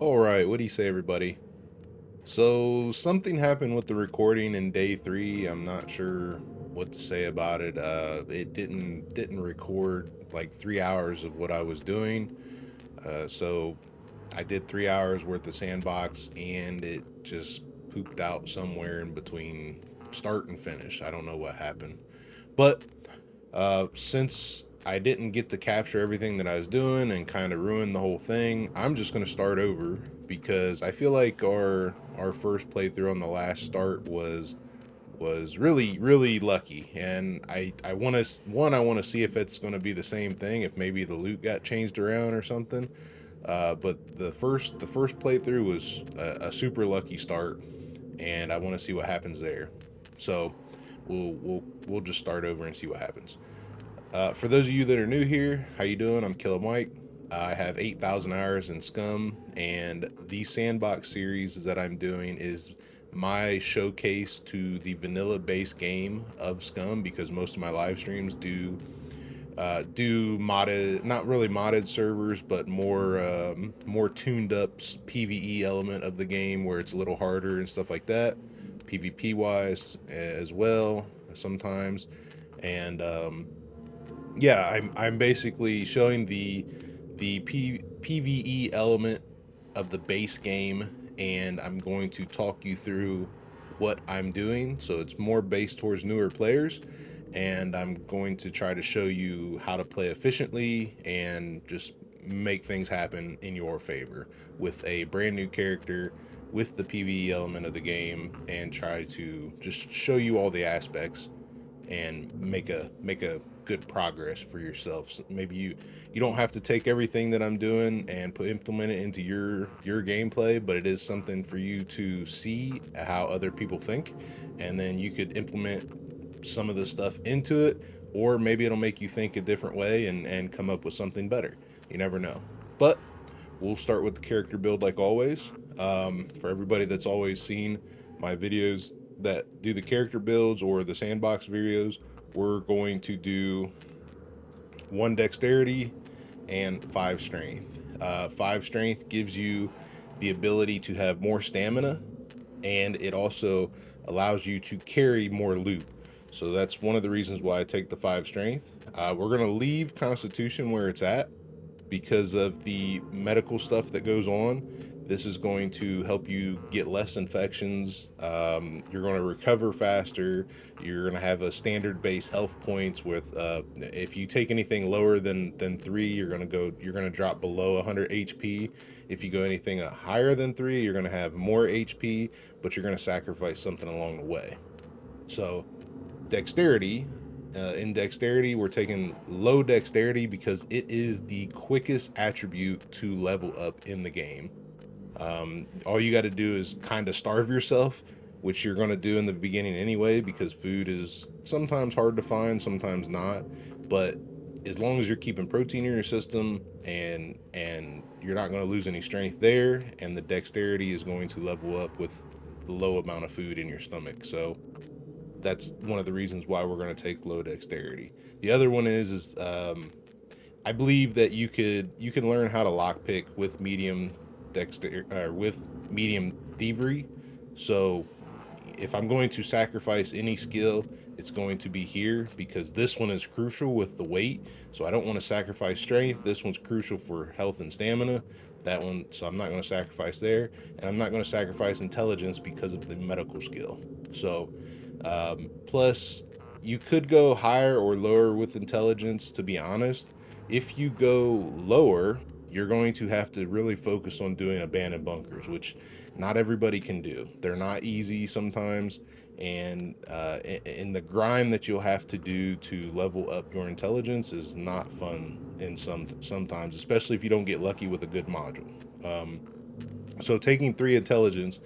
All right, what do you say, everybody? So something happened with the recording in day 3. I'm not sure what to say about it. It didn't record like 3 hours of what I was doing. So I did 3 hours worth of Sandbox, and it just pooped out somewhere in between start and finish. I don't know what happened, but since I didn't get to capture everything that I was doing and kind of ruin the whole thing, I'm just going to start over because I feel like our first playthrough on the last start was really lucky, and I want to I want to see if it's going to be the same thing, if maybe the loot got changed around or something. But the first playthrough was a super lucky start, and I want to see what happens there. So we'll just start over and see what happens. For those of you that are new here, how you doing? I'm Killer Mike. I have 8,000 hours in SCUM, and the Sandbox series that I'm doing is my showcase to the vanilla base game of SCUM, because most of my live streams do modded, not really modded servers, but more tuned up PVE element of the game where it's a little harder and stuff like that, PvP wise as well sometimes. And yeah, I'm basically showing the PVE element of the base game, and I'm going to talk you through what I'm doing. So it's more based towards newer players, and I'm going to try to show you how to play efficiently and just make things happen in your favor with a brand new character, with the PvE element of the game, and try to just show you all the aspects and make a good progress for yourself. So maybe you don't have to take everything that I'm doing and implement it into your gameplay, but it is something for you to see how other people think, and then you could implement some of the stuff into it, or maybe it'll make you think a different way and come up with something better. You never know. But we'll start with the character build like always. For everybody that's always seen my videos that do the character builds or the Sandbox videos, we're going to do 1 dexterity and 5 strength. 5 strength gives you the ability to have more stamina, and it also allows you to carry more loot. So that's one of the reasons why I take the 5 strength. We're going to leave Constitution where it's at because of the medical stuff that goes on. This is going to help you get less infections. You're going to recover faster. You're going to have a standard base health points with, if you take anything lower than 3, you're going to drop below 100 HP. If you go anything higher than 3, you're going to have more HP, but you're going to sacrifice something along the way. So dexterity, in dexterity, we're taking low dexterity because it is the quickest attribute to level up in the game. All you got to do is kind of starve yourself, which you're going to do in the beginning anyway, because food is sometimes hard to find, sometimes not. But as long as you're keeping protein in your system, and you're not going to lose any strength there, and the dexterity is going to level up with the low amount of food in your stomach. So that's one of the reasons why we're going to take low dexterity. The other one is I believe that you can learn how to lockpick with medium with medium thievery. So if I'm going to sacrifice any skill, it's going to be here, because this one is crucial with the weight. So I don't want to sacrifice strength. This one's crucial for health and stamina. That one, so I'm not going to sacrifice there, and I'm not going to sacrifice intelligence because of the medical skill. So plus, you could go higher or lower with intelligence, to be honest. If you go lower, you're going to have to really focus on doing abandoned bunkers, which not everybody can do. They're not easy sometimes, and in the grind that you'll have to do to level up your intelligence is not fun in sometimes, especially if you don't get lucky with a good module. So taking 3 intelligence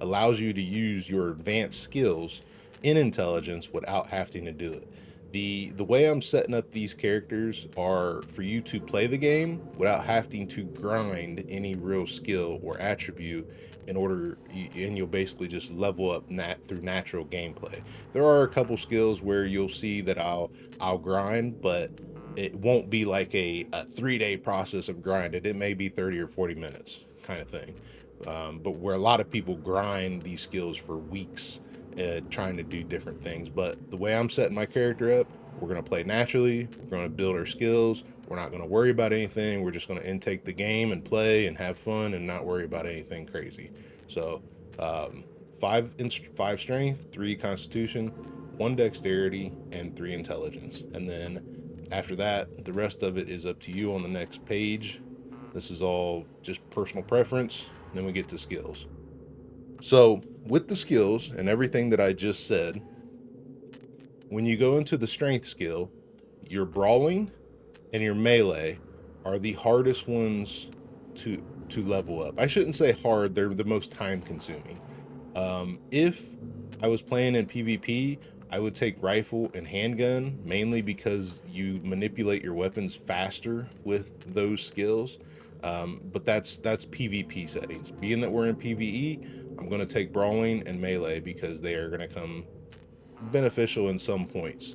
allows you to use your advanced skills in intelligence without having to do it. The way I'm setting up these characters are for you to play the game without having to grind any real skill or attribute in order, and you'll basically just level up through natural gameplay. There are a couple skills where you'll see that I'll grind, but it won't be like a 3-day process of grinding. It may be 30 or 40 minutes. kind of thing. But where a lot of people grind these skills for weeks trying to do different things. But the way I'm setting my character up, we're going to play naturally. We're going to build our skills. We're not going to worry about anything. We're just going to intake the game and play and have fun and not worry about anything crazy. So 5 strength, 3 constitution, 1 dexterity, and 3 intelligence. And then after that, the rest of it is up to you on the next page. This is all just personal preference. Then we get to skills. So with the skills and everything that I just said, when you go into the strength skill, your brawling and your melee are the hardest ones to level up. I shouldn't say hard, they're the most time consuming. If I was playing in PvP, I would take rifle and handgun, mainly because you manipulate your weapons faster with those skills. But that's PvP settings. Being that we're in PvE, I'm going to take brawling and melee because they are going to come beneficial in some points.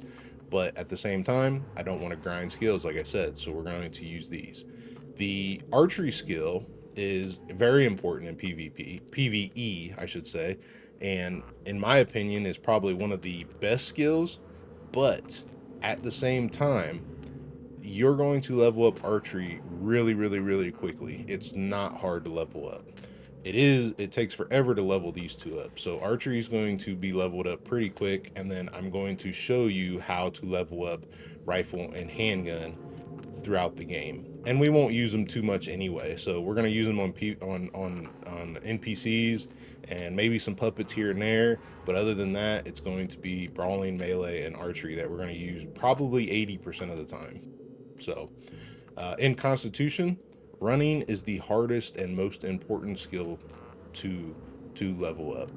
But at the same time, I don't want to grind skills, like I said, so we're going to use these. The archery skill is very important in PvE, I should say, and in my opinion is probably one of the best skills. But at the same time, you're going to level up archery really quickly. It's not hard to level up. It takes forever to level these two up. So archery is going to be leveled up pretty quick, and then I'm going to show you how to level up rifle and handgun throughout the game. And we won't use them too much anyway. So we're going to use them on NPCs and maybe some puppets here and there. But other than that, it's going to be brawling, melee, and archery that we're going to use probably 80% of the time. So in Constitution, running is the hardest and most important skill to level up.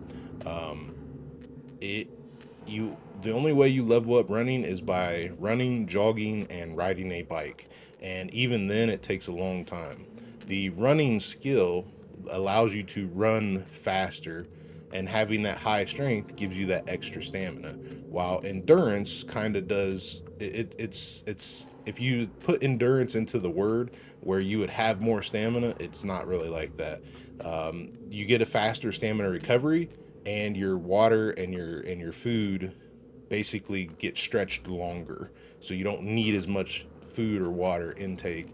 The only way you level up running is by running, jogging, and riding a bike. And even then, it takes a long time. The running skill allows you to run faster, and having that high strength gives you that extra stamina. While endurance kind of does, it's if you put endurance into the word where you would have more stamina, it's not really like that. You get a faster stamina recovery, and your water and your food basically get stretched longer, so you don't need as much food or water intake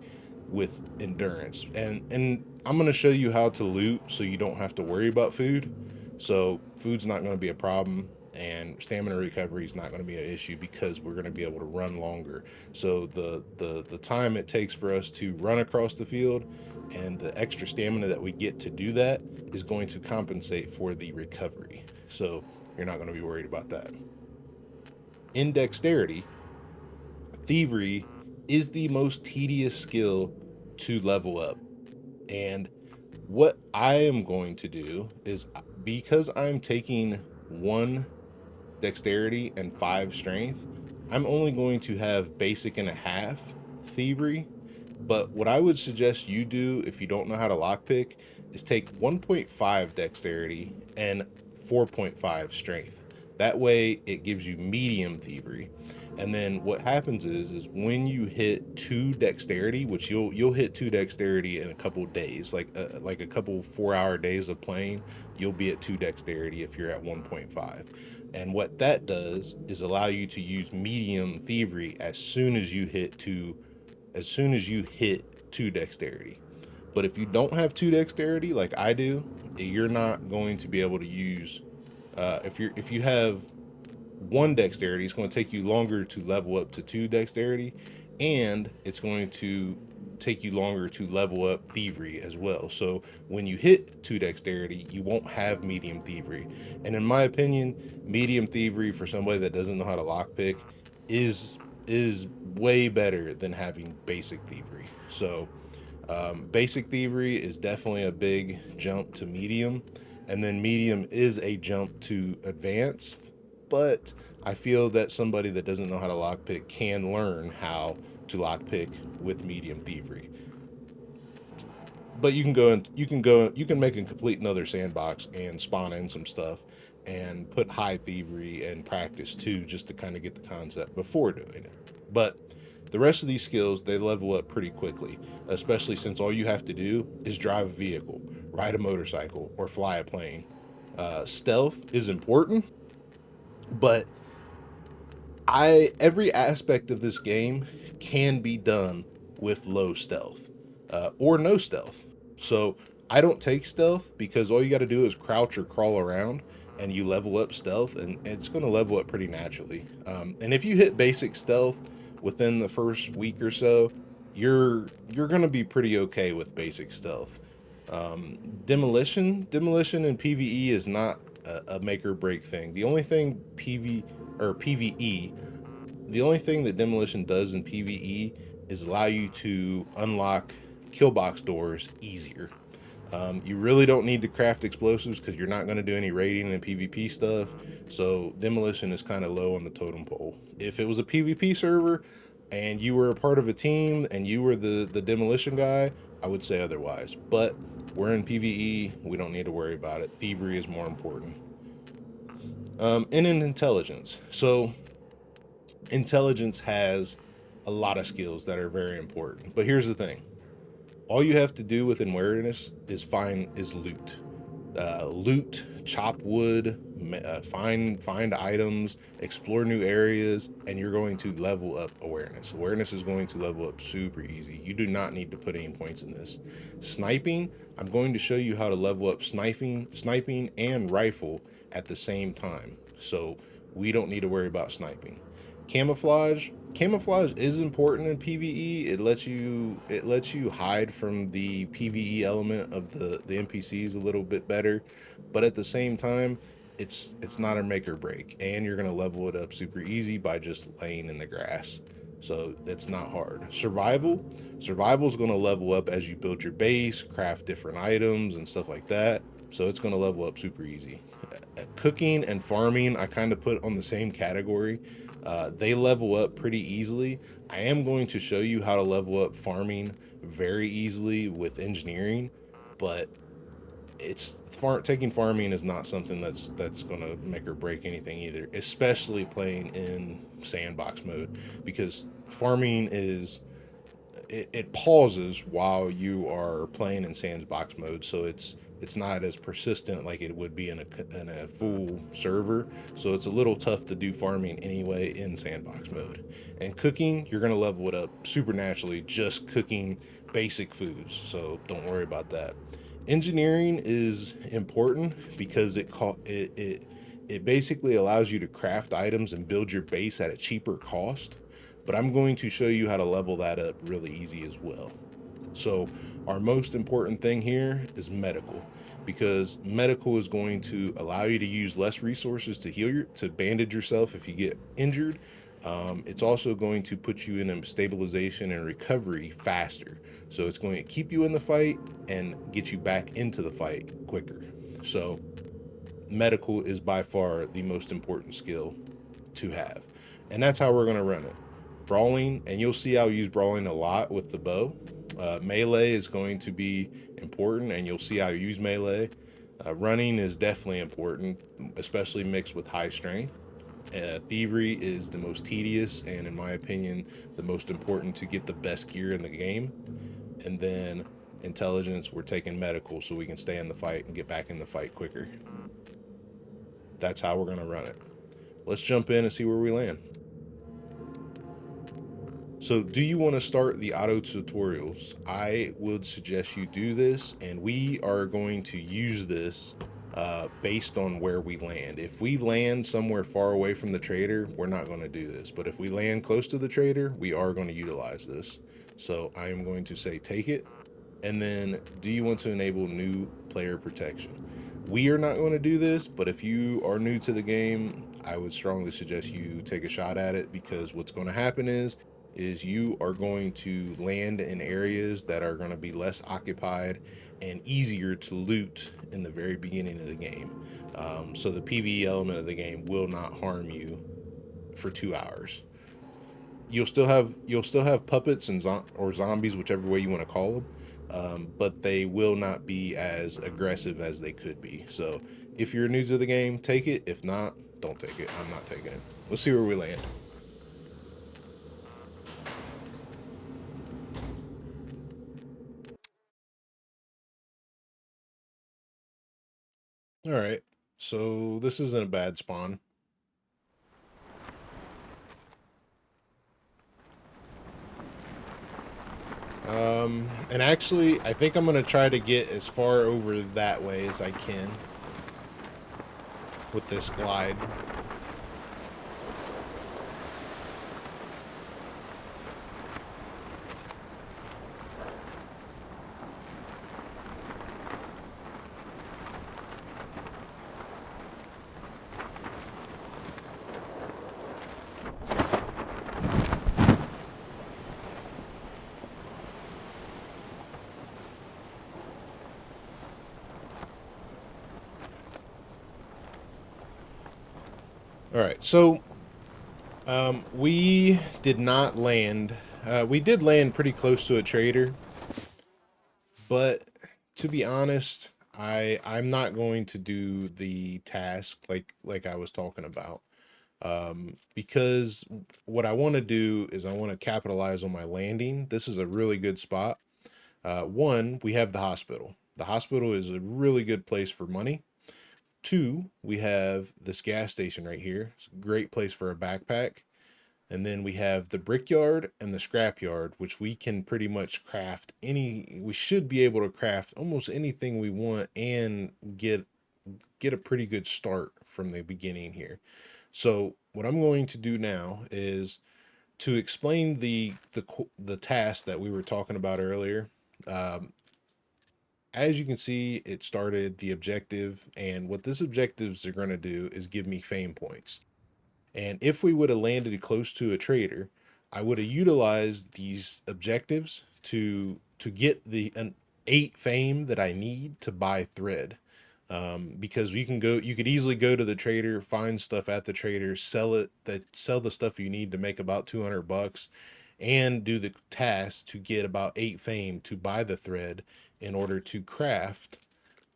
with endurance. And I'm going to show you how to loot so you don't have to worry about food. So food's not going to be a problem, and stamina recovery is not going to be an issue because we're going to be able to run longer. So the time it takes for us to run across the field and the extra stamina that we get to do that is going to compensate for the recovery. So you're not going to be worried about that. In dexterity, thievery is the most tedious skill to level up. And what I am going to do is, because I'm taking 1 dexterity and 5 strength, I'm only going to have basic and a half thievery. But what I would suggest you do if you don't know how to lockpick is take 1.5 dexterity and 4.5 strength. That way it gives you medium thievery. And then what happens is when you hit 2 dexterity, which you'll hit 2 dexterity in a couple days, like a couple 4-hour days of playing, you'll be at 2 dexterity if you're at 1.5. And what that does is allow you to use medium thievery as soon as you hit 2 dexterity. But if you don't have 2 dexterity like I do, you're not going to be able to use if you have 1 dexterity, it's going to take you longer to level up to 2 dexterity, and it's going to take you longer to level up thievery as well. So when you hit 2 dexterity, you won't have medium thievery. And in my opinion, medium thievery for somebody that doesn't know how to lockpick is way better than having basic thievery. So basic thievery is definitely a big jump to medium, and then medium is a jump to advance. But I feel that somebody that doesn't know how to lockpick can learn how to lockpick with medium thievery. But you can make a complete another sandbox and spawn in some stuff and put high thievery and practice too, just to kind of get the concept before doing it. But The rest of these skills, they level up pretty quickly, especially since all you have to do is drive a vehicle, ride a motorcycle, or fly a plane. Stealth is important, but every aspect of this game can be done with low stealth or no stealth. So I don't take stealth because all you got to do is crouch or crawl around and you level up stealth, and it's going to level up pretty naturally. And if you hit basic stealth within the first week or so, you're going to be pretty okay with basic stealth. Demolition in PvE is not a make or break thing. The only thing PvE, the only thing that demolition does in PvE is allow you to unlock kill box doors easier. You really don't need to craft explosives because you're not going to do any raiding and PvP stuff. So demolition is kind of low on the totem pole. If it was a PvP server and you were a part of a team and you were the demolition guy, I would say otherwise. But we're in PvE, we don't need to worry about it. Thievery is more important. And in intelligence. So intelligence has a lot of skills that are very important. But here's the thing. All you have to do with awareness is loot. Loot, chop wood, find items, explore new areas, and you're going to level up awareness. Awareness is going to level up super easy. You do not need to put any points in this. Sniping, I'm going to show you how to level up sniping and rifle at the same time. So we don't need to worry about sniping. Camouflage is important in PvE. It lets you hide from the PvE element of the NPCs a little bit better, but at the same time, it's not a make or break, and you're gonna level it up super easy by just laying in the grass. So it's not hard. Survival is gonna level up as you build your base, craft different items and stuff like that. So it's gonna level up super easy. Cooking and farming, I kind of put on the same category. They level up pretty easily. I am going to show you how to level up farming very easily with engineering, but taking farming is not something that's going to make or break anything either, especially playing in sandbox mode, because farming it pauses while you are playing in sandbox mode, so it's not as persistent like it would be in a full server. So it's a little tough to do farming anyway in sandbox mode. And cooking, you're going to level it up super naturally just cooking basic foods, so don't worry about that. Engineering is important because it basically allows you to craft items and build your base at a cheaper cost, but I'm going to show you how to level that up really easy as well. So our most important thing here is medical, because medical is going to allow you to use less resources to bandage yourself if you get injured. It's also going to put you in a stabilization and recovery faster. So it's going to keep you in the fight and get you back into the fight quicker. So medical is by far the most important skill to have. And that's how we're going to run it. Brawling, and you'll see I'll use brawling a lot with the bow. Melee is going to be important, and you'll see I use melee. Running is definitely important, especially mixed with high strength. Thievery is the most tedious and, in my opinion, the most important to get the best gear in the game. And then intelligence, we're taking medical so we can stay in the fight and get back in the fight quicker. That's how we're going to run it. Let's jump in and see where we land. So do you want to start the auto tutorials? I would suggest you do this, and we are going to use this based on where we land. If we land somewhere far away from the trader, we're not going to do this. But if we land close to the trader, we are going to utilize this. So I am going to say take it. And then do you want to enable new player protection? We are not going to do this, but if you are new to the game, I would strongly suggest you take a shot at it, because what's going to happen is you are going to land in areas that are going to be less occupied and easier to loot in the very beginning of the game. So the PvE element of the game will not harm you for 2 hours. You'll still have puppets and or zombies, whichever way you want to call them, but they will not be as aggressive as they could be. So if you're new to the game, take it. If not, don't take it. I'm not taking it. Let's see where we land. All right, so this isn't a bad spawn. And actually, I think I'm gonna try to get as far over that way as I can with this glide. All right, so we did not land. We did land pretty close to a trader, but to be honest, I'm not going to do the task like I was talking about, because what I want to do is I want to capitalize on my landing. This is a really good spot. One, we have the hospital. The hospital is a really good place for money. Two, we have this gas station right here. It's a great place for a backpack. And then we have the brickyard and the scrapyard, which we can pretty much craft we should be able to craft almost anything we want and get a pretty good start from the beginning here. So what I'm going to do now is to explain the task that we were talking about earlier. As you can see, it started the objective, and what this objectives are going to do is give me fame points. And if we would have landed close to a trader, I would have utilized these objectives to get the 8 fame that I need to buy thread. Because you could easily go to the trader, find stuff at the trader, sell the stuff you need to make about 200 bucks, and do the task to get about 8 fame to buy the thread in order to craft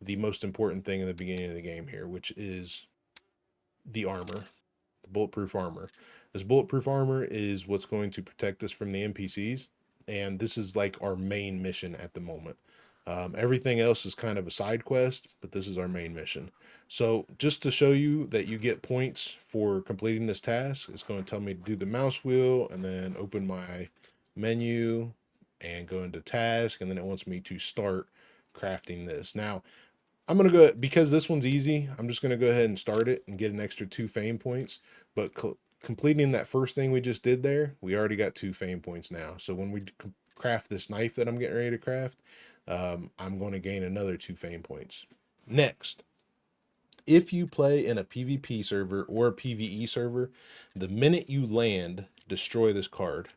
the most important thing in the beginning of the game here, which is the armor, the bulletproof armor. This bulletproof armor is what's going to protect us from the NPCs, and this is like our main mission at the moment. Everything else is kind of a side quest, but this is our main mission. So just to show you that you get points for completing this task, it's going to tell me to do the mouse wheel and then open my menu and go into task, and then it wants me to start crafting this. Now, I'm going to go, because this one's easy, I'm just going to go ahead and start it and get an extra 2 fame points. But completing that first thing we just did there, we already got 2 fame points now. So when we craft this knife that I'm getting ready to craft, I'm going to gain another 2 fame points. Next, if you play in a PvP server or a PvE server, the minute you land, destroy this card.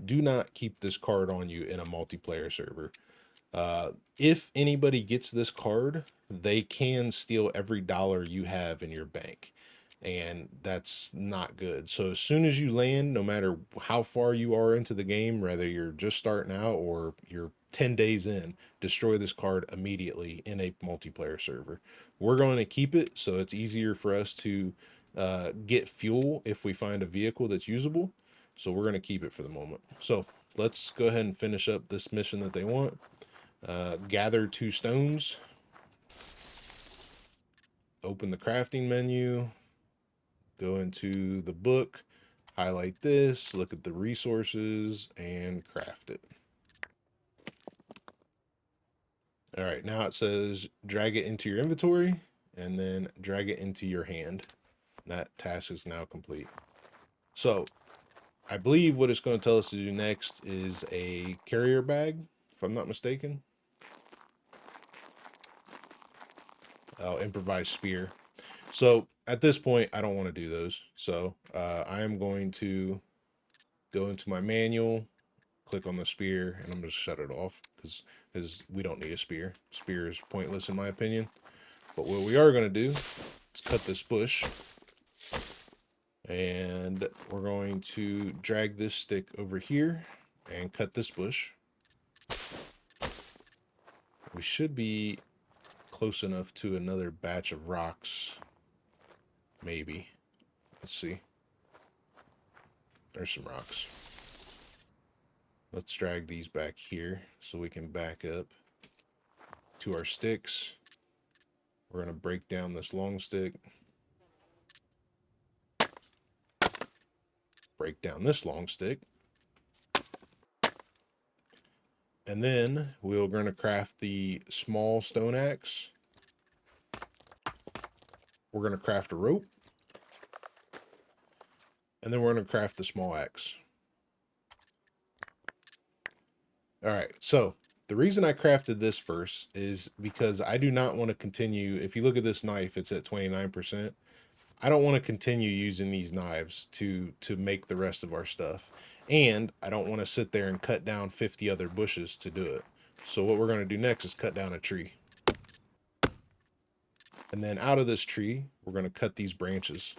Do not keep this card on you in a multiplayer server. If anybody gets this card, they can steal every dollar you have in your bank, and that's not good. So as soon as you land, no matter how far you are into the game, whether you're just starting out or you're 10 days in, destroy this card immediately in a multiplayer server. We're going to keep it so it's easier for us to get fuel if we find a vehicle that's usable. So we're going to keep it for the moment. So let's go ahead and finish up this mission that they want. Gather 2 stones, open the crafting menu, go into the book, highlight this, look at the resources, and craft it. All right, now it says drag it into your inventory and then drag it into your hand. That task is now complete. So I believe what it's going to tell us to do next is a carrier bag, if I'm not mistaken. Oh, improvised spear. So at this point, I don't want to do those. So I am going to go into my manual, click on the spear, and I'm going to shut it off because we don't need a spear. Spear is pointless in my opinion. But what we are going to do is cut this bush. And we're going to drag this stick over here and cut this bush. We should be close enough to another batch of rocks. Maybe. Let's see. There's some rocks. Let's drag these back here so we can back up to our sticks. We're going to break down this long stick. Break down this long stick. And then we're going to craft the small stone axe. We're going to craft a rope. And then we're going to craft the small axe. All right, so the reason I crafted this first is because I do not want to continue. If you look at this knife, it's at 29%. I don't want to continue using these knives to make the rest of our stuff. And I don't want to sit there and cut down 50 other bushes to do it. So what we're going to do next is cut down a tree. And then out of this tree, we're going to cut these branches.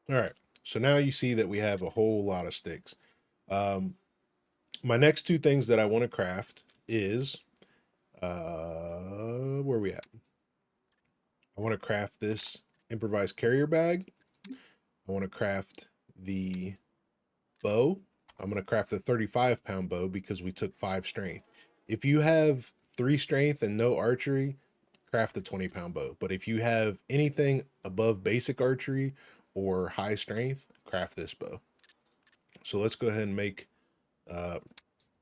All right, so now you see that we have a whole lot of sticks. My next two things that I want to craft is, where are we at? I want to craft this improvised carrier bag. I want to craft the bow. I'm going to craft the 35-pound bow because we took 5 strength. If you have 3 strength and no archery, craft the 20-pound bow. But if you have anything above basic archery or high strength, craft this bow. So let's go ahead and make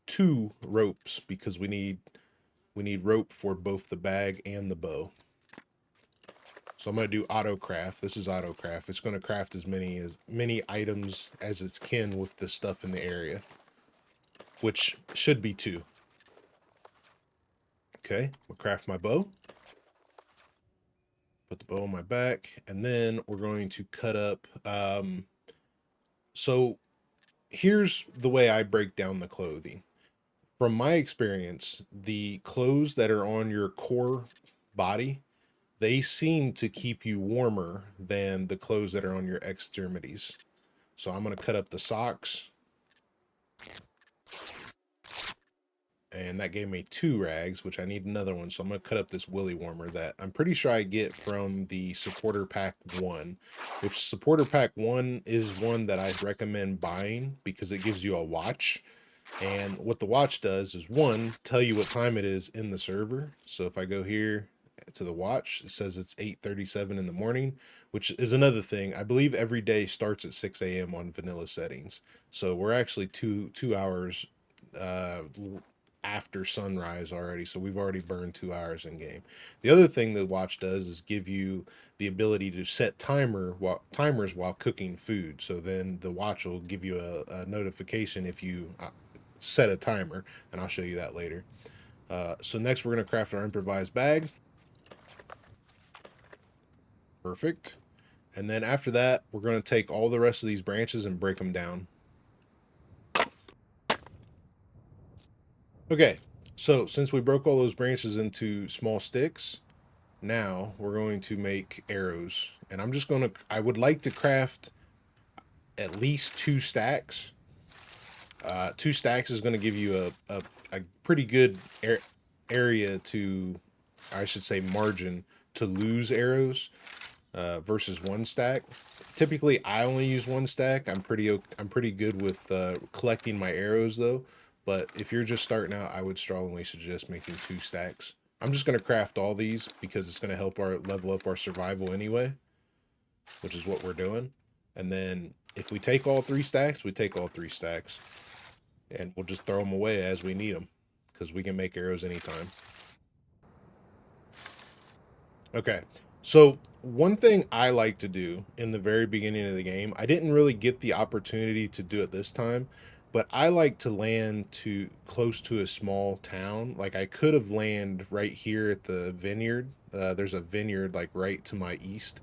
2 ropes because we need rope for both the bag and the bow. So I'm going to do auto craft. This is auto craft. It's going to craft as many items as it can with the stuff in the area, which should be 2. Okay, we'll craft my bow. Put the bow on my back, and then we're going to cut up. So here's the way I break down the clothing. From my experience, the clothes that are on your core body, they seem to keep you warmer than the clothes that are on your extremities. So I'm going to cut up the socks. And that gave me 2 rags, which I need another one. So I'm going to cut up this willy warmer that I'm pretty sure I get from the supporter pack 1, which supporter pack 1 is one that I recommend buying because it gives you a watch. And what the watch does is, 1, tell you what time it is in the server. So if I go here to the watch, it says it's 8:37 in the morning, which is another thing. I believe every day starts at 6 a.m. on vanilla settings. So we're actually two hours after sunrise already, so we've already burned 2 hours in game. The other thing the watch does is give you the ability to set timers while cooking food. So then the watch will give you a notification if you set a timer, and I'll show you that later. So next we're going to craft our improvised bag. Perfect. And then after that, we're going to take all the rest of these branches and break them down. Okay, so since we broke all those branches into small sticks, now we're going to make arrows. And I would like to craft at least 2 stacks. 2 stacks is going to give you a pretty good area to, I should say, margin to lose arrows versus 1 stack. Typically, I only use 1 stack. I'm pretty good with collecting my arrows though. But if you're just starting out, I would strongly suggest making 2 stacks. I'm just going to craft all these because it's going to help our level up our survival anyway, which is what we're doing. And then if we take all 3 stacks, we take all 3 stacks. And we'll just throw them away as we need them because we can make arrows anytime. Okay, so one thing I like to do in the very beginning of the game, I didn't really get the opportunity to do it this time, but I like to land close to a small town. Like I could have landed right here at the vineyard. There's a vineyard like right to my east.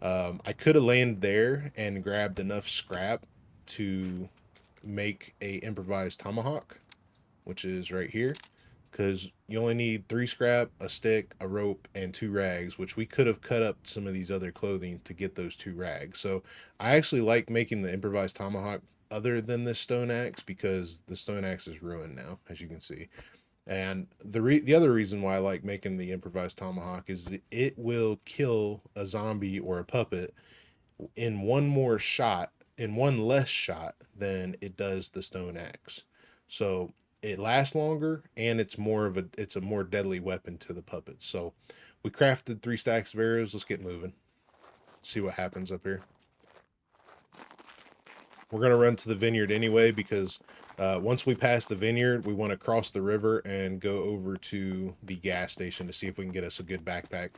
I could have landed there and grabbed enough scrap to make a improvised tomahawk, which is right here, because you only need 3 scrap, a stick, a rope, and 2 rags, which we could have cut up some of these other clothing to get those 2 rags. So I actually like making the improvised tomahawk other than this stone axe because the stone axe is ruined now, as you can see. And the other reason why I like making the improvised tomahawk is it will kill a zombie or a puppet in one less shot than it does the stone axe. So it lasts longer, and it's a more deadly weapon to the puppets. So we crafted 3 stacks of arrows. Let's get moving. See what happens up here. We're gonna run to the vineyard anyway, because once we pass the vineyard, we want to cross the river and go over to the gas station to see if we can get us a good backpack.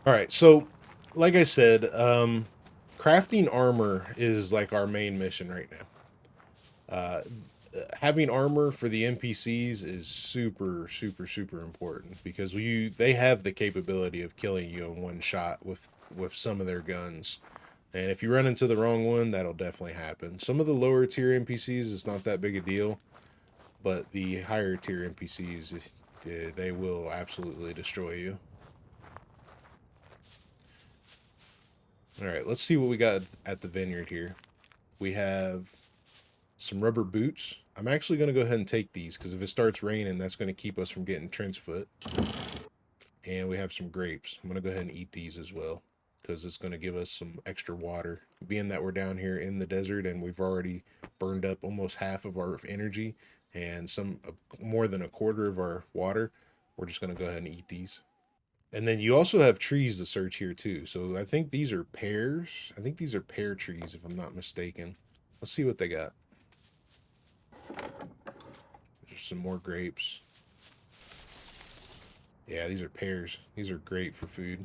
All right, so like I said, crafting armor is like our main mission right now. Having armor for the NPCs is super, super, super important, because they have the capability of killing you in one shot with some of their guns. And if you run into the wrong one, that'll definitely happen. Some of the lower tier NPCs, it's not that big a deal, but the higher tier NPCs, they will absolutely destroy you. All right, let's see what we got at the vineyard here. We have some rubber boots. I'm actually going to go ahead and take these, because if it starts raining, that's going to keep us from getting trench foot. And we have some grapes. I'm going to go ahead and eat these as well, because it's going to give us some extra water. Being that we're down here in the desert and we've already burned up almost half of our energy and more than a quarter of our water, we're just going to go ahead and eat these. And then you also have trees to search here too. So I think these are pears. I think these are pear trees, if I'm not mistaken. Let's see what they got. There's some more grapes. Yeah, these are pears. These are great for food.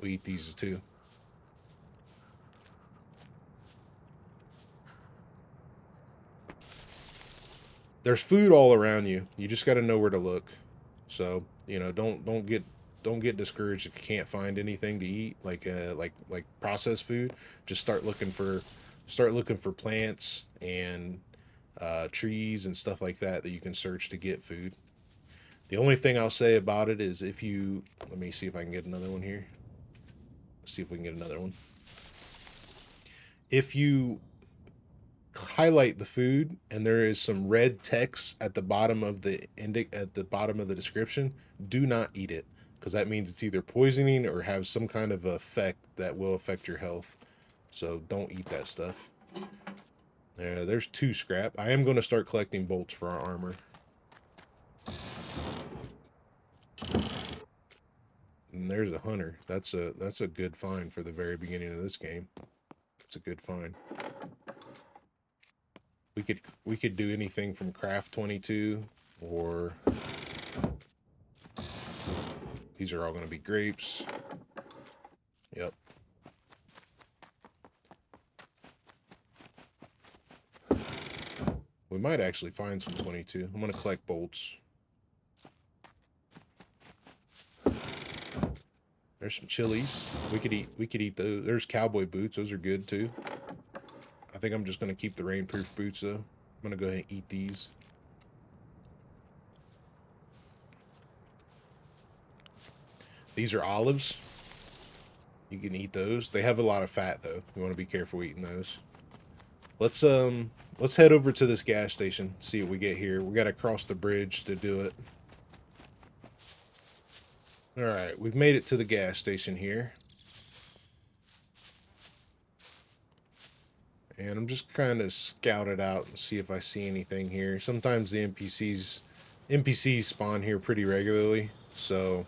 We eat these too. There's food all around you. You just got to know where to look. So, you know, don't get discouraged if you can't find anything to eat, like processed food. Just start looking for plants and trees and stuff like that you can search to get food. The only thing I'll say about it is, let me see if I can get another one here. Let's see if we can get another one. If you highlight the food and there is some red text at the bottom of the description, do not eat it, because that means it's either poisoning or have some kind of effect that will affect your health. So don't eat that stuff. There's 2 scrap. I am going to start collecting bolts for our armor. And there's a hunter. That's a good find for the very beginning of this game. It's a good find. We could do anything from craft 22, or these are all going to be grapes. Yep. We might actually find some 22. I'm going to collect bolts. There's some chilies. We could eat those. There's cowboy boots. Those are good too. I think I'm just going to keep the rainproof boots though. I'm going to go ahead and eat these. These are olives. You can eat those. They have a lot of fat though. You want to be careful eating those. Let's head over to this gas station, see what we get here. We got to cross the bridge to do it. All right, we've made it to the gas station here. And I'm just kind of scout it out and see if I see anything here. Sometimes the NPCs spawn here pretty regularly. So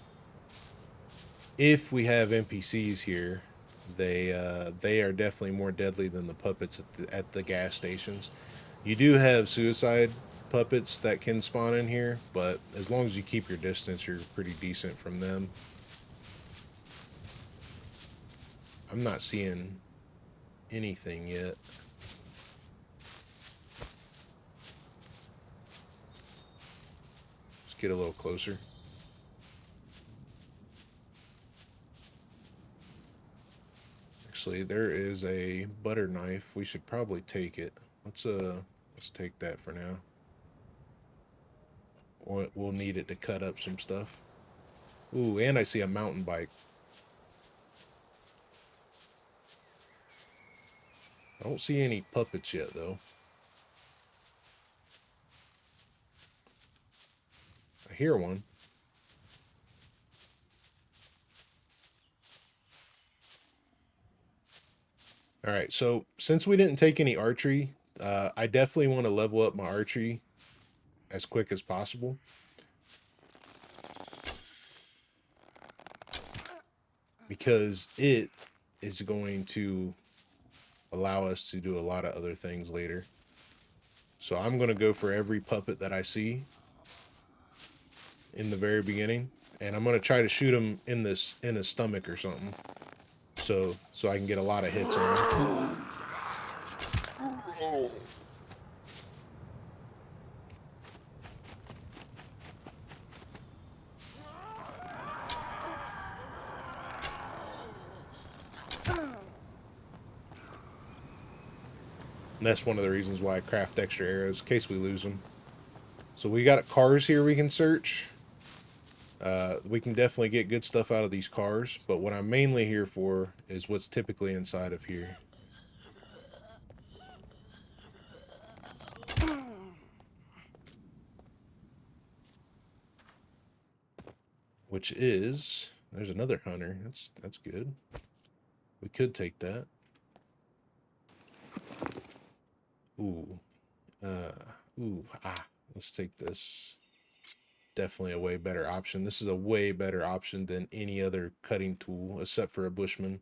if we have NPCs here, they are definitely more deadly than the puppets at the gas stations. You do have suicide puppets that can spawn in here, but as long as you keep your distance, you're pretty decent from them. I'm not seeing anything yet. Let's get a little closer. Actually, there is a butter knife. We should probably take it. Let's take that for now. we'll need it to cut up some stuff. Ooh, and I see a mountain bike. I don't see any puppets yet, though. I hear one. All right, so since we didn't take any archery, I definitely want to level up my archery as quick as possible. Because it is going to allow us to do a lot of other things later. So I'm going to go for every puppet that I see in the very beginning, and I'm going to try to shoot him in his stomach or something, so I can get a lot of hits on him. And that's one of the reasons why I craft extra arrows, in case we lose them. So we got cars here we can search. We can definitely get good stuff out of these cars, but what I'm mainly here for is what's typically inside of here. Which is, there's another hunter. That's good. We could take that. Ooh. Let's take this. Definitely a way better option. This is a way better option than any other cutting tool, except for a Bushman.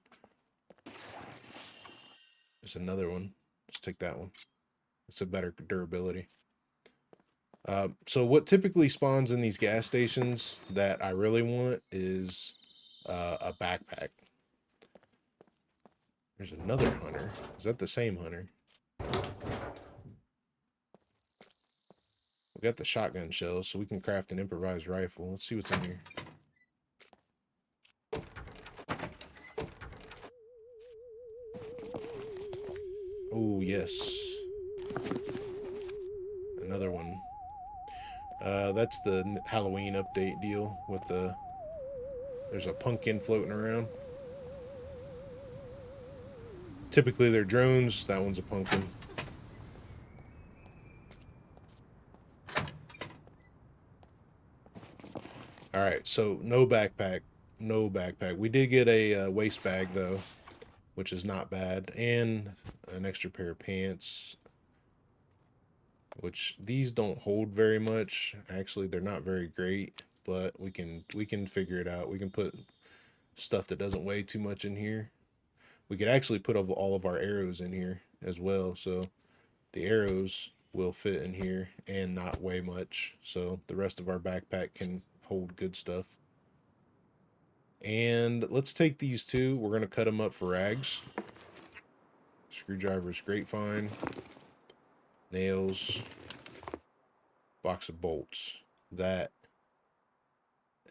There's another one. Let's take that one. It's a better durability. So what typically spawns in these gas stations that I really want is a backpack. There's another hunter. Is that the same hunter? We got the shotgun shells, so we can craft an improvised rifle. Let's see what's in here. Oh, yes. Another one. That's the Halloween update deal with the... There's a pumpkin floating around. Typically they're drones. That one's a pumpkin. Alright, so no backpack. No backpack. We did get a waist bag, though, which is not bad. And an extra pair of pants, which these don't hold very much. Actually, they're not very great, but we can figure it out. We can put stuff that doesn't weigh too much in here. We could actually put all of our arrows in here as well, so the arrows will fit in here and not weigh much, so the rest of our backpack can hold good stuff. And let's take these two. We're going to cut them up for rags. Screwdrivers, grapevine, nails, box of bolts. That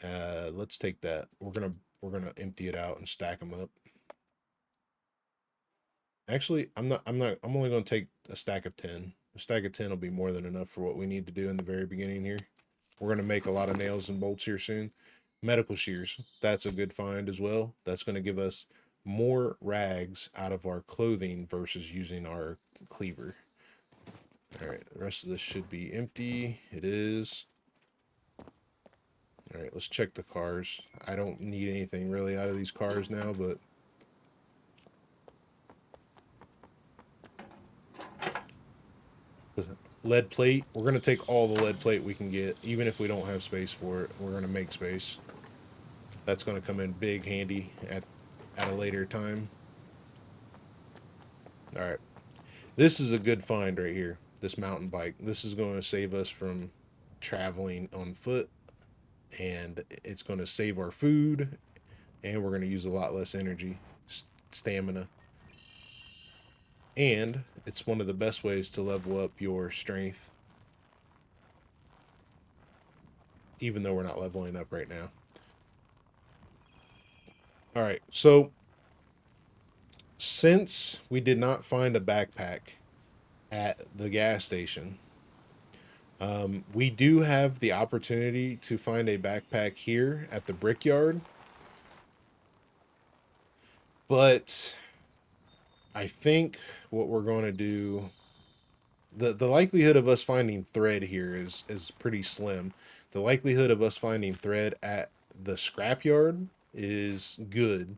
let's take that. We're gonna empty it out and stack them up. Actually, I'm only gonna take a stack of 10. A stack of 10 will be more than enough for what we need to do in the very beginning here. We're gonna make a lot of nails and bolts here soon. Medical shears, that's a good find as well. That's gonna give us more rags out of our clothing versus using our cleaver. All right, the rest of this should be empty. It is. All right, let's check the cars. I don't need anything really out of these cars now, but lead plate, we're going to take all the lead plate we can get, even if we don't have space for it. We're going to make space. That's going to come in big handy at a later time. All right, this is a good find right here, this mountain bike. This is going to save us from traveling on foot, and it's going to save our food, and we're going to use a lot less energy, stamina. And it's one of the best ways to level up your strength, even though we're not leveling up right now. All right, so since we did not find a backpack at the gas station, We do have the opportunity to find a backpack here at the Brickyard, but I think what we're going to do, the likelihood of us finding thread here is pretty slim. The likelihood of us finding thread at the scrapyard is good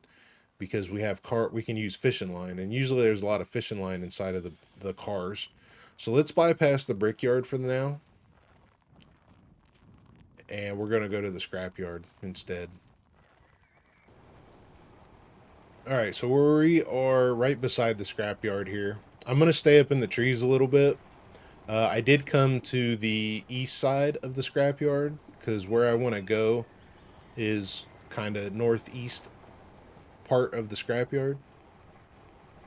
because we can use fishing line, and usually there's a lot of fishing line inside of the cars. So let's bypass the Brickyard for now, and we're going to go to the scrapyard instead. All right, so we are right beside the scrapyard here. I'm going to stay up in the trees a little bit. I did come to the east side of the scrapyard because where I want to go is kind of northeast part of the scrapyard.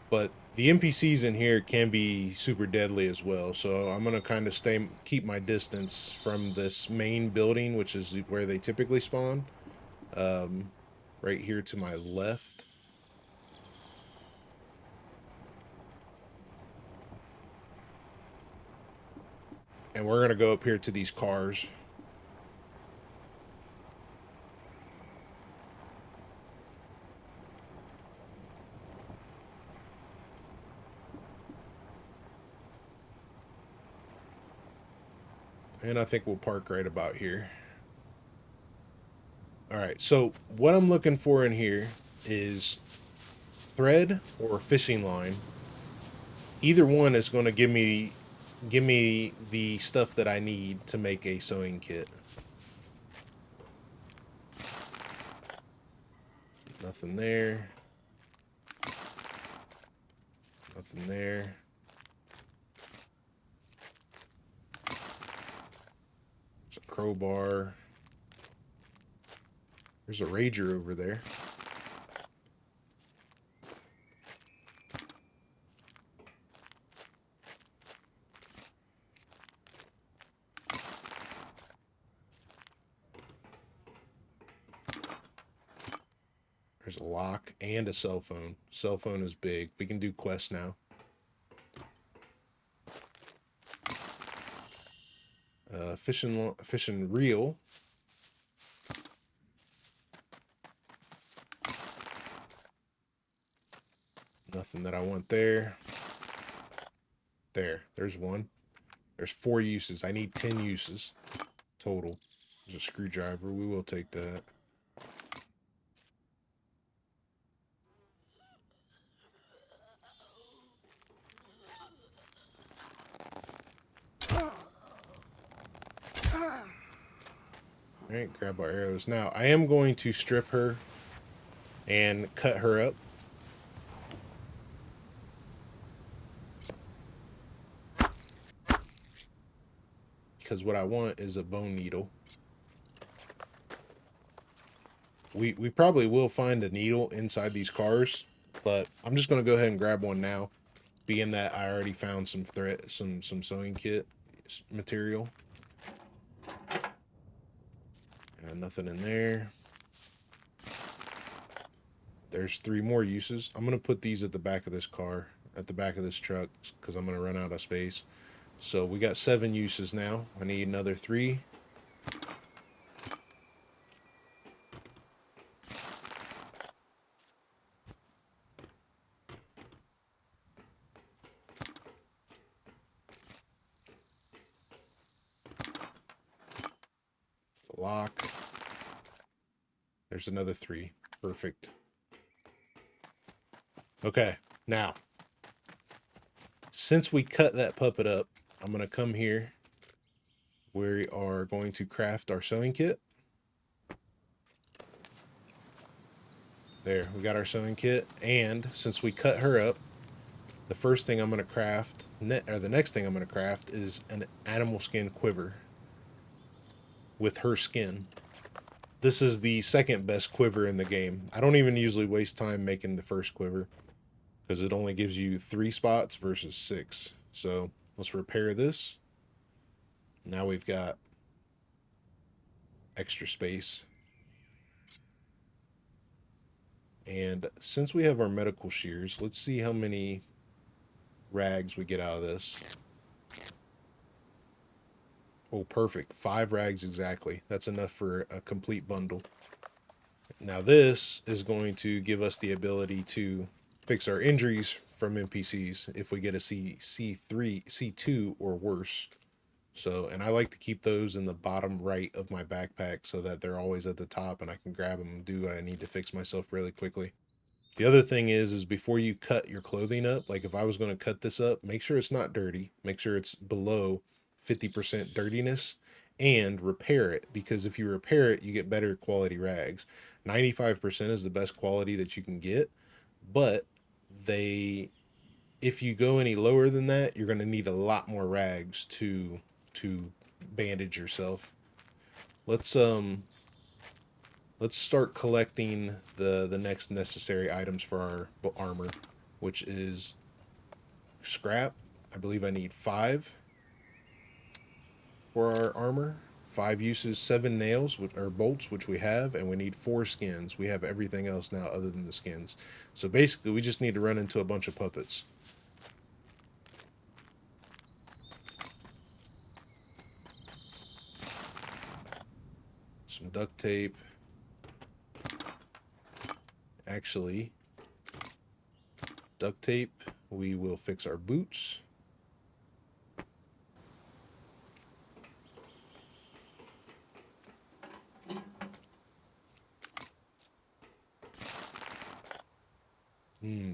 But the NPCs in here can be super deadly as well, so I'm going to kind of keep my distance from this main building, which is where they typically spawn. Right here to my left. And we're going to go up here to these cars. And I think we'll park right about here. All right, so what I'm looking for in here is thread or fishing line. Either one is going to give me the stuff that I need to make a sewing kit. Nothing there. Nothing there. There's a crowbar. There's a rager over there. There's a lock and a cell phone. Cell phone is big. We can do quests now. Fishing reel. Nothing that I want there. There's one. There's 4 uses. I need 10 uses total. There's a screwdriver. We will take that. All right, grab our arrows. Now, I am going to strip her and cut her up. Because what I want is a bone needle. We probably will find a needle inside these cars, but I'm just going to go ahead and grab one now, being that I already found some thread, some sewing kit material. Nothing in there. There's 3 more uses. I'm going to put these at the back of this car, at the back of this truck, because I'm going to run out of space. So we got 7 uses now. I need another 3. Lock. There's another 3. Perfect. Okay, now, since we cut that puppet up, I'm going to come here. We are going to craft our sewing kit. There, we got our sewing kit. And since we cut her up, the first thing I'm going to craft, or the next thing I'm going to craft, is an animal skin quiver with her skin. This is the second best quiver in the game. I don't even usually waste time making the first quiver because it only gives you 3 spots versus 6. So let's repair this. Now we've got extra space. And since we have our medical shears, let's see how many rags we get out of this. Oh, perfect. 5 rags exactly. That's enough for a complete bundle. Now this is going to give us the ability to fix our injuries from NPCs if we get a C3, C2 or worse. So, and I like to keep those in the bottom right of my backpack so that they're always at the top and I can grab them and do what I need to fix myself really quickly. The other thing is before you cut your clothing up, like if I was going to cut this up, make sure it's not dirty. Make sure it's below 50% dirtiness and repair it, because if you repair it, you get better quality rags. 95% is the best quality that you can get, but if you go any lower than that, you're going to need a lot more rags to bandage yourself. Let's start collecting the next necessary items for our armor, which is scrap. I believe I need 5 for our armor. 5 uses, 7 nails, or bolts, which we have, and we need 4 skins. We have everything else now other than the skins. So basically, we just need to run into a bunch of puppets. Some duct tape. Actually, duct tape, we will fix our boots.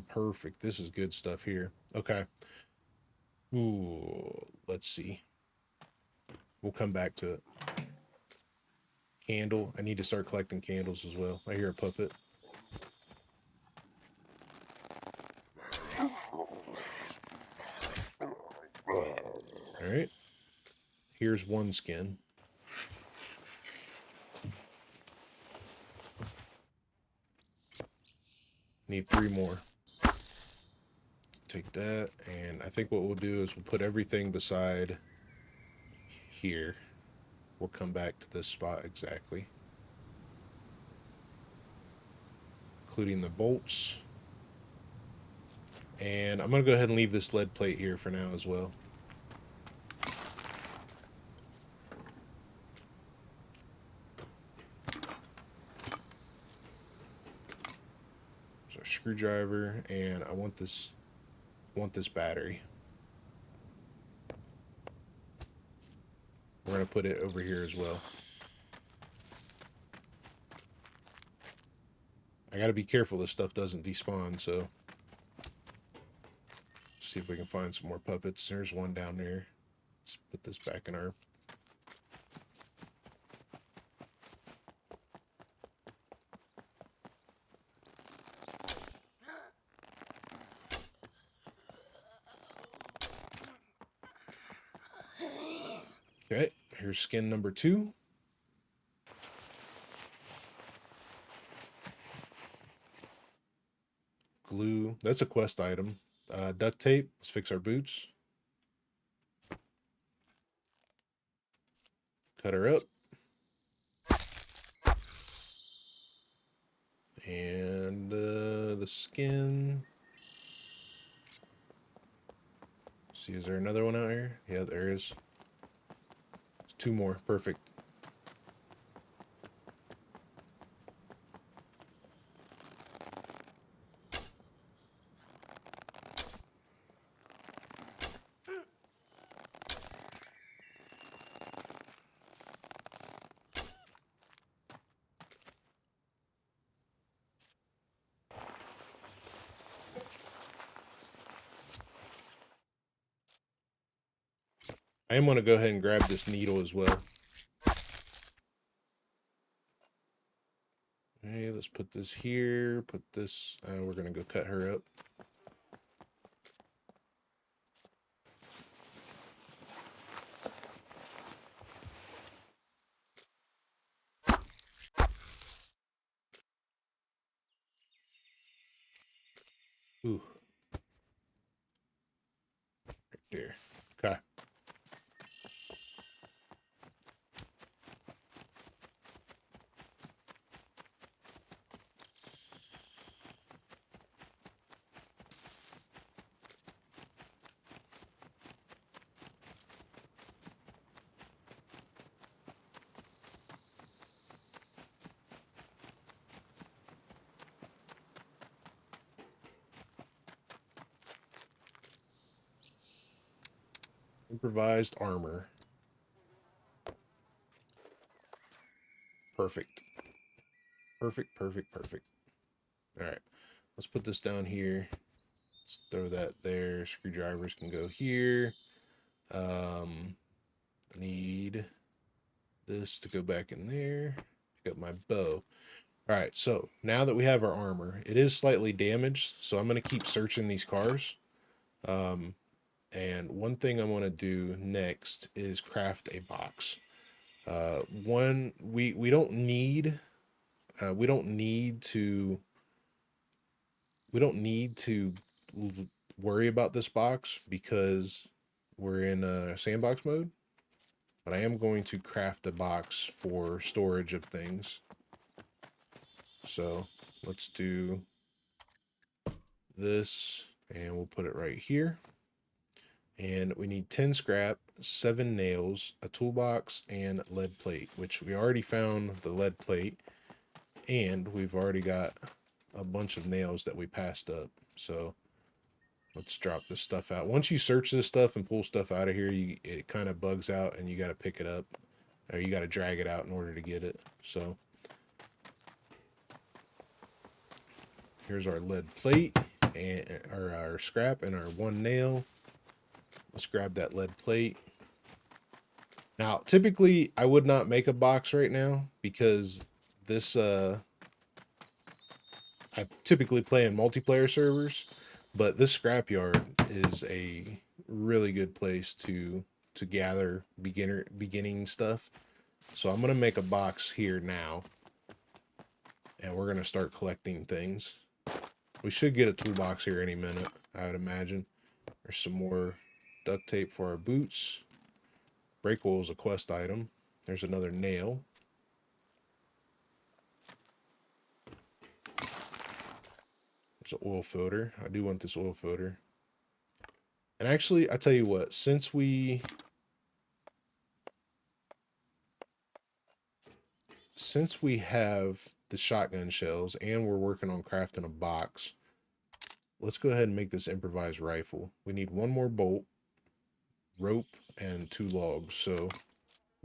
Perfect. This is good stuff here. Okay. Ooh, let's see. We'll come back to it. Candle. I need to start collecting candles as well. I hear a puppet. All right. Here's 1 skin. Need 3 more. Take that, and I think what we'll do is we'll put everything beside here. We'll come back to this spot exactly, including the bolts. And I'm going to go ahead and leave this lead plate here for now as well. So screwdriver, and I want this battery. We're going to put it over here as well. I got to be careful this stuff doesn't despawn, so see if we can find some more puppets. There's one down there. Let's put this back in our... Okay, here's skin number 2. Glue, that's a quest item. Duct tape, let's fix our boots. Cut her up. And the skin. See, is there another one out here? Yeah, there is. 2 more, perfect. I am going to go ahead and grab this needle as well. Okay, let's put this here, put this, we're going to go cut her up. Ooh. Right there. Okay. Improvised armor. Perfect. Perfect, perfect, perfect. All right, let's put this down here. Let's throw that there. Screwdrivers can go here. I need this to go back in there. Pick up my bow. All right, so now that we have our armor, it is slightly damaged, so I'm going to keep searching these cars. And one thing I want to do next is craft a box. One, we don't need to worry about this box because we're in a sandbox mode. But I am going to craft a box for storage of things. So let's do this, and we'll put it right here. And we need 10 scrap, 7 nails, a toolbox, and lead plate, which we already found the lead plate, and we've already got a bunch of nails that we passed up. So let's drop this stuff out. Once you search this stuff and pull stuff out of here, it kind of bugs out, and you got to pick it up, or you got to drag it out in order to get it. So here's our lead plate and our scrap and our 1 nail. Let's grab that lead plate. Now, typically, I would not make a box right now because this, I typically play in multiplayer servers, but this scrapyard is a really good place to gather beginning stuff. So I'm going to make a box here now, and we're going to start collecting things. We should get a toolbox here any minute, I would imagine. There's some more duct tape for our boots. Brake oil is a quest item. There's another nail. There's an oil filter. I do want this oil filter. And actually, I tell you what, since we have the shotgun shells and we're working on crafting a box, let's go ahead and make this improvised rifle. We need 1 more bolt, rope, and 2 logs. So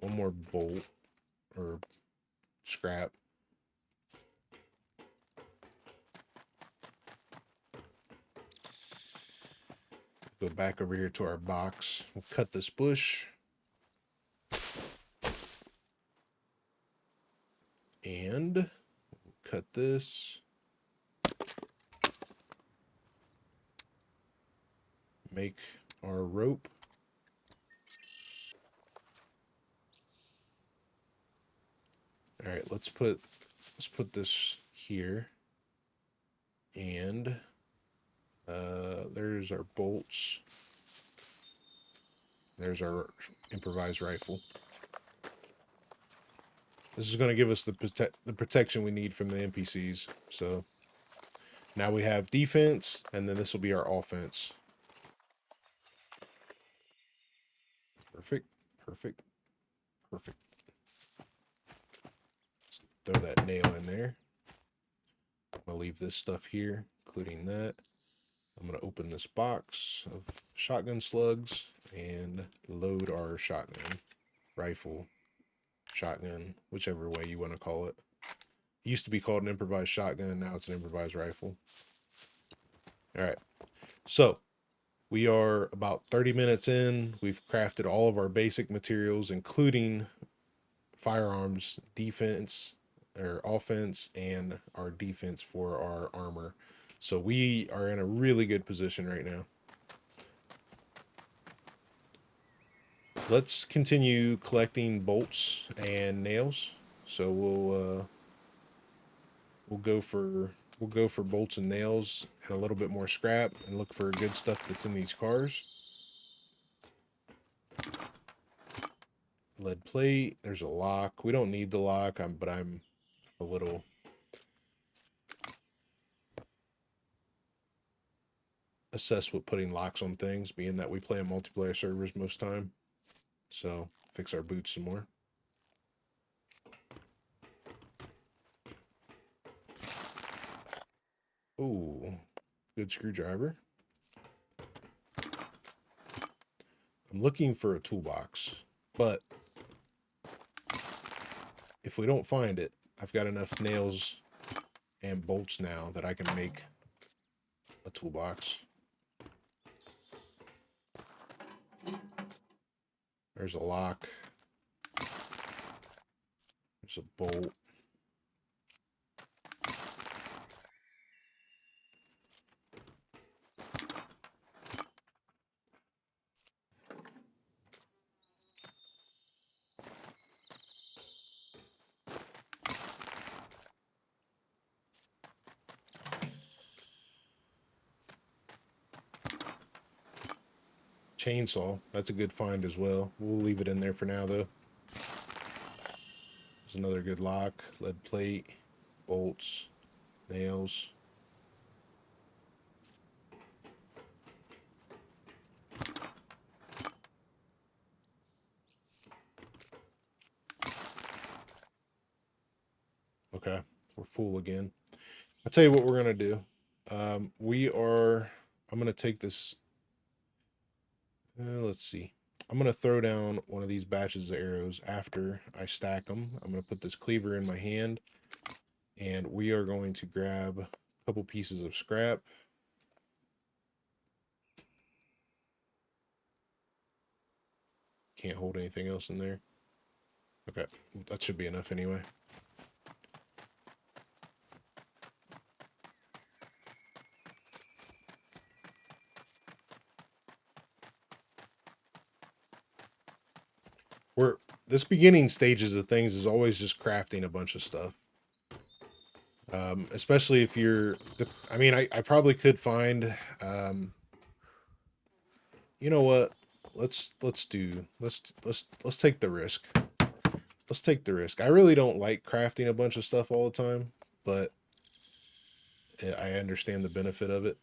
1 more bolt or scrap. Go back over here to our box. We'll cut this bush. And cut this. Make our rope. All right, let's put this here. And there's our bolts. There's our improvised rifle. This is going to give us the protection we need from the NPCs. So now we have defense, and then this will be our offense. Perfect, perfect, perfect. Let's throw that nail in there. I'm going to leave this stuff here, including that. I'm going to open this box of shotgun slugs and load our shotgun, rifle, shotgun, whichever way you want to call it. It used to be called an improvised shotgun, now it's an improvised rifle. All right, so we are about 30 minutes in. We've crafted all of our basic materials, including firearms, defense, or offense, and our defense for our armor. So we are in a really good position right now. Let's continue collecting bolts and nails. So we'll go for bolts and nails and a little bit more scrap and look for good stuff that's in these cars. Lead plate. There's a lock. We don't need the lock, but I'm a little obsessed with putting locks on things, being that we play in multiplayer servers most time. So fix our boots some more. Ooh, good screwdriver. I'm looking for a toolbox, but if we don't find it, I've got enough nails and bolts now that I can make a toolbox. There's a lock. There's a bolt. Chainsaw, that's a good find as well. We'll leave it in there for now though. There's another good lock, lead plate, bolts, nails. Okay, we're full again. I'll tell you what we're gonna do. I'm gonna take this. Let's see. I'm going to throw down one of these batches of arrows after I stack them. I'm going to put this cleaver in my hand, and we are going to grab a couple pieces of scrap. Can't hold anything else in there. Okay, that should be enough anyway. This beginning stages of things is always just crafting a bunch of stuff. Especially if you're, I mean, I probably could find, you know what? Let's take the risk. Let's take the risk. I really don't like crafting a bunch of stuff all the time, but I understand the benefit of it.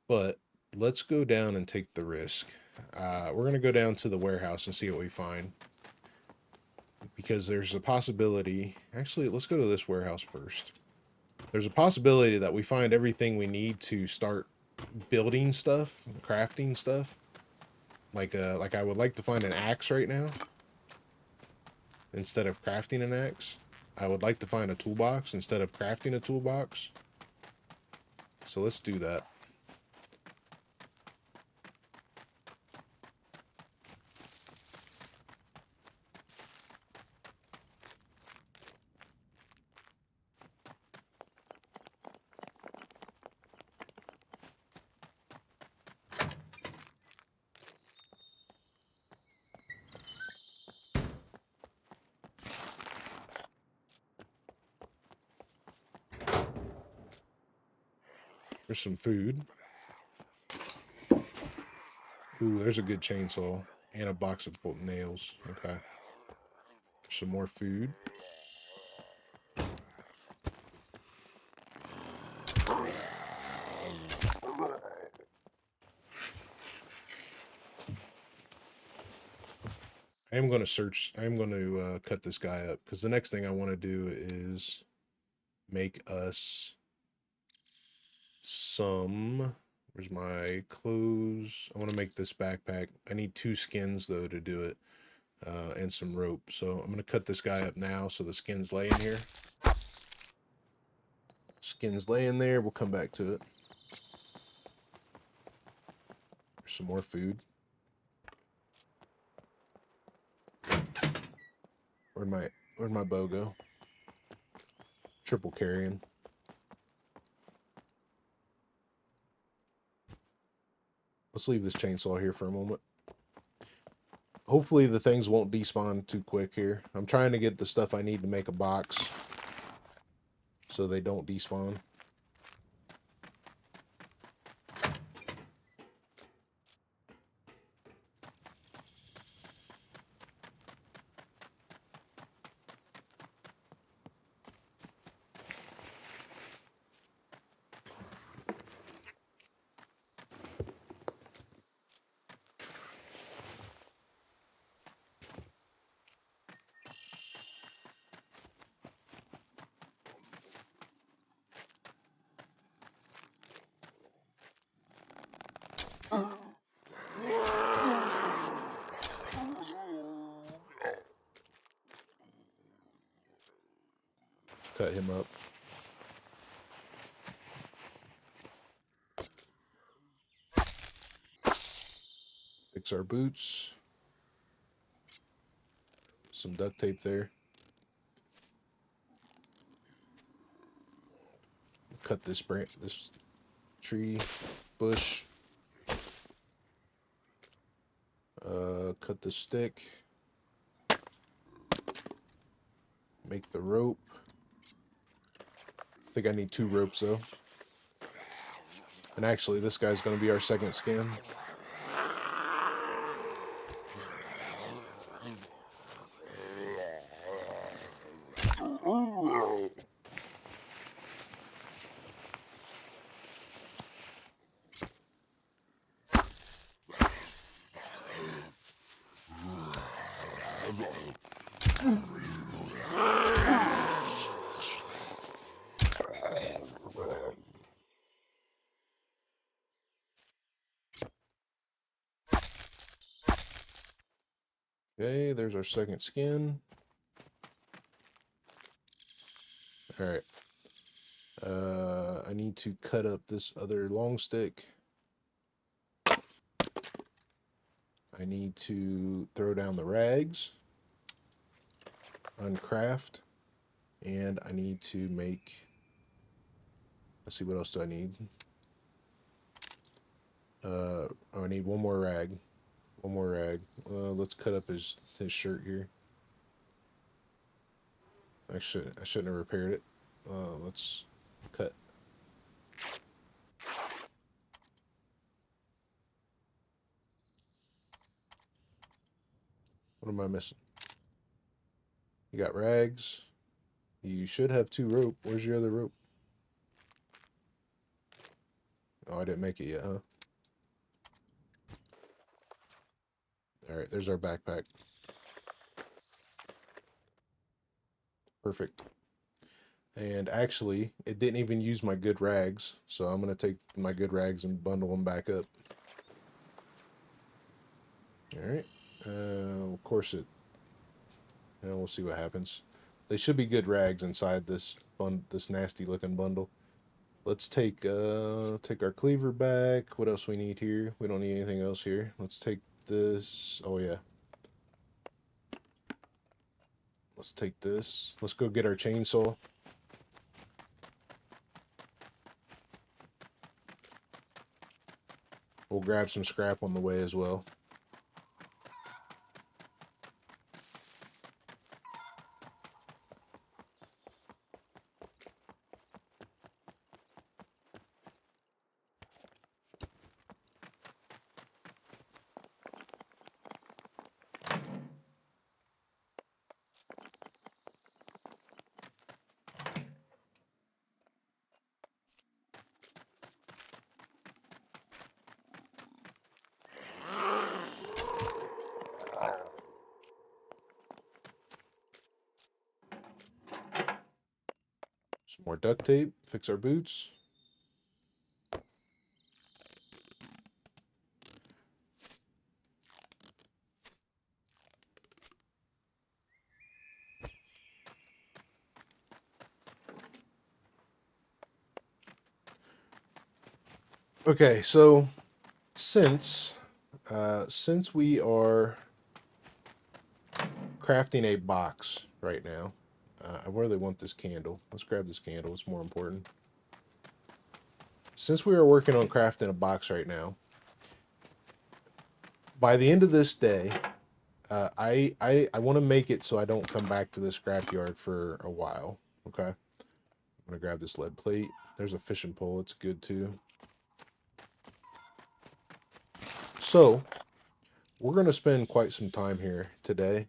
But let's go down and take the risk. We're going to go down to the warehouse and see what we find. Because there's a possibility... Actually, let's go to this warehouse first. There's a possibility that we find everything we need to start building stuff, crafting stuff. Like I would like to find an axe right now. Instead of crafting an axe. I would like to find a toolbox instead of crafting a toolbox. So let's do that. There's some food. Ooh, there's a good chainsaw. And a box of bolt nails. Okay. Some more food. I am going to cut this guy up, because the next thing I want to do is make us some... Where's my clothes? I want to make this backpack. I need 2 skins, though, to do it, and some rope. So I'm going to cut this guy up now so the skins lay in here. Skins lay in there. We'll come back to it. There's some more food. Where'd my bow go? Triple carrying. Let's leave this chainsaw here for a moment. Hopefully the things won't despawn too quick here. I'm trying to get the stuff I need to make a box so they don't despawn. cut him up. Fix our boots. Some duct tape there. Cut this tree, bush. Cut the stick. Make the rope. I think I need 2 ropes though. And actually, this guy's going to be our second skin. Okay, there's our second skin. All right. I need to cut up this other long stick. I need to throw down the rags, uncraft, and I need to make, let's see, what else do I need? Oh, I need one more rag. One more rag. Let's cut up his shirt here. I shouldn't have repaired it. Let's cut. What am I missing? You got rags. You should have 2 rope. Where's your other rope? Oh, I didn't make it yet, huh? Alright, there's our backpack. Perfect. And actually, it didn't even use my good rags, so I'm going to take my good rags and bundle them back up. Alright. Of course it... we'll see what happens. They should be good rags inside this nasty looking bundle. Let's take our cleaver back. What else we need here? We don't need anything else here. Let's take this. Oh yeah. Let's take this. Let's go get our chainsaw. We'll grab some scrap on the way as well. Some more duct tape, fix our boots. Okay, so since we are crafting a box right now, I really want this candle. Let's grab this candle. It's more important. Since we are working on crafting a box right now, by the end of this day, I want to make it so I don't come back to the scrapyard for a while. Okay, I'm gonna grab this lead plate. There's a fishing pole. It's good too. So we're gonna spend quite some time here today.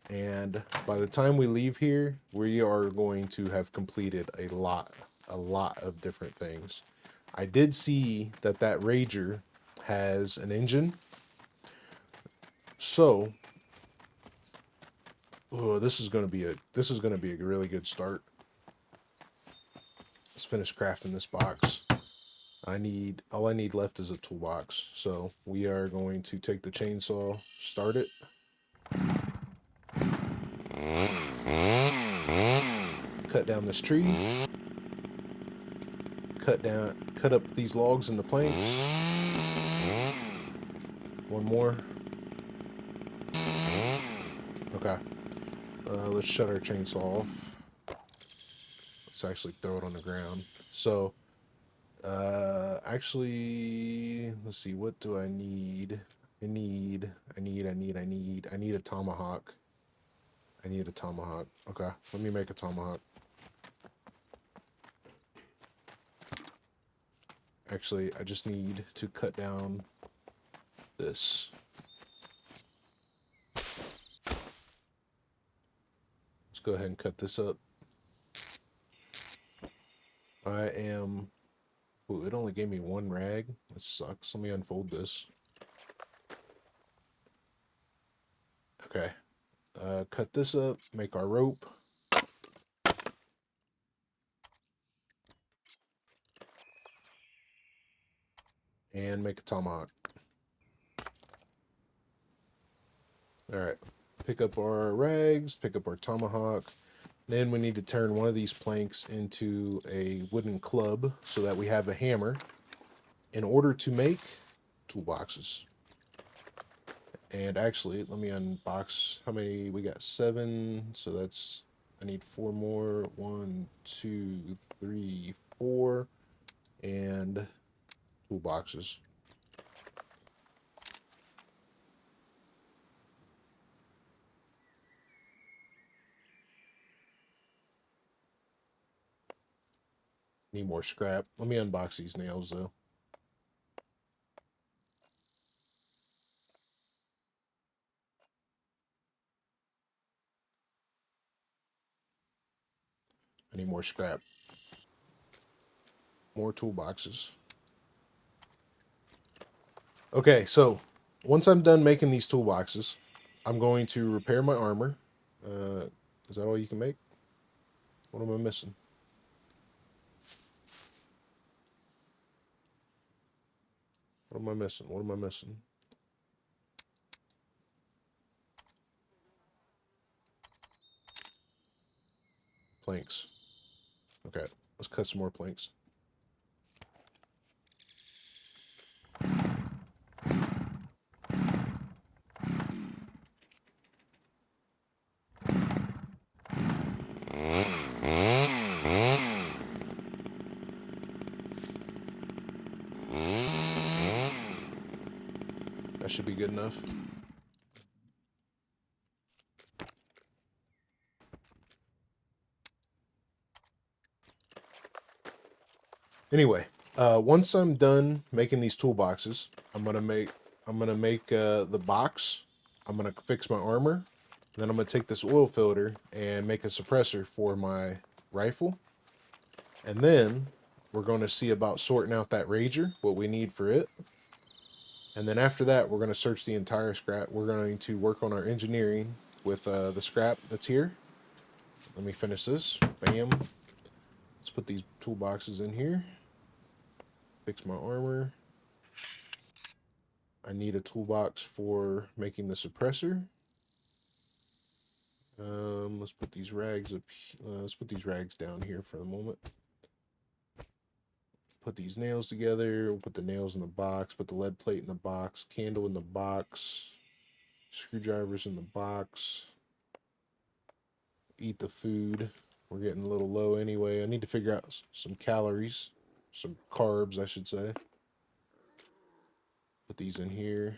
And by the time we leave here, we are going to have completed a lot of different things. I did see that Rager has an engine. So, this is going to be a really good start. Let's finish crafting this box. All I need left is a toolbox. So, we are going to take the chainsaw, start it. cut down this tree. Cut up these logs into planks. One more. Okay. Let's shut our chainsaw off. Let's actually throw it on the ground. So, actually, let's see. What do I need? I need a tomahawk. I need a tomahawk. Okay, let me make a tomahawk. Actually, I just need to cut down this. Let's go ahead and cut this up. I am... Ooh, it only gave me one rag. That sucks. Let me unfold this. Okay. Cut this up, make our rope. And make a tomahawk. Alright. Pick up our rags, pick up our tomahawk. Then we need to turn one of these planks into a wooden club so that we have a hammer in order to make toolboxes. And actually, let me unbox how many. We got 7, so that's, I need 4 more. 1, 2, 3, 4, and toolboxes. Need more scrap. Let me unbox these nails though. I need more scrap. More toolboxes. Okay, so once I'm done making these toolboxes, I'm going to repair my armor. Is that all you can make? What am I missing? What am I missing? What am I missing? Planks. Okay, let's cut some more planks. That should be good enough. Anyway, once I'm done making these toolboxes, I'm gonna make the box. I'm gonna fix my armor. Then I'm gonna take this oil filter and make a suppressor for my rifle. And then we're gonna see about sorting out that Rager, what we need for it. And then after that, we're gonna search the entire scrap. We're going to work on our engineering with the scrap that's here. Let me finish this. Bam. Let's put these toolboxes in here. Fix my armor. I need a toolbox for making the suppressor. Let's put these rags up. Let's put these rags down here for the moment. Put these nails together. We'll put the nails in the box. Put the lead plate in the box. Candle in the box. Screwdrivers in the box. Eat the food. We're getting a little low anyway. I need to figure out some calories. Some carbs, I should say. Put these in here.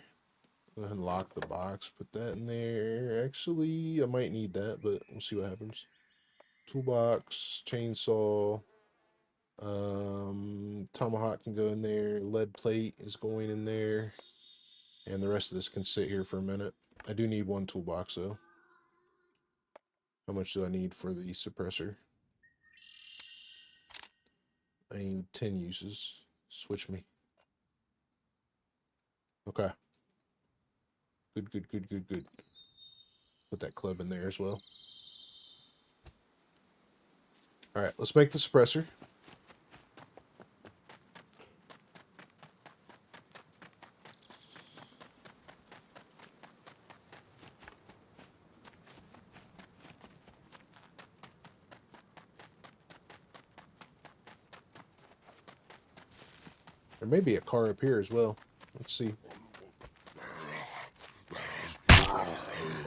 Go ahead and lock the box. Put that in there. Actually, I might need that, but we'll see what happens. Toolbox, chainsaw, tomahawk can go in there. Lead plate is going in there. And the rest of this can sit here for a minute. I do need one toolbox, though. How much do I need for the suppressor? I need 10 uses. Switch me. Okay. Good, good, good, good, good. Put that club in there as well. Alright, let's make the suppressor. There may be a car up here as well. Let's see.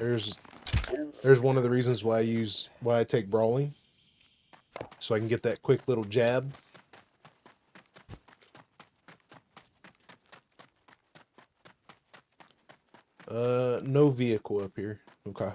There's one of the reasons why I take brawling. So I can get that quick little jab. No vehicle up here. Okay.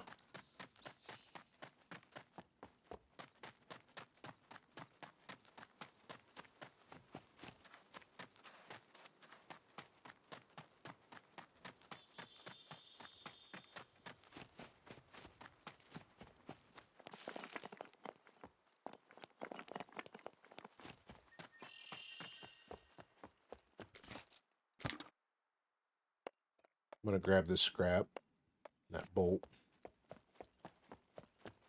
I'm gonna grab this scrap, that bolt.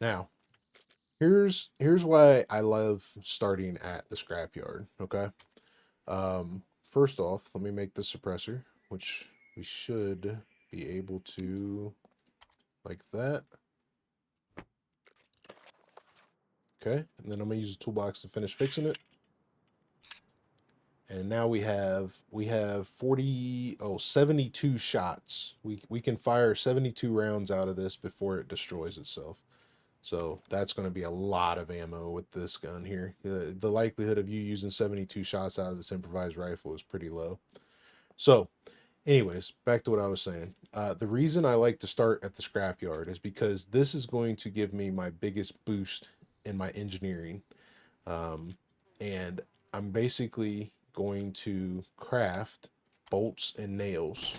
Now, here's why I love starting at the scrapyard. Okay. First off, let me make the suppressor, which we should be able to, like that. Okay, and then I'm gonna use the toolbox to finish fixing it. And now we have 72 shots. We can fire 72 rounds out of this before it destroys itself. So that's going to be a lot of ammo with this gun here. The likelihood of you using 72 shots out of this improvised rifle is pretty low. So anyways, back to what I was saying. The reason I like to start at the scrapyard is because this is going to give me my biggest boost in my engineering. And I'm basically going to craft bolts and nails.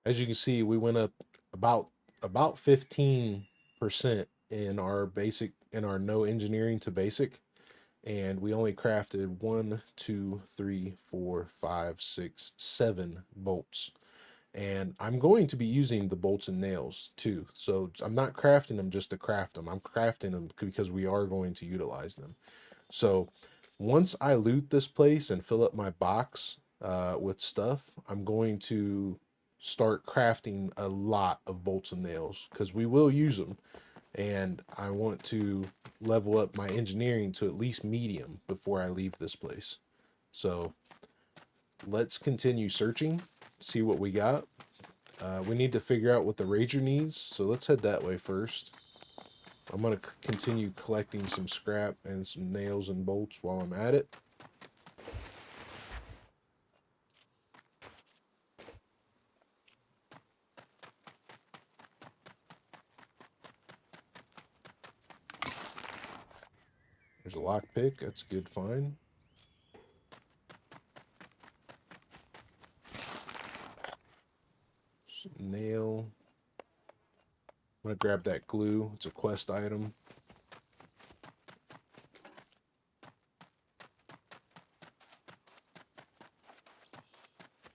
As you can see, we went up about 15% in our no engineering to basic, and we only crafted 1, 2, 3, 4, 5, 6, 7 bolts. And I'm going to be using the bolts and nails too. So I'm not crafting them just to craft them. I'm crafting them because we are going to utilize them. So once I loot this place and fill up my box with stuff, I'm going to start crafting a lot of bolts and nails because we will use them. And I want to level up my engineering to at least medium before I leave this place. So let's continue searching, see what we got. We need to figure out what the Rager needs, so let's head that way first. I'm going to continue collecting some scrap and some nails and bolts while I'm at it. There's a lockpick, that's a good find. Some nail. I'm going to grab that glue, it's a quest item.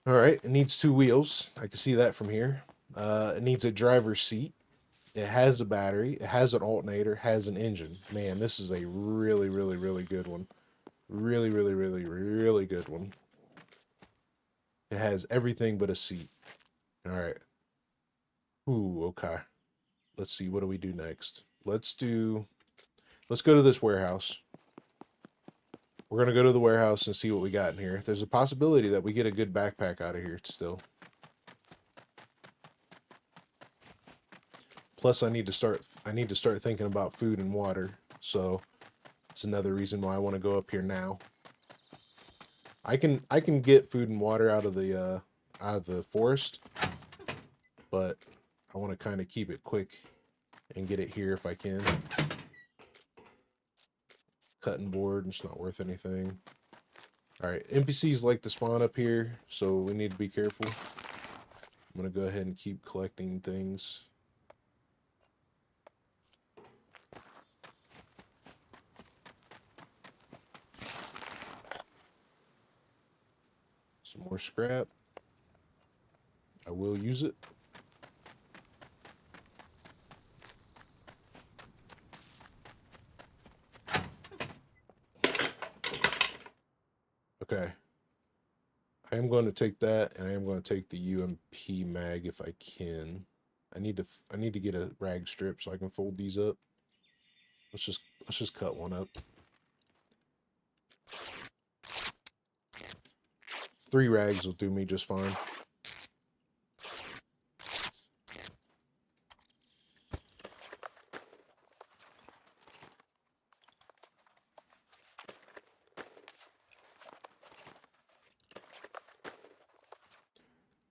All right, it needs 2 wheels. I can see that from here. It needs a driver's seat. It has a battery. It has an alternator. Has an engine. Man, this is a really, really, really good one. Really, really, really, really good one. It has everything but a seat. All right. Ooh, okay. Let's see. What do we do next? Let's go to this warehouse. We're going to go to the warehouse and see what we got in here. There's a possibility that we get a good backpack out of here still. Plus, I need to start thinking about food and water. So it's another reason why I want to go up here now. I can get food and water out of the forest, but I want to kind of keep it quick and get it here if I can. Cutting board, it's not worth anything. All right, NPCs like to spawn up here, so we need to be careful. I'm gonna go ahead and keep collecting things. Some more scrap. I will use it. Okay. I am going to take that, and I am going to take the UMP mag if I can. I need to get a rag strip so I can fold these up. Let's just cut one up. 3 rags will do me just fine.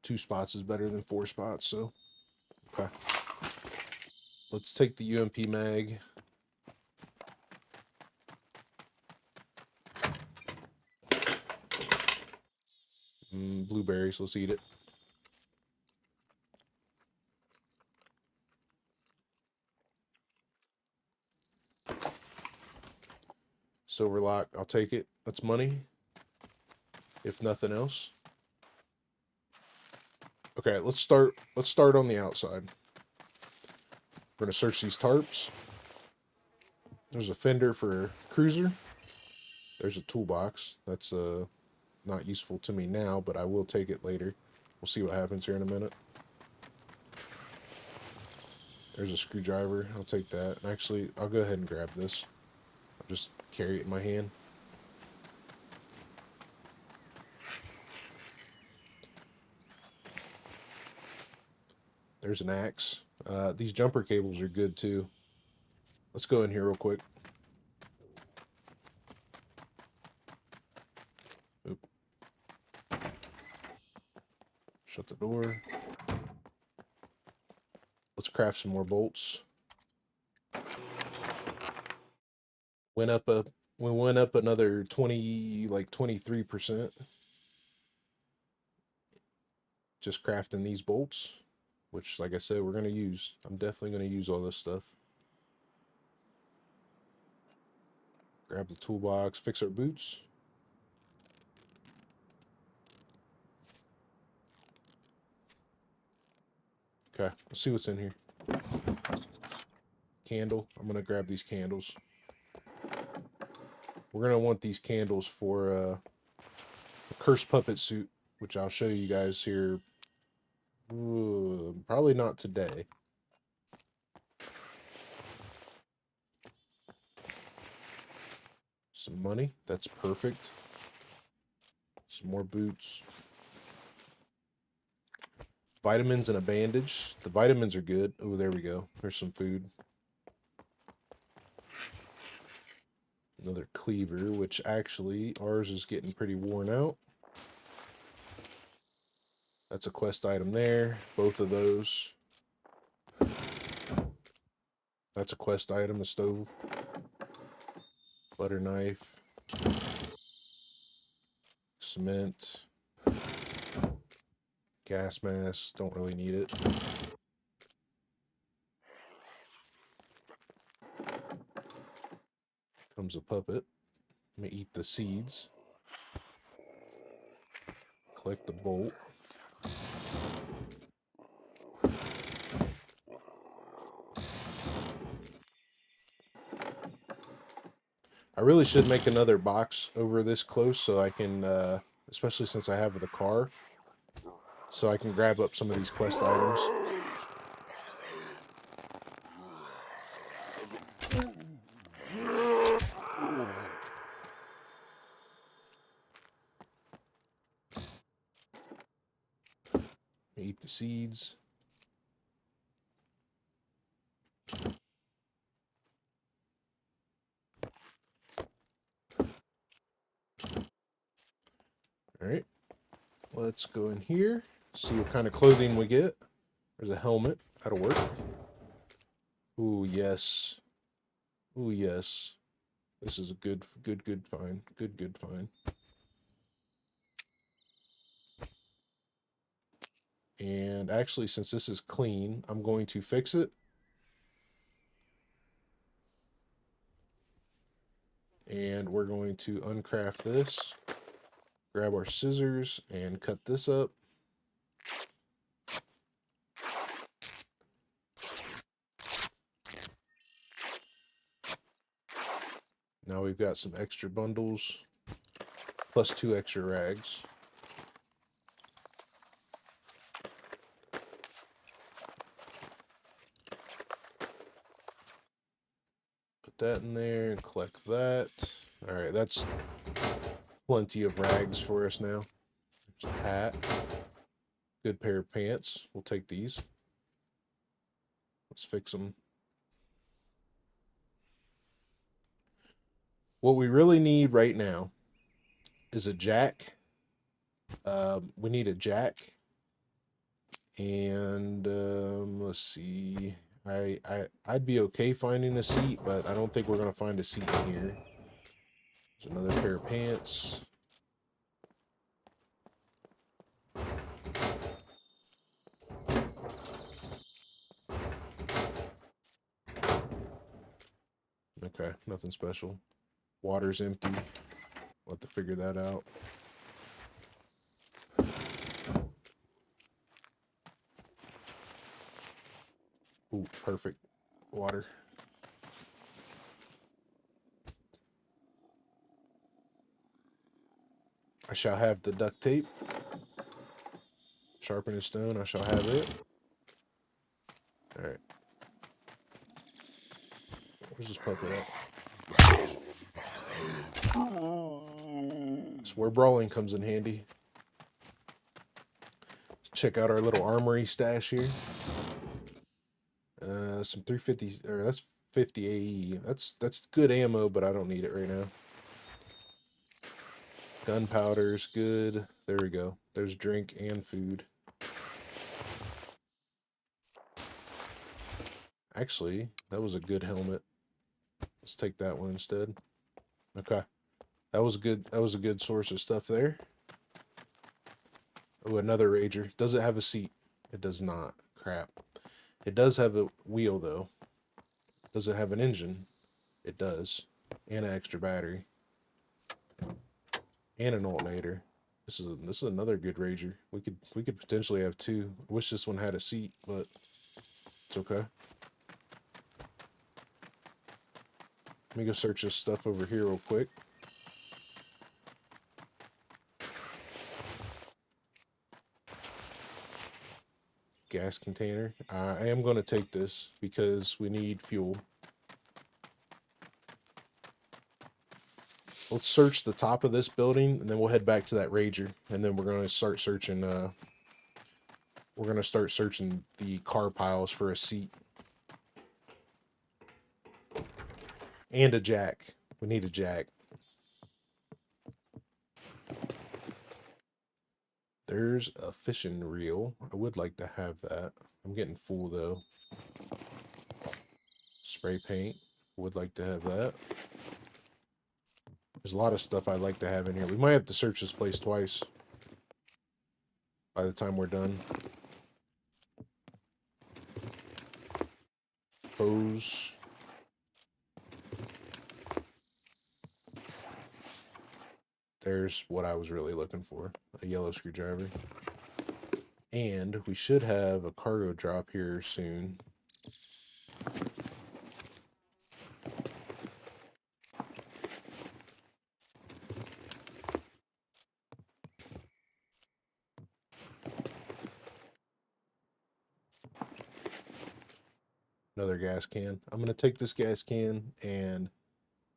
Two spots is better than 4 spots, so okay. Let's take the UMP mag. Blueberries, let's eat it. Silver lock, I'll take it. That's money, if nothing else. Okay, let's start on the outside. We're gonna search these tarps. There's a fender for cruiser. There's a toolbox. That's not useful to me now, but I will take it later. We'll see what happens here in a minute. There's a screwdriver. I'll take that. And actually, I'll go ahead and grab this. I'll just carry it in my hand. There's an axe. These jumper cables are good too. Let's go in here real quick. Oop. Shut the door. Let's craft some more bolts. We went up another 23%. Just crafting these bolts, which, like I said, we're gonna use. I'm definitely gonna use all this stuff. Grab the toolbox, fix our boots. Okay, let's see what's in here. Candle. I'm gonna grab these candles. We're gonna want these candles for a cursed puppet suit, which I'll show you guys here. Probably not today. Some money. That's perfect. Some more boots. Vitamins and a bandage. The vitamins are good. Oh, there we go. There's some food. Another cleaver, which actually ours is getting pretty worn out. That's a quest item there. Both of those. That's a quest item, a stove. Butter knife. Cement. Gas mask. Don't really need it. Comes a puppet. I'm gonna eat the seeds. Collect the bolt. I really should make another box over this close so I can, especially since I have the car, so I can grab up some of these quest items. Eat the seeds. Alright, let's go in here, see what kind of clothing we get. There's a helmet, that'll work. Ooh, yes. Ooh, yes. This is a good find. Good find. And actually, since this is clean, I'm going to fix it. And we're going to uncraft this. Grab our scissors and cut this up. Now we've got some extra bundles, plus 2 extra rags. Put that in there and collect that. All right, that's plenty of rags for us now. There's a hat. Good pair of pants. We'll take these. Let's fix them. What we really need right now is a jack. We need a jack. And let's see. I'd be okay finding a seat, but I don't think we're gonna find a seat in here. There's another pair of pants. Okay, nothing special. Water's empty. We'll have to figure that out. Ooh, perfect. Water. I shall have the duct tape. Sharpen and stone, I shall have it. Alright. Where's this puppet at? That's where brawling comes in handy. Let's check out our little armory stash here. Some 350s, or that's 50 AE. That's good ammo, but I don't need it right now. Gunpowder's good. There we go. There's drink and food. Actually, that was a good helmet. Let's take that one instead. Okay. That was good. That was a good source of stuff there. Oh, another Rager. Does it have a seat? It does not. Crap. It does have a wheel though. Does it have an engine? It does. And an extra battery. And an alternator. This is another good Rager. We could potentially have two. I wish this one had a seat, but it's okay. Let me go search this stuff over here real quick. Gas container. I am going to take this because we need fuel. Let's search the top of this building, and then we'll head back to that Rager, and then we're going to start searching. We're going to start searching the car piles for a seat and a jack. We need a jack. There's a fishing reel. I would like to have that. I'm getting full though. Spray paint. Would like to have that. There's a lot of stuff I'd like to have in here. We might have to search this place twice by the time we're done. Hose. There's what I was really looking for. A yellow screwdriver. And we should have a cargo drop here soon. Another gas can. I'm going to take this gas can and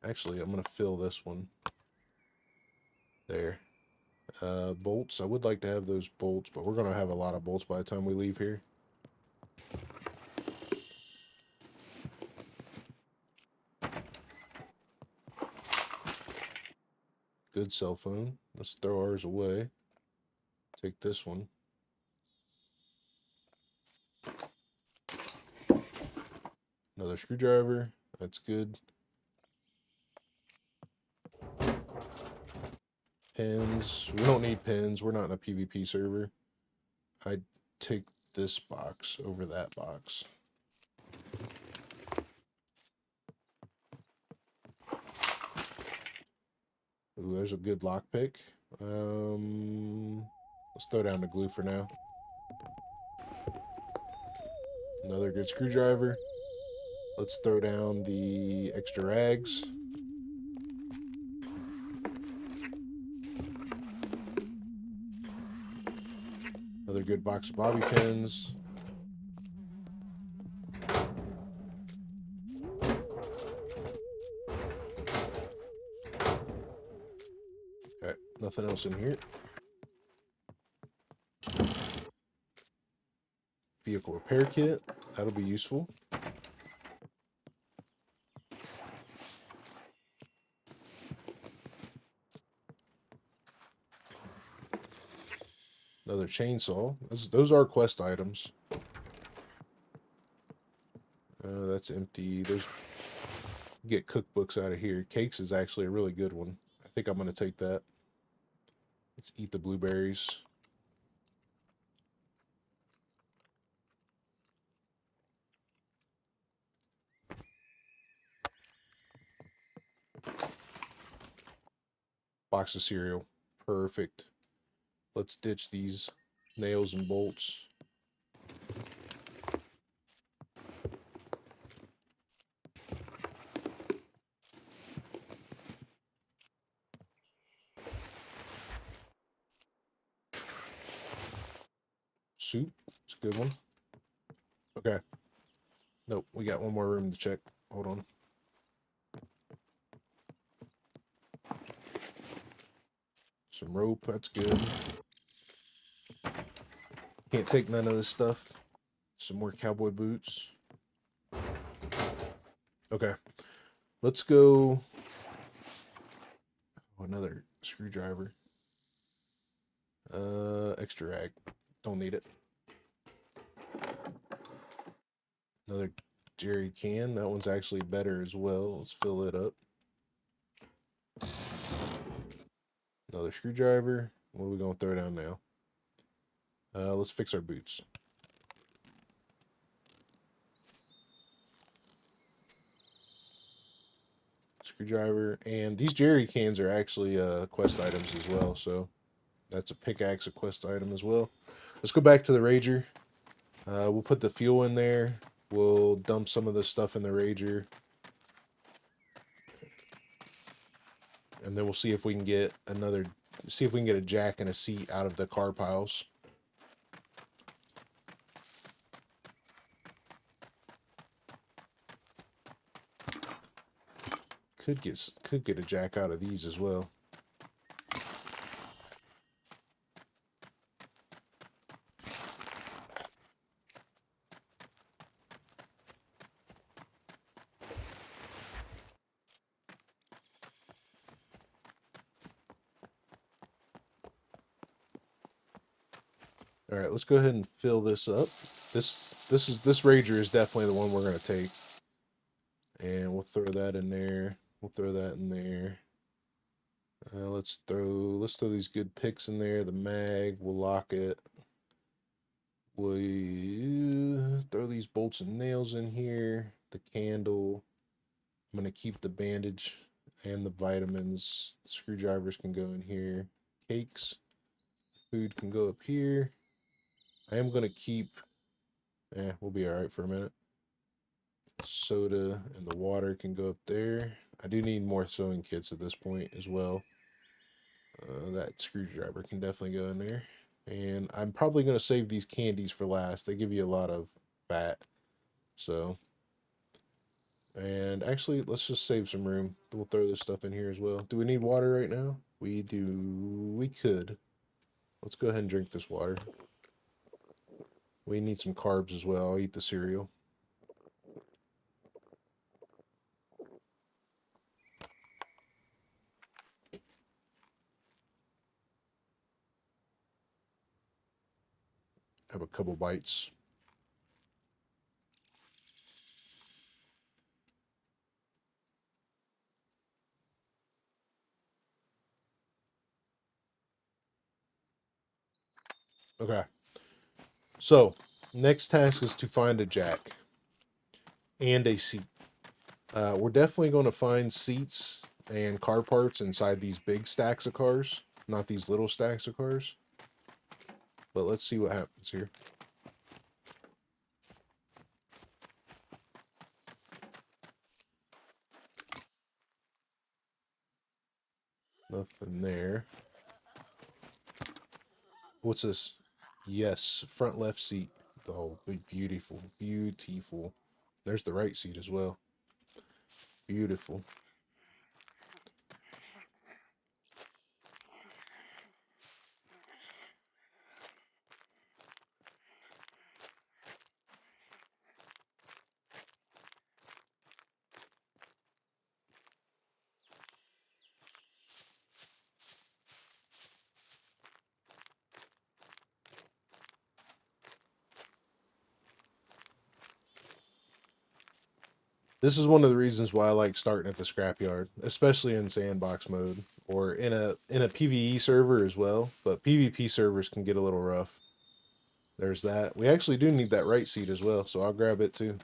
actually I'm going to fill this one. There. Bolts. I would like to have those bolts, but we're going to have a lot of bolts by the time we leave here. Good cell phone. Let's throw ours away. Take this one. Another screwdriver. That's good. Pins. We don't need pins. We're not in a PvP server. I'd take this box over that box. Ooh, there's a good lockpick. Let's throw down the glue for now. Another good screwdriver. Let's throw down the extra rags. Another good box of bobby pins. Okay, nothing else in here. vehicle repair kit. That'll be useful. Another chainsaw. Those are quest items. That's empty. There's get cookbooks out of here. Cakes is actually a really good one. I think I'm going to take that. Let's eat the blueberries. Box of cereal. Perfect. Let's ditch these nails and bolts. Soup. It's a good one. Okay. Nope, we got one more room to check. Hold on. Some rope, that's good. Can't take none of this stuff. Some more cowboy boots. Okay. Let's go. Oh, another screwdriver. Extra rag. Don't need it. Another jerry can. That one's actually better as well. Let's fill it up. Another screwdriver. What are we going to throw down now? Let's fix our boots. Screwdriver. And these jerry cans are actually quest items as well. So that's a pickaxe, a quest item as well. Let's go back to the Rager. We'll put the fuel in there. We'll dump some of the stuff in the Rager. And then we'll see if we can get a jack and a seat out of the car piles. Could get a jack out of these as well. All right, let's go ahead and fill this up. This Rager is definitely the one we're gonna take, and we'll throw that in there. We'll throw that in there. Let's throw these good picks in there. The mag, we'll lock it. We throw these bolts and nails in here. The candle. I'm gonna keep the bandage and the vitamins. The screwdrivers can go in here. Cakes. Food can go up here. I am gonna keep. We'll be all right for a minute. Soda and the water can go up there. I do need more sewing kits at this point as well. That screwdriver can definitely go in there. And I'm probably going to save these candies for last. They give you a lot of fat. So, and actually, let's just save some room. We'll throw this stuff in here as well. Do we need water right now? We do. We could. Let's go ahead and drink this water. We need some carbs as well. I'll eat the cereal. Have a couple bites. Okay. So, next task is to find a jack and a seat. We're definitely going to find seats and car parts inside these big stacks of cars, not these little stacks of cars. But let's see what happens here. Nothing there. What's this? Yes, front left seat. Oh, beautiful, beautiful. There's the right seat as well. Beautiful. This is one of the reasons why I like starting at the scrapyard, especially in sandbox mode or in a PvE server as well. But PvP servers can get a little rough. There's that. We actually do need that right seat as well, so I'll grab it too.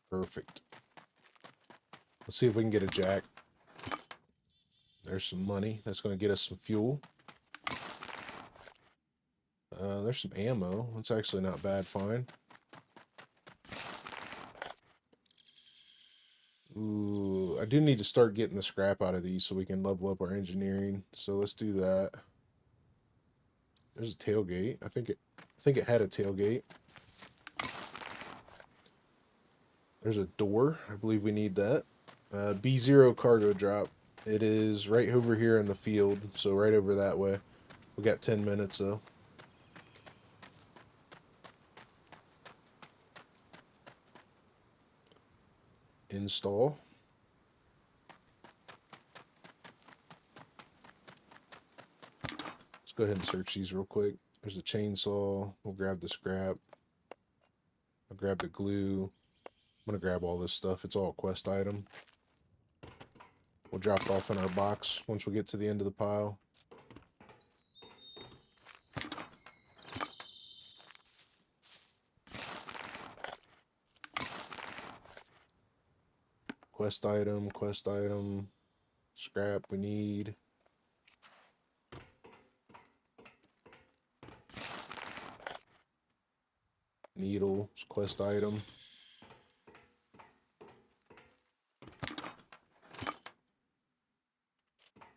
Perfect. Let's see if we can get a jack. There's some money. That's going to get us some fuel. There's some ammo. That's actually not bad. Fine. Ooh, I do need to start getting the scrap out of these so we can level up our engineering. So let's do that. There's a tailgate. I think it had a tailgate. There's a door. I believe we need that. B0 cargo drop. It is right over here in the field, so right over that way. We got 10 minutes though. Install. Let's go ahead and search these real quick. There's a chainsaw. We'll grab the scrap. I'll grab the glue. I'm going to grab all this stuff. It's all a quest item. We'll drop it off in our box once we get to the end of the pile. Quest item, scrap we need. Needle, quest item.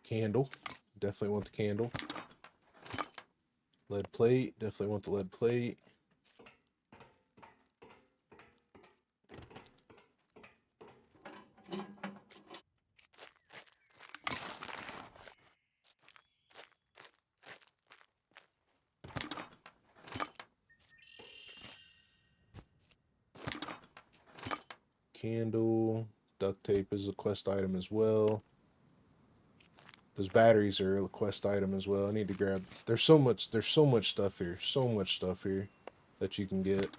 Candle, definitely want the candle. Lead plate, definitely want the lead plate. Candle, duct tape is a quest item as well. Those batteries are a quest item as well. I need to grab. There's so much stuff here. So much stuff here that you can get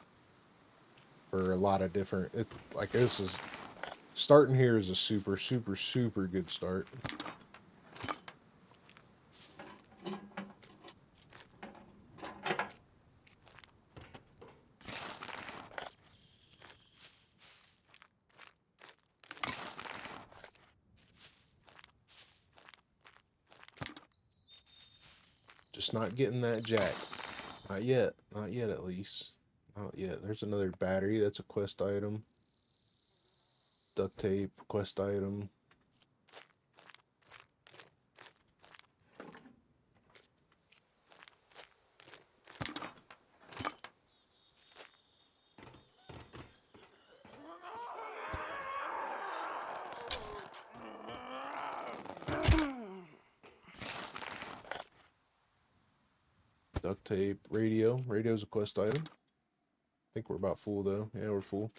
for a lot of different. Like this is starting here is a super good start. Just not getting that jack. Not yet. Not yet, at least. Not yet. There's another battery. That's a quest item. Duct tape, quest item. Duct tape, radio. Radio's a quest item. I think we're about full though. Yeah, we're full.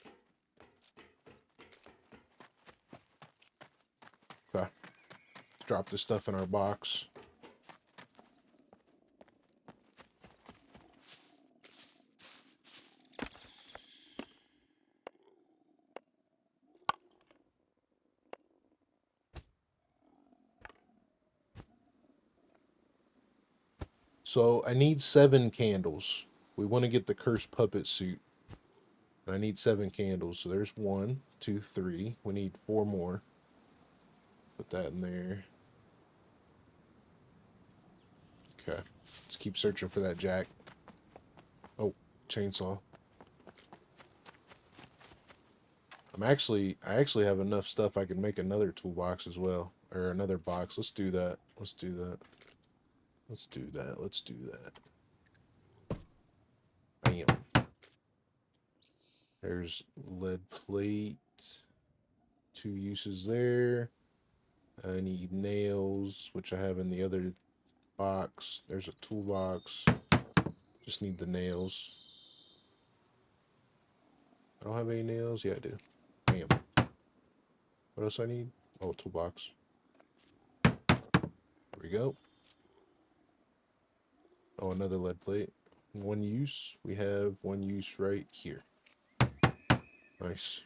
Okay. Drop this stuff in our box. So I need 7 candles. We want to get the cursed puppet suit. I need 7 candles. So there's 1, 2, 3. We need 4 more. Put that in there. Okay. Let's keep searching for that jack. Oh, chainsaw. I actually have enough stuff I can make another toolbox as well, or another box. Let's do that. Let's do that. Let's do that. Let's do that. Bam. There's lead plate. 2 uses there. I need nails, which I have in the other box. There's a toolbox. Just need the nails. I don't have any nails. Yeah, I do. Bam. What else I need? Oh, toolbox. There we go. Oh, another lead plate. 1 use. We have 1 use right here. Nice.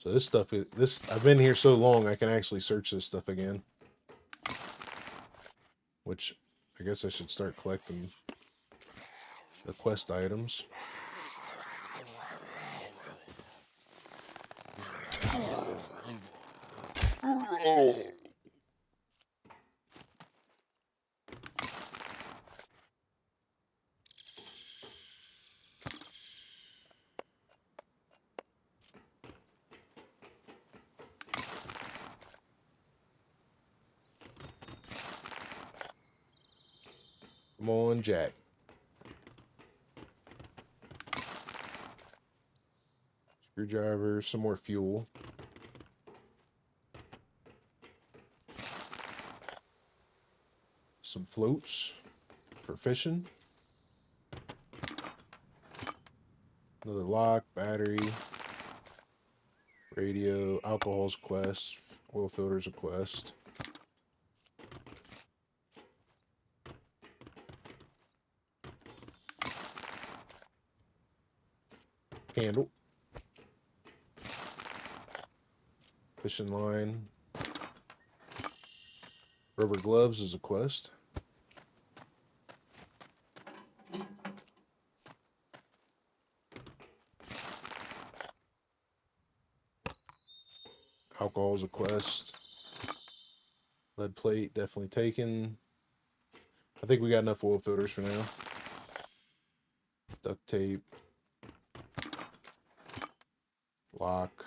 So this stuff is I've been here so long I can actually search this stuff again. Which I guess I should start collecting the quest items. Come on, Jack. Screwdriver, some more fuel. Some floats for fishing. Another lock, battery, radio, alcohol's quest, oil filter's a quest. Handle. Fishing line. Rubber gloves is a quest. Alcohol is a quest. Lead plate, definitely taken. I think we got enough oil filters for now. Duct tape. Lock.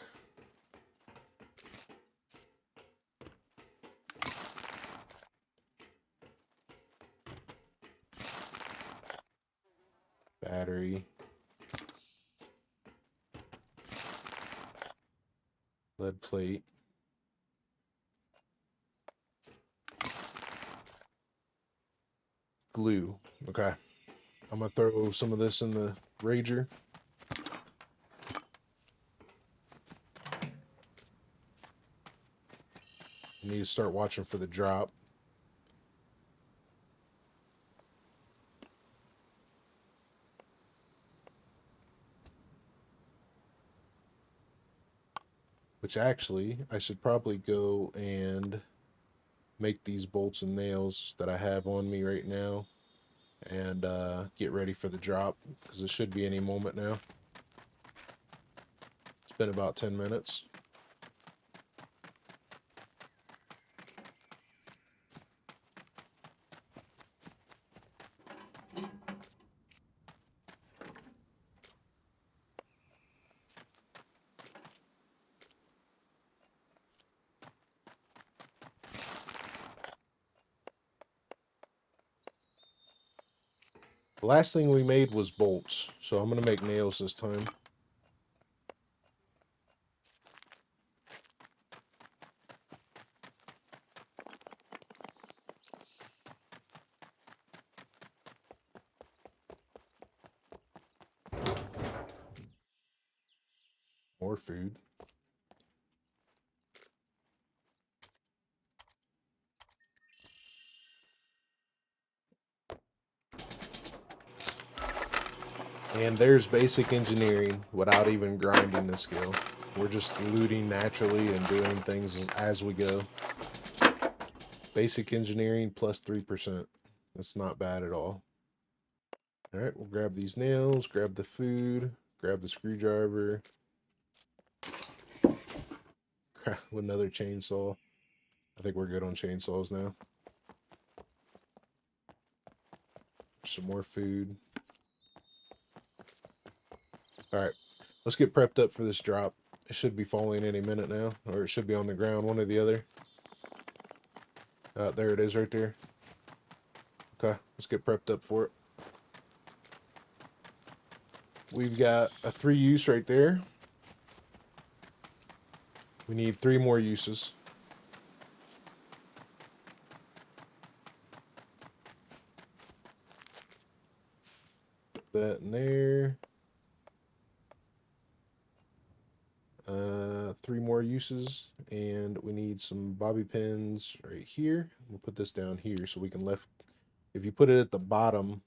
Battery. Lead plate. Glue. Okay. I'm going to throw some of this in the Rager. I need to start watching for the drop. Which actually, I should probably go and make these bolts and nails that I have on me right now and get ready for the drop, because it should be any moment now. It's been about 10 minutes. The last thing we made was bolts, so I'm going to make nails this time. More food. And there's basic engineering without even grinding the skill. We're just looting naturally and doing things as we go. Basic engineering plus 3%. That's not bad at all. Alright, we'll grab these nails, grab the food, grab the screwdriver. with another chainsaw. I think we're good on chainsaws now. Some more food. Alright, let's get prepped up for this drop. It should be falling any minute now, or it should be on the ground, one or the other. There it is right there. Okay, let's get prepped up for it. We've got a 3 use right there. We need 3 more uses. Put that in there. 3 more uses, and we need some bobby pins right here. We'll put this down here so we can if you put it at the bottom,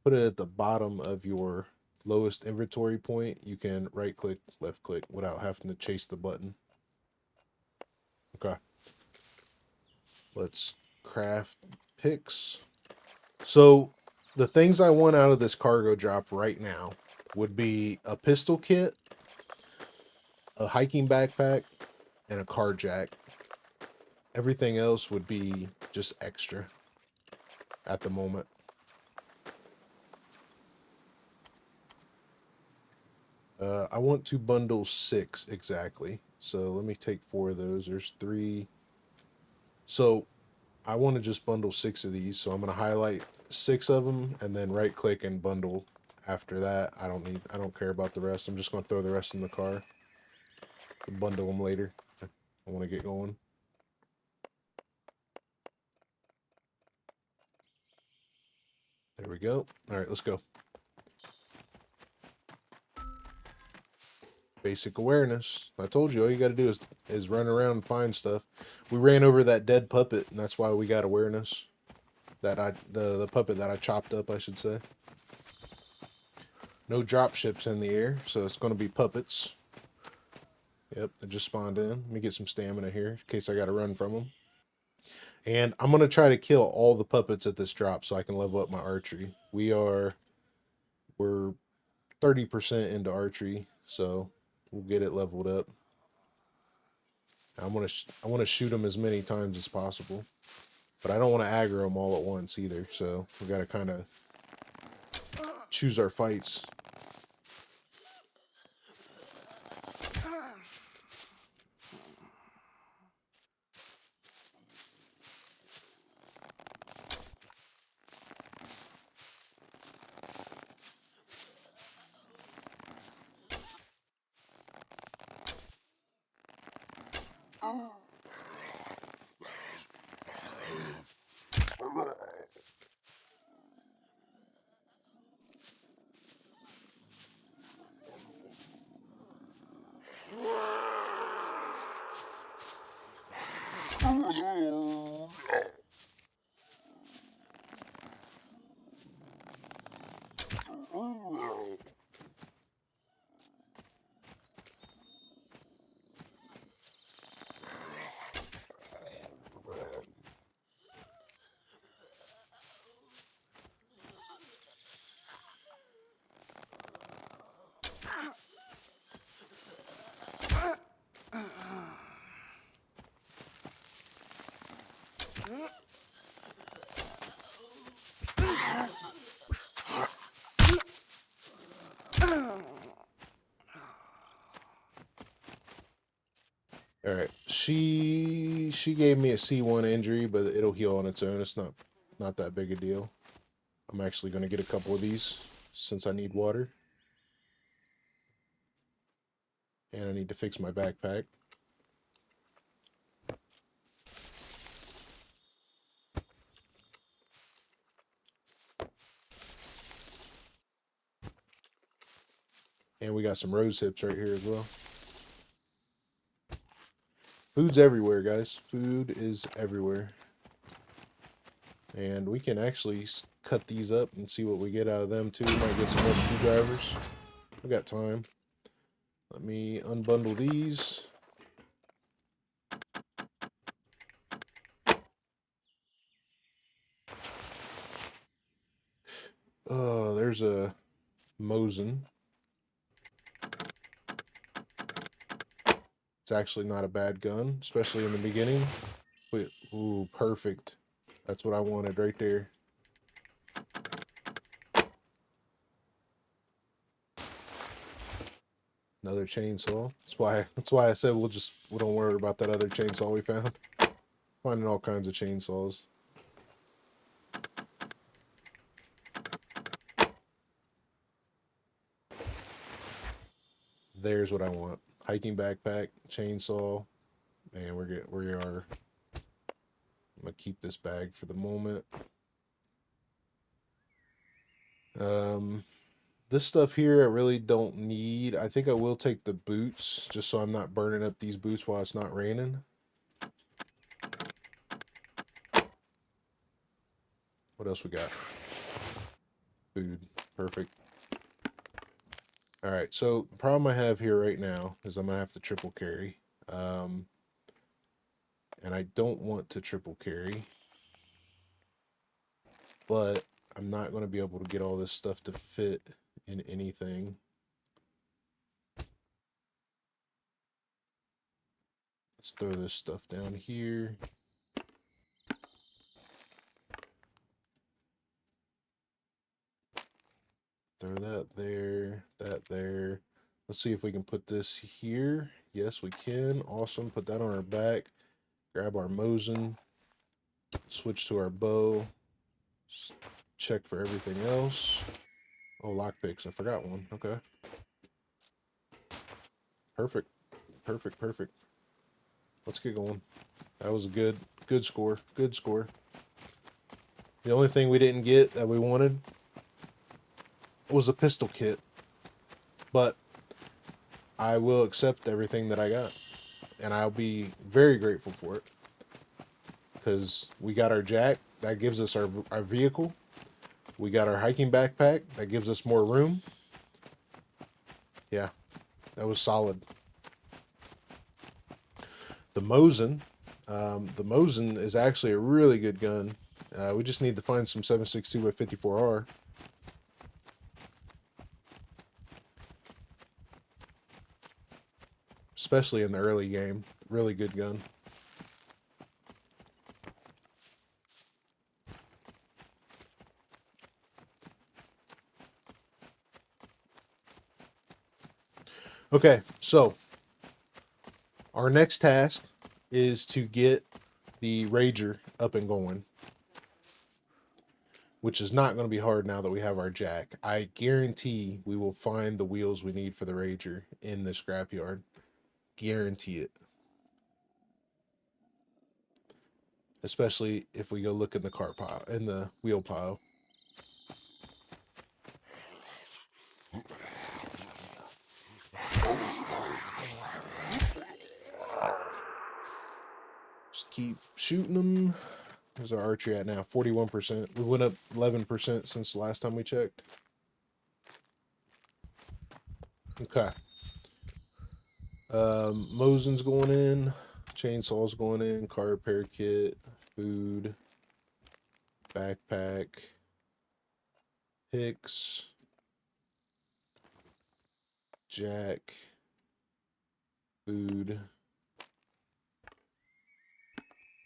of your lowest inventory point, you can right click, left click without having to chase the button. Okay. Let's craft picks. So the things I want out of this cargo drop right now would be a pistol kit, a hiking backpack, and a car jack. Everything else would be just extra at the moment. I want to bundle 6 exactly. So let me take 4 of those. There's 3. So I want to just bundle 6 of these. So I'm going to highlight 6 of them and then right click and bundle. After that, I don't care about the rest. I'm just going to throw the rest in the car. Bundle them later. I want to get going. There we go. All right, let's go. Basic awareness. I told you all you got to do is run around and find stuff. We ran over that dead puppet, and that's why we got awareness. The puppet that I chopped up, I should say. No drop ships in the air, so it's going to be puppets. Yep, they just spawned in. Let me get some stamina here in case I got to run from them. And I'm going to try to kill all the puppets at this drop so I can level up my archery. We're 30% into archery, so we'll get it leveled up. I want to shoot them as many times as possible, but I don't want to aggro them all at once either. So we got to kind of choose our fights. All right, she gave me a C1 injury, but it'll heal on its own. It's not that big a deal. I'm actually going to get a couple of these since I need water. And I need to fix my backpack. And we got some rose hips right here as well. Food's everywhere, guys. Food is everywhere. And we can actually cut these up and see what we get out of them too. Might get some more screwdrivers. We got time. Let me unbundle these. Oh, there's a Mosin. It's actually not a bad gun, especially in the beginning. But, ooh, perfect. That's what I wanted right there. Another chainsaw. That's why I said we don't worry about that other chainsaw we found. Finding all kinds of chainsaws. There's what I want. Hiking backpack, chainsaw, and we are. I'm gonna keep this bag for the moment. This stuff here I really don't need. I think I will take the boots just so I'm not burning up these boots while it's not raining. What else we got? Food. Perfect. Alright, so the problem I have here right now is I'm going to have to triple carry. And I don't want to triple carry. But I'm not going to be able to get all this stuff to fit in anything. Let's throw this stuff down here. Throw that there, that there. Let's see if we can put this here. Yes, we can. Awesome. Put that on our back. Grab our Mosin. Switch to our bow. Check for everything else. Oh, lockpicks. I forgot one. Okay. Perfect. Perfect, perfect. Let's get going. That was a good score. Good score. The only thing we didn't get that we wanted was a pistol kit. But I will accept everything that I got. And I'll be very grateful for it. Because we got our jack. That gives us our vehicle. We got our hiking backpack. That gives us more room. Yeah. That was solid. The Mosin. The Mosin is actually a really good gun. We just need to find some 7.62 by 54R. Especially in the early game. Really good gun. Okay, so our next task is to get the Rager up and going, which is not going to be hard now that we have our jack. I guarantee we will find the wheels we need for the Rager in the scrapyard. Guarantee it. Especially if we go look in the car pile, in the wheel pile. Just keep shooting them. Where's our archery at now? 41%. We went up 11% since the last time we checked. Okay. Mosin's going in. Chainsaw's going in. Car repair kit. Food. Backpack. Hicks. Jack. Food.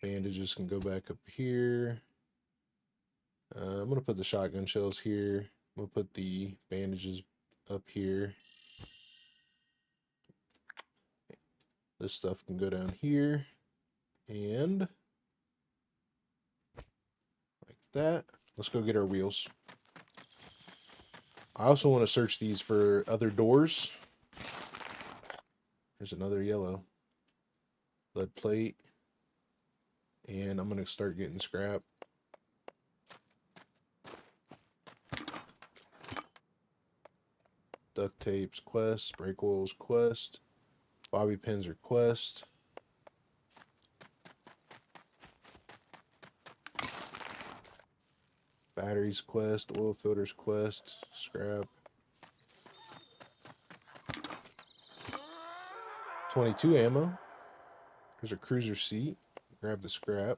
Bandages can go back up here. I'm going to put the shotgun shells here. I'm going to put the bandages up here. This stuff can go down here. And like that. Let's go get our wheels. I also want to search these for other doors. There's another yellow. Lead plate. And I'm going to start getting scrap. Duct tapes, quest. Brake oils, quest. Bobby pins are quest. Batteries quest. Oil filters quest. Scrap. 22 ammo. There's a cruiser seat. Grab the scrap.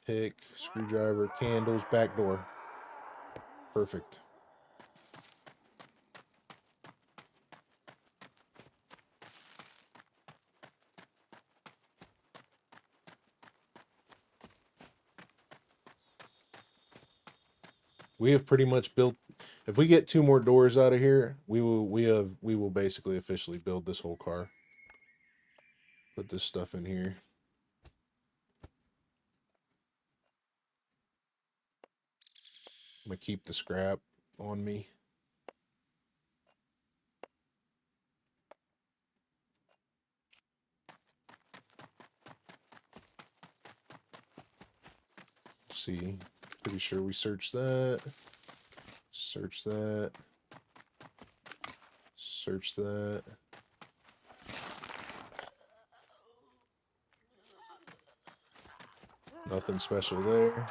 Pick, screwdriver, candles, back door. Perfect. We have pretty much built. If we get 2 more doors out of here, we will basically officially build this whole car. Put this stuff in here. I'm gonna keep the scrap on me. See, pretty sure we searched that. Search that. Search that. Nothing special there.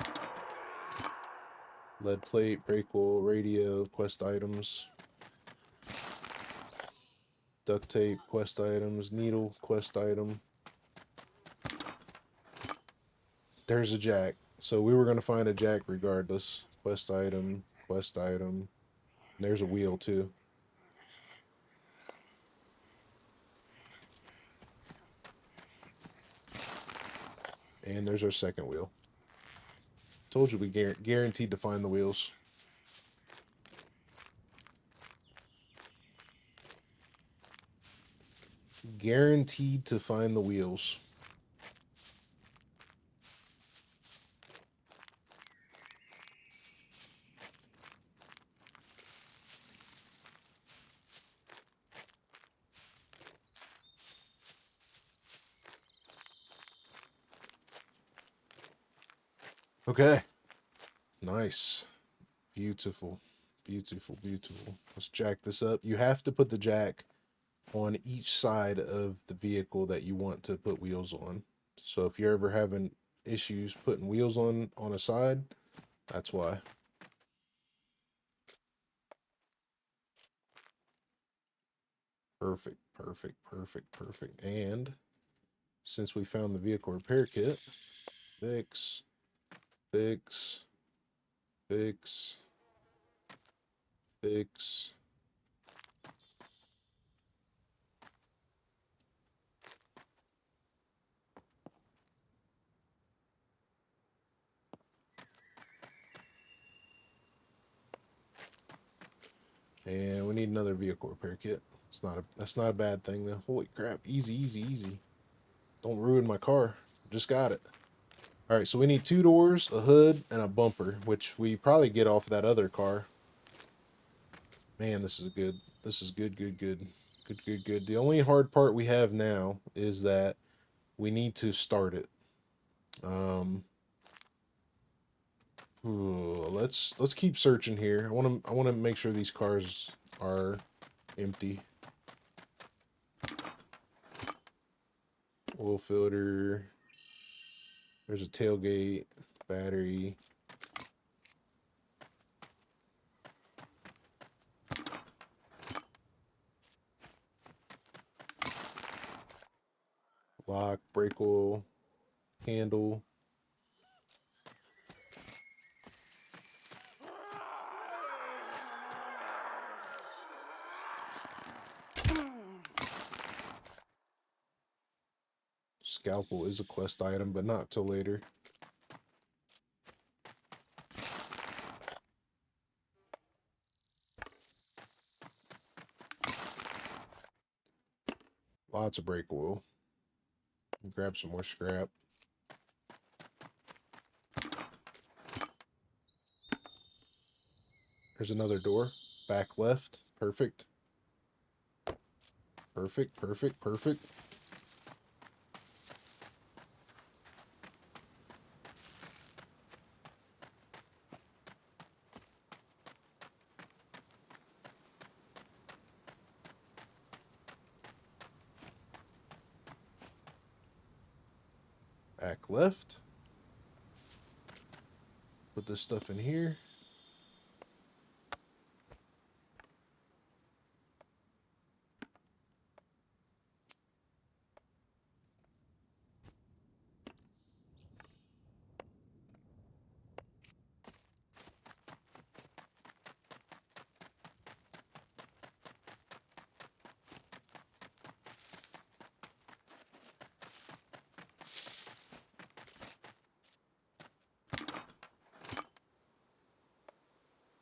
Lead plate, brake wheel, radio, quest items. Duct tape, quest items, needle, quest item. There's a jack. So we were going to find a jack regardless. Quest item, quest item. There's a wheel too. And there's our second wheel. Told you we guaranteed to find the wheels. Guaranteed to find the wheels. Okay. Nice. Beautiful. Beautiful, beautiful. Let's jack this up. You have to put the jack on each side of the vehicle that you want to put wheels on. So if you're ever having issues putting wheels on a side, that's why. Perfect, perfect, perfect, perfect. And since we found the vehicle repair kit, fix, fix, fix, fix. And we need another vehicle repair kit. That's not a bad thing though. Holy crap. Easy, easy, easy. Don't ruin my car. Just got it. All right, so we need 2 doors, a hood, and a bumper, which we probably get off that other car. Man, this is good. This is good, good, good. Good, good, good. The only hard part we have now is that we need to start it. Let's keep searching here. I want to make sure these cars are empty. Oil filter. There's a tailgate, battery. Lock, brake oil, handle. Scalpel is a quest item, but not till later. Lots of brake oil. Grab some more scrap. There's another door. Back left. Perfect. Perfect, perfect, perfect. Back left. Put this stuff in here.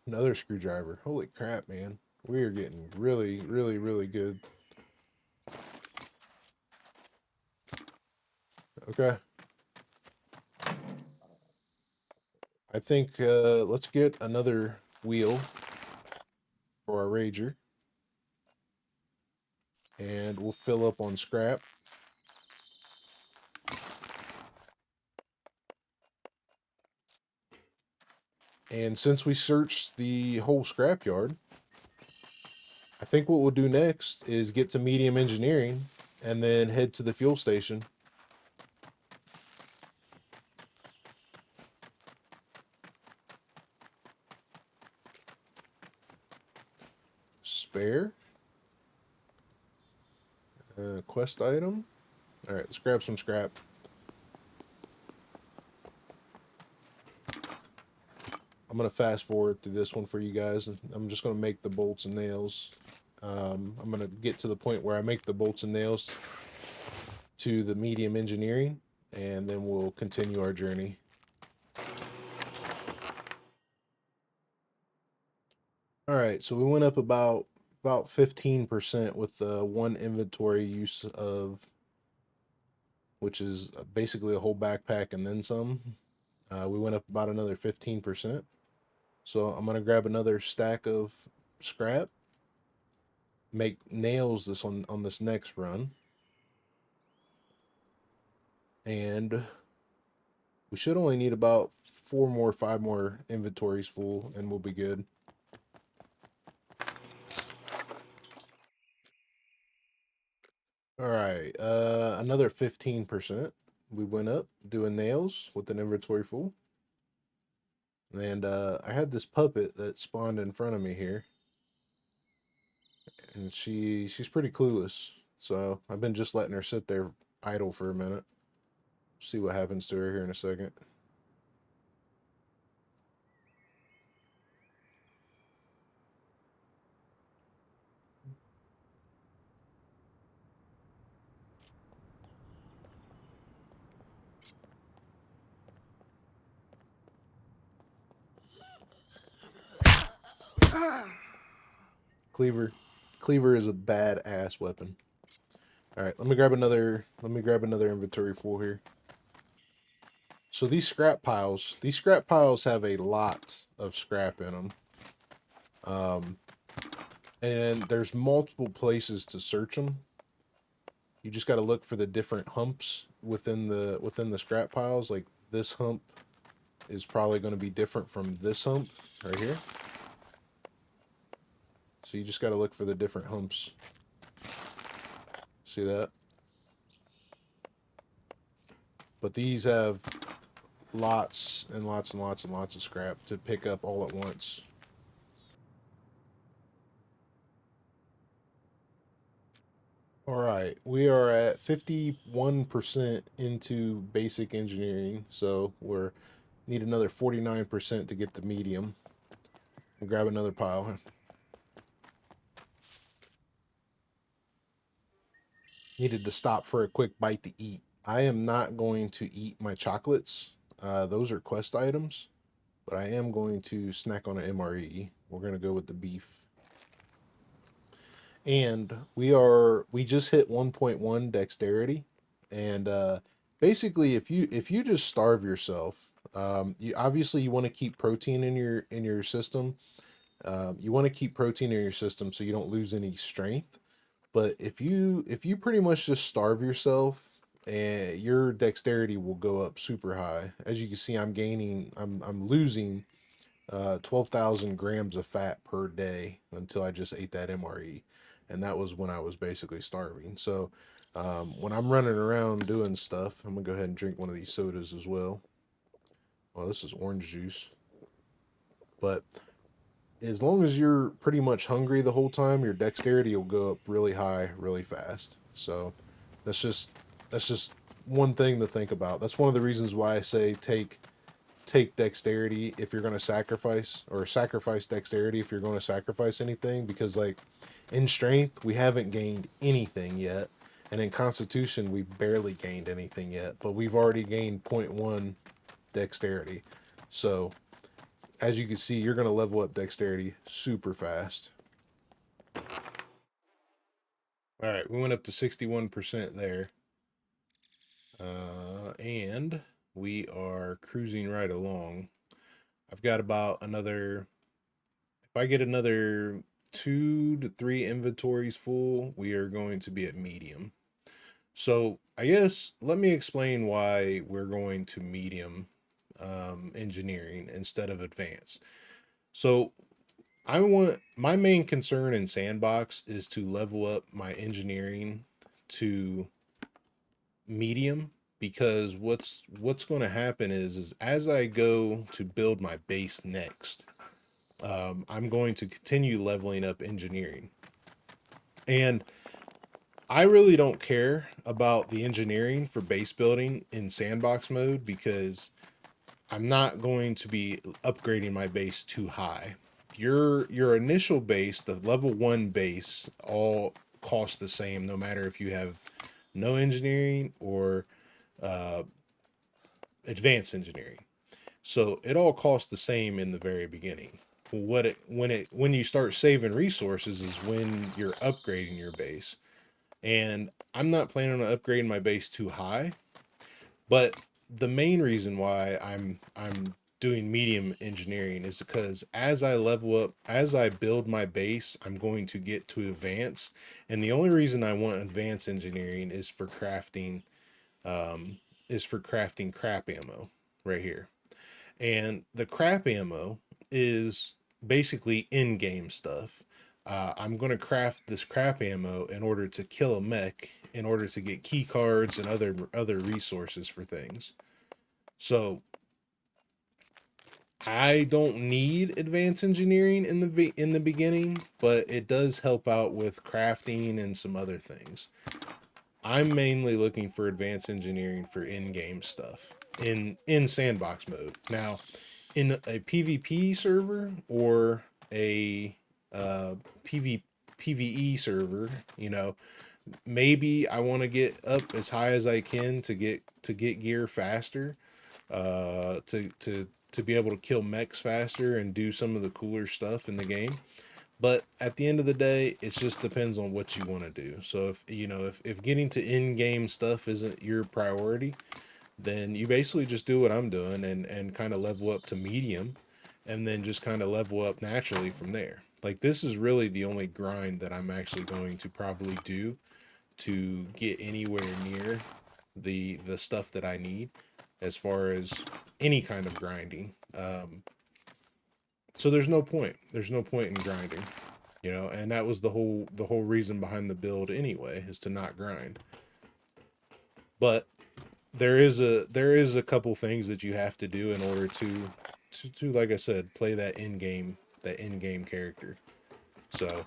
Another screwdriver. Holy crap, man. We are getting really, really, really good. Okay. I think let's get another wheel for our Rager. And we'll fill up on scrap. And since we searched the whole scrapyard, I think what we'll do next is get to medium engineering and then head to the fuel station. Spare. Quest item. All right, let's grab some scrap. I'm going to fast forward through this one for you guys. I'm just going to make the bolts and nails. I'm going to get to the point where I make the bolts and nails to the medium engineering, and then we'll continue our journey. All right, so we went up about 15% with the one inventory use of, which is basically a whole backpack and then some. We went up about another 15%. So I'm gonna grab another stack of scrap, make nails this on this next run, and we should only need about 5 more inventories full, and we'll be good. All right, another 15%. We went up doing nails with an inventory full. And I had this puppet that spawned in front of me here. And she's pretty clueless. So I've been just letting her sit there idle for a minute. See what happens to her here in a second. Cleaver is a badass weapon. All right, let me grab another inventory full here. So these scrap piles have a lot of scrap in them. And there's multiple places to search them. You just got to look for the different humps within the scrap piles. Like this hump is probably going to be different from this hump right here. So you just got to look for the different humps. See that? But these have lots and lots and lots and lots of scrap to pick up all at once. All right, we are at 51% into basic engineering, so we're need another 49% to get to medium. We'll grab another pile. Needed to stop for a quick bite to eat. I am not going to eat my chocolates. Those are quest items, but I am going to snack on an MRE. We're going to go with the beef. And we just hit 1.1 dexterity. And basically if you just starve yourself, you obviously you want to keep protein in your system. You want to keep protein in your system so you don't lose any strength. But if you pretty much just starve yourself, and your dexterity will go up super high. As you can see, I'm losing 12,000 grams of fat per day until I just ate that MRE, and that was when I was basically starving. So when I'm running around doing stuff, I'm gonna go ahead and drink one of these sodas as well. Well, this is orange juice, but as long as you're pretty much hungry the whole time, your dexterity will go up really high, really fast. So that's just one thing to think about. That's one of the reasons why I say take dexterity if you're going to sacrifice, or sacrifice dexterity if you're going to sacrifice anything, because like in strength we haven't gained anything yet, and in constitution we've barely gained anything yet, but we've already gained 0.1 dexterity. So as you can see, you're going to level up dexterity super fast. All right, we went up to 61% there. And we are cruising right along. I've got about another, if I get another 2 to 3 inventories full, we are going to be at medium. So I guess let me explain why we're going to medium engineering instead of advanced. So my main concern in Sandbox is to level up my engineering to medium, because what's going to happen is as I go to build my base next, I'm going to continue leveling up engineering. And I really don't care about the engineering for base building in Sandbox mode, because I'm not going to be upgrading my base too high. Your initial base, the level 1 base, all cost the same, no matter if you have no engineering or advanced engineering. So it all costs the same in the very beginning. When you start saving resources is when you're upgrading your base. And I'm not planning on upgrading my base too high, but the main reason why I'm doing medium engineering is because as I level up, as I build my base, I'm going to get to advanced. And the only reason I want advanced engineering is for crafting crap ammo right here. And the crap ammo is basically in-game stuff. I'm going to craft this crap ammo in order to kill a mech, in order to get key cards and other resources for things. So I don't need advanced engineering in the beginning, but it does help out with crafting and some other things. I'm mainly looking for advanced engineering for in-game stuff in Sandbox mode. Now, in a PvP server or a PvE server, you know, maybe I want to get up as high as I can to get gear faster, to be able to kill mechs faster and do some of the cooler stuff in the game. But at the end of the day, it just depends on what you want to do. So if getting to in-game stuff isn't your priority, then you basically just do what I'm doing and kind of level up to medium, and then just kind of level up naturally from there. Like, this is really the only grind that I'm actually going to probably do to get anywhere near the stuff that I need as far as any kind of grinding. So there's no point. There's no point in grinding, you know, and that was the whole reason behind the build anyway, is to not grind. But there is a couple things that you have to do in order to like I said, play that in-game character. So,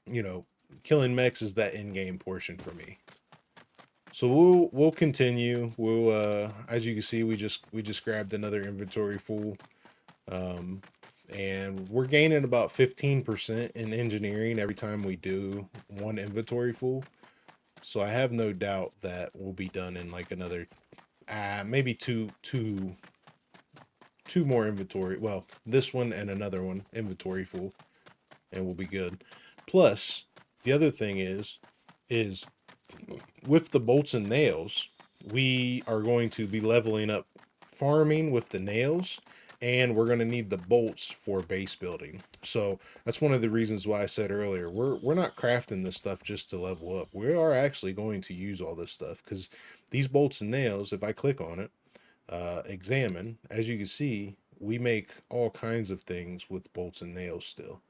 you know, killing mechs is that in-game portion for me. So we'll continue. We'll as you can see, we just grabbed another inventory full. And we're gaining about 15% in engineering every time we do one inventory full. So I have no doubt that we'll be done in like another, maybe two more inventory. Well, this one and another one inventory full, and we'll be good. Plus, the other thing is with the bolts and nails, we are going to be leveling up farming with the nails, and we're going to need the bolts for base building. So that's one of the reasons why I said earlier, we're not crafting this stuff just to level up. We are actually going to use all this stuff, because these bolts and nails, if I click on it, examine, as you can see, we make all kinds of things with bolts and nails still.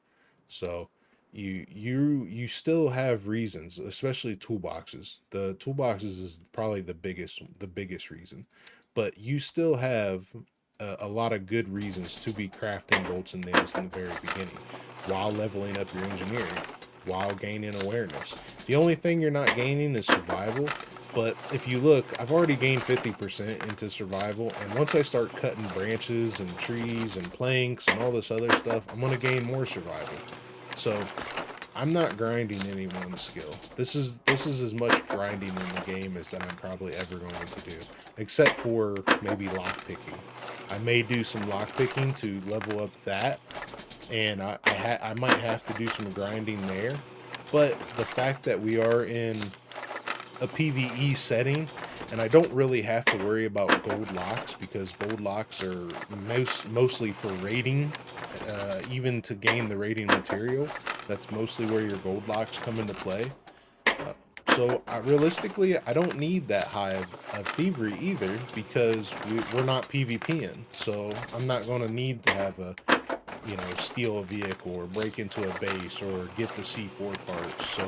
So you still have reasons, especially toolboxes. The toolboxes is probably the biggest reason, but you still have a lot of good reasons to be crafting bolts and nails in the very beginning, while leveling up your engineering, while gaining awareness. The only thing you're not gaining is survival. But if you look, I've already gained 50% into survival, and once I start cutting branches and trees and planks and all this other stuff, I'm going to gain more survival. So I'm not grinding any one skill. This is as much grinding in the game as that I'm probably ever going to do, except for maybe lock picking. I may do some lock picking to level up that, and I might have to do some grinding there. But the fact that we are in a PvE setting, and I don't really have to worry about gold locks, because gold locks are mostly for raiding, even to gain the raiding material. That's mostly where your gold locks come into play. So realistically, I don't need that high of thievery either, because we're not PvPing. So I'm not going to need to have a, steal a vehicle or break into a base or get the C4 parts. So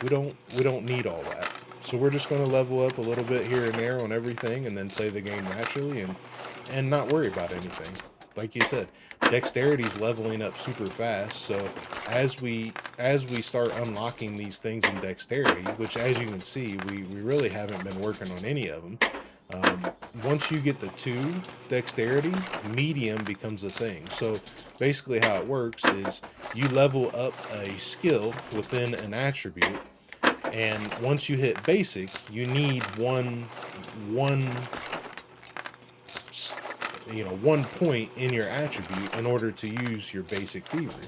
we don't need all that. So we're just going to level up a little bit here and there on everything, and then play the game naturally and not worry about anything. Like you said, dexterity's leveling up super fast. So as we start unlocking these things in dexterity, which as you can see, we really haven't been working on any of them. Once you get the 2 dexterity, medium becomes a thing. So basically how it works is you level up a skill within an attribute, and once you hit basic, you need one point in your attribute in order to use your basic thievery,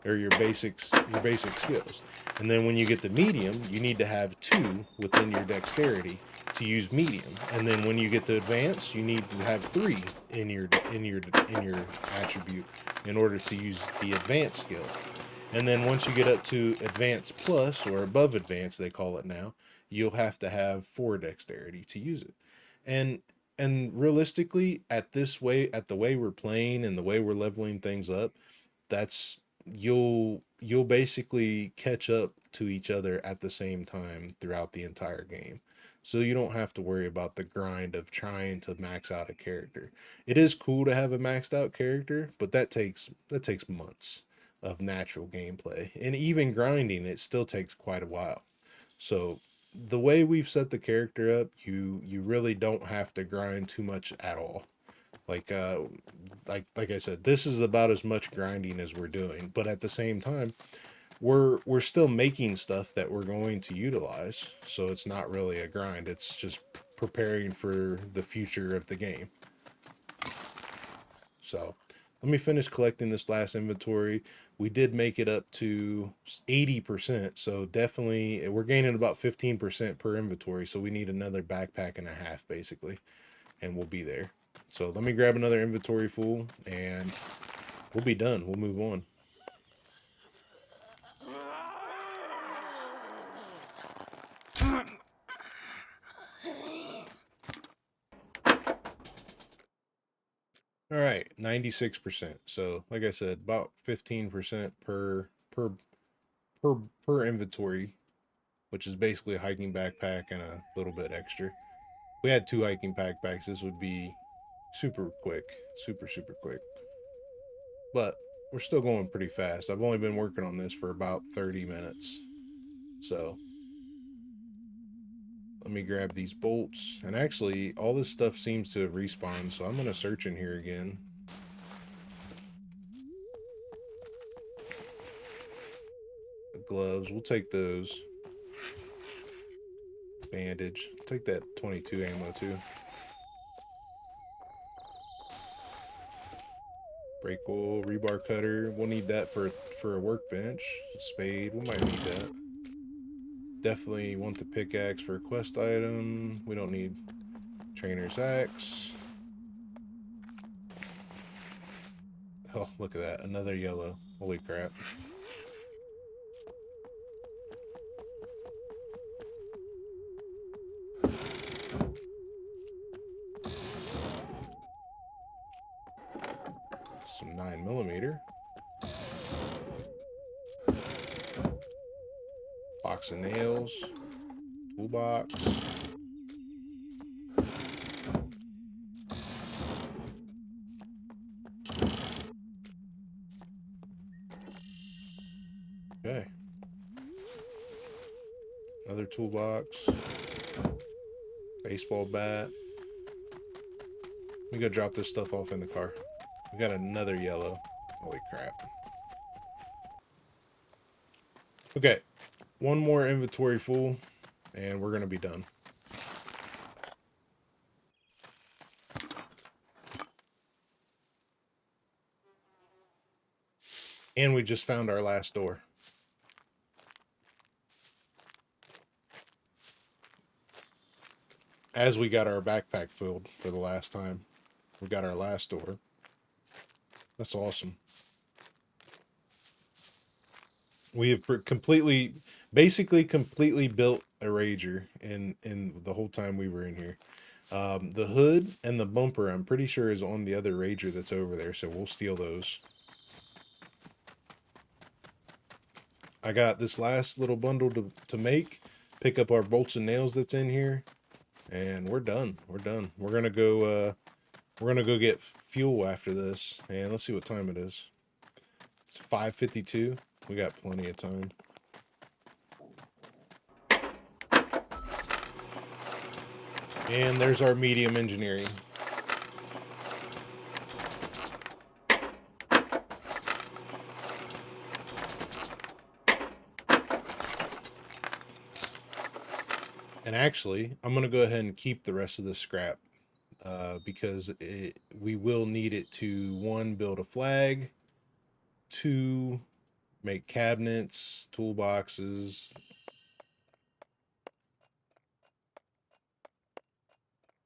or your basic skills. And then when you get the medium, you need to have 2 within your dexterity to use medium. And then when you get to advanced, you need to have 3 in your attribute in order to use the advanced skill. And then once you get up to advanced plus, or above advanced they call it now, you'll have to have 4 dexterity to use it. And realistically, at the way we're playing and the way we're leveling things up, that's you'll basically catch up to each other at the same time throughout the entire game. So you don't have to worry about the grind of trying to max out a character. It is cool to have a maxed out character, but that takes months of natural gameplay. And even grinding, it still takes quite a while. So the way we've set the character up, you really don't have to grind too much at all. Like I said, this is about as much grinding as we're doing, but at the same time, we're still making stuff that we're going to utilize. So it's not really a grind. It's just preparing for the future of the game. So let me finish collecting this last inventory. We did make it up to 80%. So definitely we're gaining about 15% per inventory. So we need another backpack and a half basically, and we'll be there. So let me grab another inventory full and we'll be done. We'll move on. All right, 96%. So like I said, about 15% per inventory, which is basically a hiking backpack and a little bit extra. If we had 2 hiking backpacks, this would be super quick, super quick. But we're still going pretty fast. I've only been working on this for about 30 minutes. So let me grab these bolts. And actually, all this stuff seems to have respawned, so I'm going to search in here again. The gloves, we'll take those. Bandage. I'll take that 22 ammo too. Brake oil, rebar cutter. We'll need that for a workbench. Spade, we might need that. Definitely want the pickaxe for a quest item. We don't need trainer's axe. Oh, look at that. Another yellow. Holy crap. Some 9mm. Box of nails. Toolbox. Okay. Another toolbox. Baseball bat. We gotta drop this stuff off in the car. We got another yellow. Holy crap. Okay. One more inventory full, and we're gonna be done. And we just found our last door. As we got our backpack filled for the last time. We got our last door. That's awesome. We have basically completely built a Rager in the whole time we were in here. The hood and the bumper, I'm pretty sure, is on the other Rager that's over there, so we'll steal those. I got this last little bundle to make, pick up our bolts and nails that's in here, and we're done. We're done. We're gonna go get fuel after this, and let's see what time it is. It's 5:52. We got plenty of time. And there's our medium engineering. And actually, I'm going to go ahead and keep the rest of the scrap because we will need it to, 1, build a flag, 2, make cabinets, toolboxes,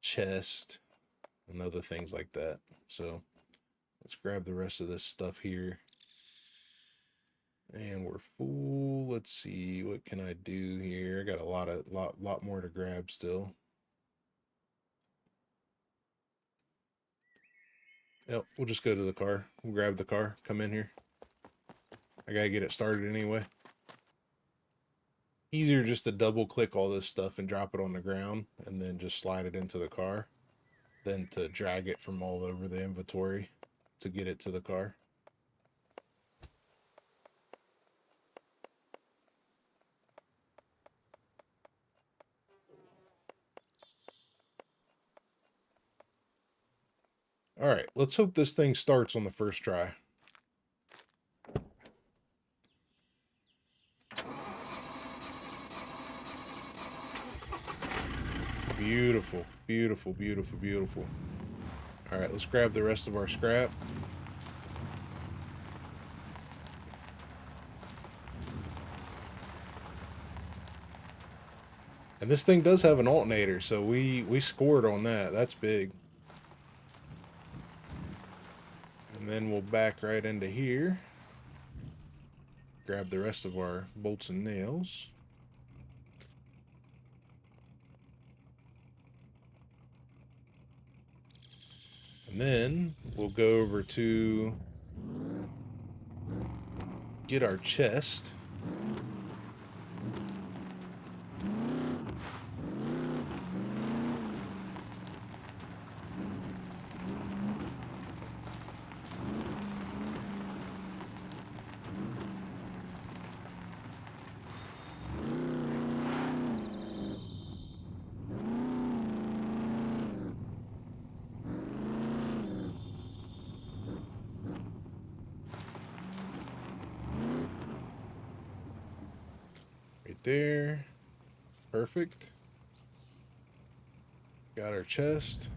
chest, and other things like that. So let's grab the rest of this stuff here. And we're full. Let's see, what can I do here? I got a lot more to grab still. Yep, we'll just go to the car. We'll grab the car, come in here. I gotta get it started anyway. Easier just to double click all this stuff and drop it on the ground and then just slide it into the car than to drag it from all over the inventory to get it to the car. All right, let's hope this thing starts on the first try. Beautiful, beautiful, beautiful, beautiful. All right, let's grab the rest of our scrap. And this thing does have an alternator, so we scored on that. That's big. And then we'll back right into here. Grab the rest of our bolts and nails. And then we'll go over to get our chest. There. Perfect. Got our chest.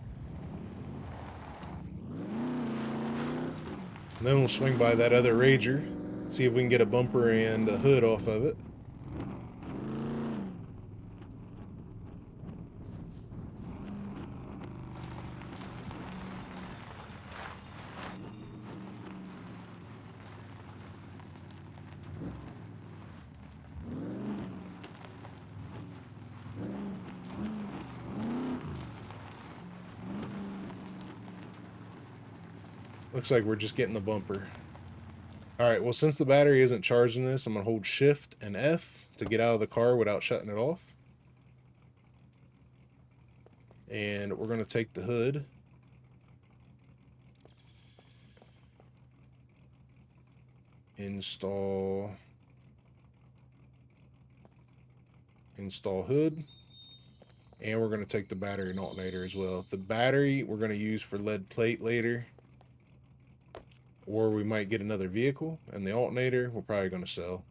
And then we'll swing by that other Rager, see if we can get a bumper and a hood off of it. Looks like we're just getting the bumper. All right, well, since the battery isn't charging this, I'm gonna hold Shift and F to get out of the car without shutting it off. And we're gonna take the hood. Install hood. And we're gonna take the battery and alternator as well. The battery we're gonna use for lead plate later. Or we might get another vehicle, and the alternator we're probably going to sell.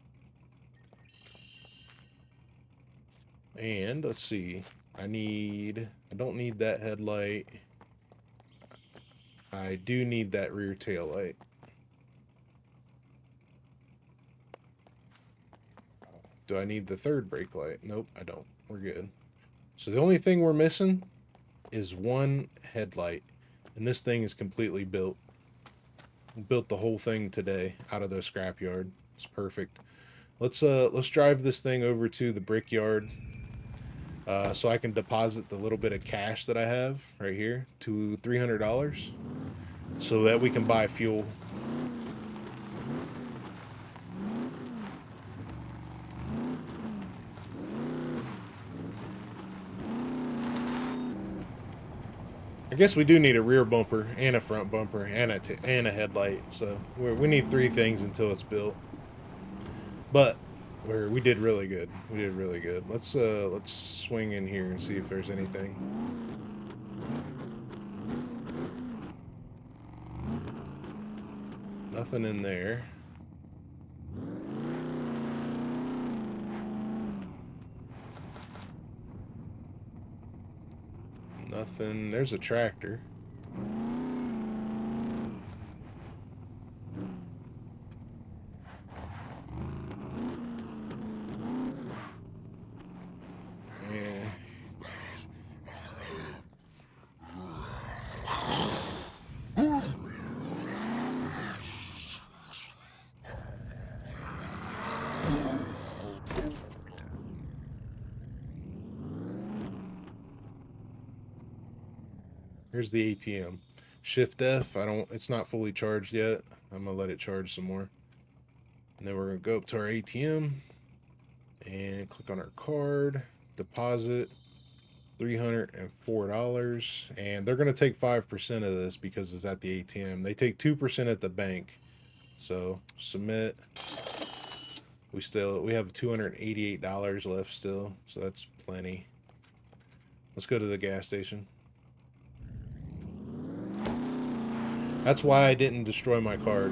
And let's see, I don't need that headlight. I do need that rear tail light. Do I need the third brake light? Nope, I don't. We're good. So the only thing we're missing is one headlight. And this thing is completely built. We built the whole thing today out of the scrapyard. It's perfect. Let's drive this thing over to the brickyard so I can deposit the little bit of cash that I have right here to $300 so that we can buy fuel. I guess we do need a rear bumper and a front bumper and a headlight. So we need 3 things until it's built. But we did really good. We did really good. Let's swing in here and see if there's anything. Nothing in there. Nothing. There's a tractor. Yeah. Here's the ATM. Shift F, it's not fully charged yet. I'm gonna let it charge some more. And then we're gonna go up to our ATM and click on our card, deposit $304. And they're gonna take 5% of this because it's at the ATM. They take 2% at the bank. So submit. We have $288 left still, so that's plenty. Let's go to the gas station. That's why I didn't destroy my card.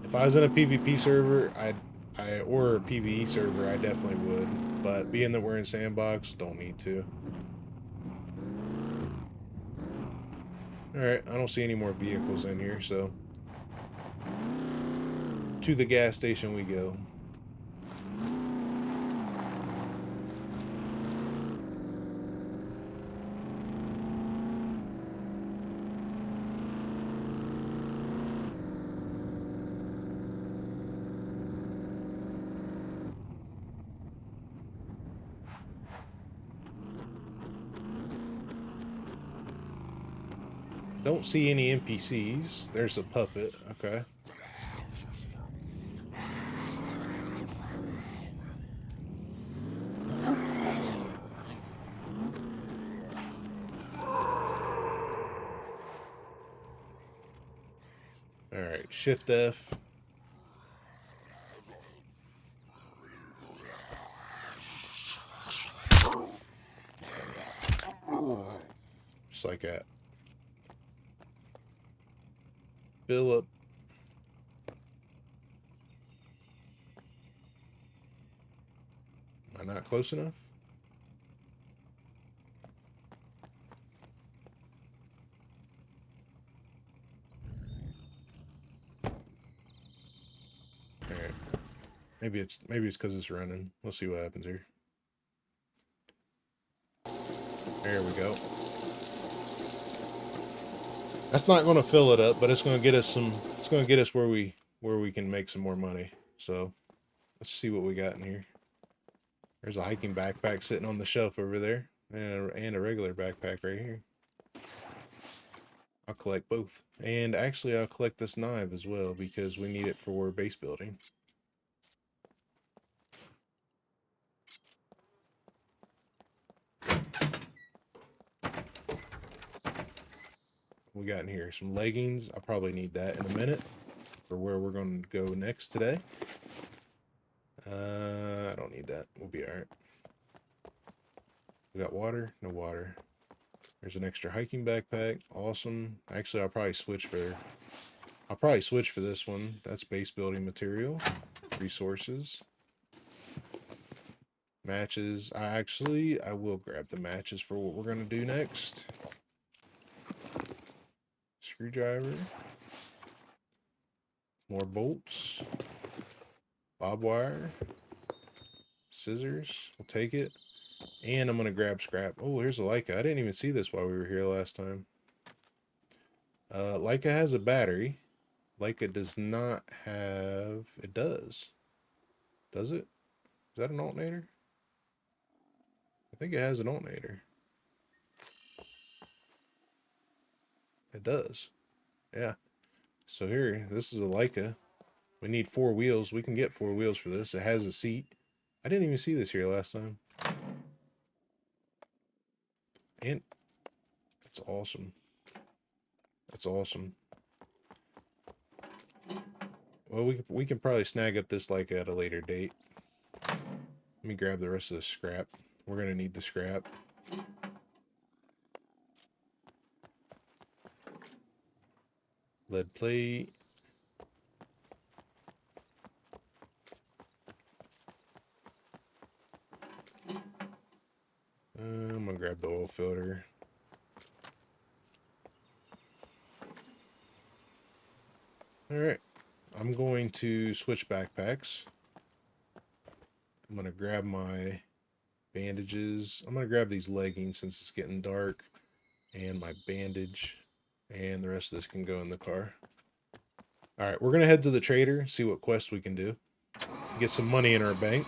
If I was in a PvP server, or a PvE server, I definitely would. But being that we're in Sandbox, don't need to. Alright, I don't see any more vehicles in here, so to the gas station we go. Don't see any NPCs. There's a puppet. Okay. All right. Shift F. Just like that. Fill up. Am I not close enough? All right. Maybe it's because it's running. We'll see what happens here. There we go. That's not going to fill it up, but it's going to get us some. It's going to get us where we can make some more money. So let's see what we got in here. There's a hiking backpack sitting on the shelf over there, and a regular backpack right here. I'll collect both, and actually I'll collect this knife as well because we need it for base building. We got in here some leggings. I'll probably need that in a minute for where we're going to go next today. I don't need that. We'll be all right. We got water. No water. There's an extra hiking backpack. Awesome. Actually, I'll probably switch for this one. That's base building material. Resources. Matches. I will grab the matches for what we're going to do next. Screwdriver. More bolts. Bob wire. Scissors. We'll take it. And I'm going to grab scrap. Oh, here's a Leica. I didn't even see this while we were here last time. Leica has a battery. Leica does not have... It does. Does it? Is that an alternator? I think it has an alternator. It does. Yeah. So here, this is a Leica. We need 4 wheels. We can get 4 wheels for this. It has a seat. I didn't even see this here last time. And that's awesome. That's awesome. Well, we can probably snag up this Leica at a later date. Let me grab the rest of the scrap. We're going to need the scrap. Lead plate. I'm going to grab the oil filter. Alright. I'm going to switch backpacks. I'm going to grab my bandages. I'm going to grab these leggings since it's getting dark. And my bandage. And the rest of this can go in the car. Alright, we're going to head to the trader, see what quest we can do. Get some money in our bank.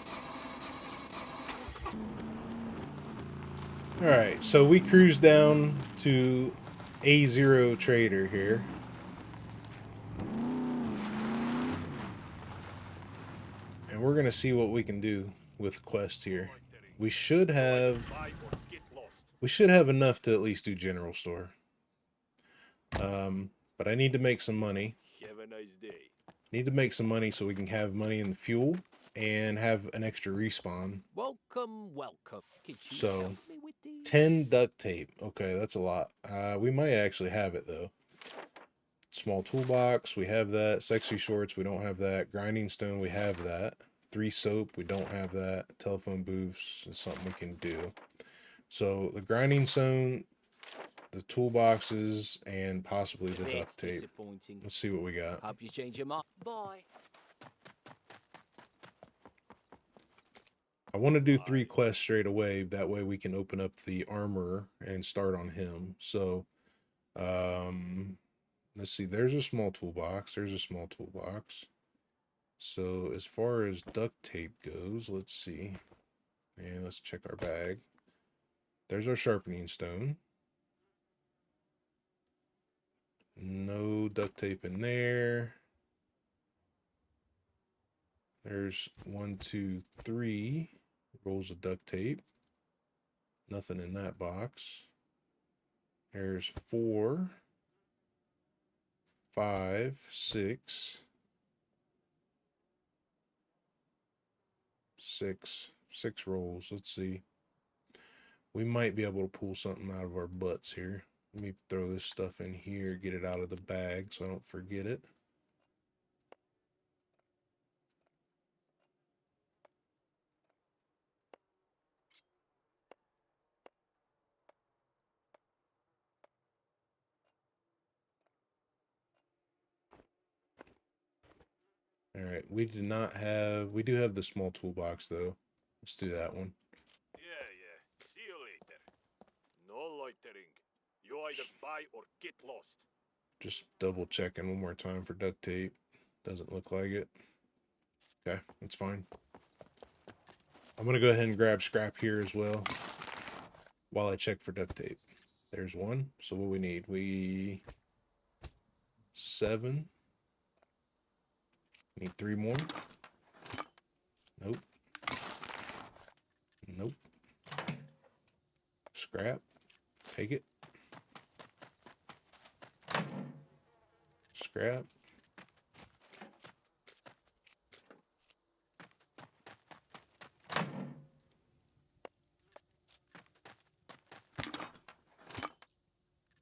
Alright, so we cruise down to A0 Trader here. And we're going to see what we can do with quest here. We should have enough to at least do general store. But I need to make some money. Have a nice day. Need to make some money so we can have money in the fuel and have an extra respawn. Welcome, welcome. So 10 duct tape. Okay, that's a lot. We might actually have it though. Small toolbox, we have that. Sexy shorts, we don't have that. Grinding stone, we have that. 3 soap, we don't have that. Telephone booths is something we can do. So the grinding stone, the toolboxes, and possibly the duct tape. Let's see what we got. Hope you change your mind. Bye. I want to do 3 quests straight away. That way we can open up the armor and start on him. So, let's see. There's a small toolbox. There's a small toolbox. So as far as duct tape goes, let's see. And let's check our bag. There's our sharpening stone. No duct tape in there. There's 1, 2, 3 rolls of duct tape. Nothing in that box. There's 4, 5, 6, 6 rolls. Let's see. We might be able to pull something out of our butts here. Let me throw this stuff in here, get it out of the bag so I don't forget it. All right, we do have the small toolbox though. Let's do that one. Yeah. See you later. No loitering. You either buy or get lost. Just double checking one more time for duct tape. Doesn't look like it. Okay, that's fine. I'm gonna go ahead and grab scrap here as well while I check for duct tape. There's 1. So what we need? 7. Need 3 more. Nope. Nope. Scrap. Take it. Scrap.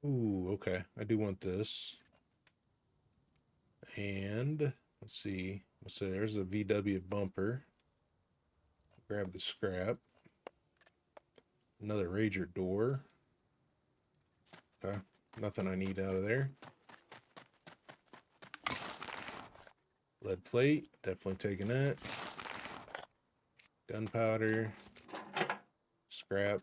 Ooh, okay. I do want this. And let's see. So there's a VW bumper. Grab the scrap. Another Rager door. Okay. Nothing I need out of there. Lead plate. Definitely taking that. Gunpowder. Scrap.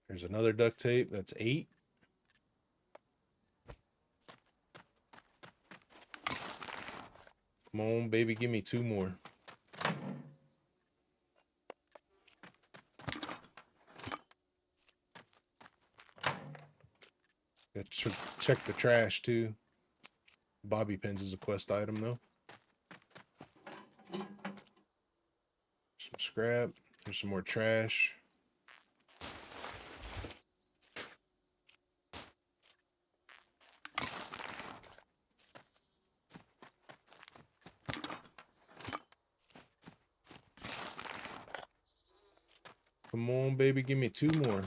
There's another duct tape. That's 8. Come on, baby, give me 2 more. Got to check the trash too. Bobby pins is a quest item though. Some scrap. There's some more trash. Come on, baby, give me 2 more.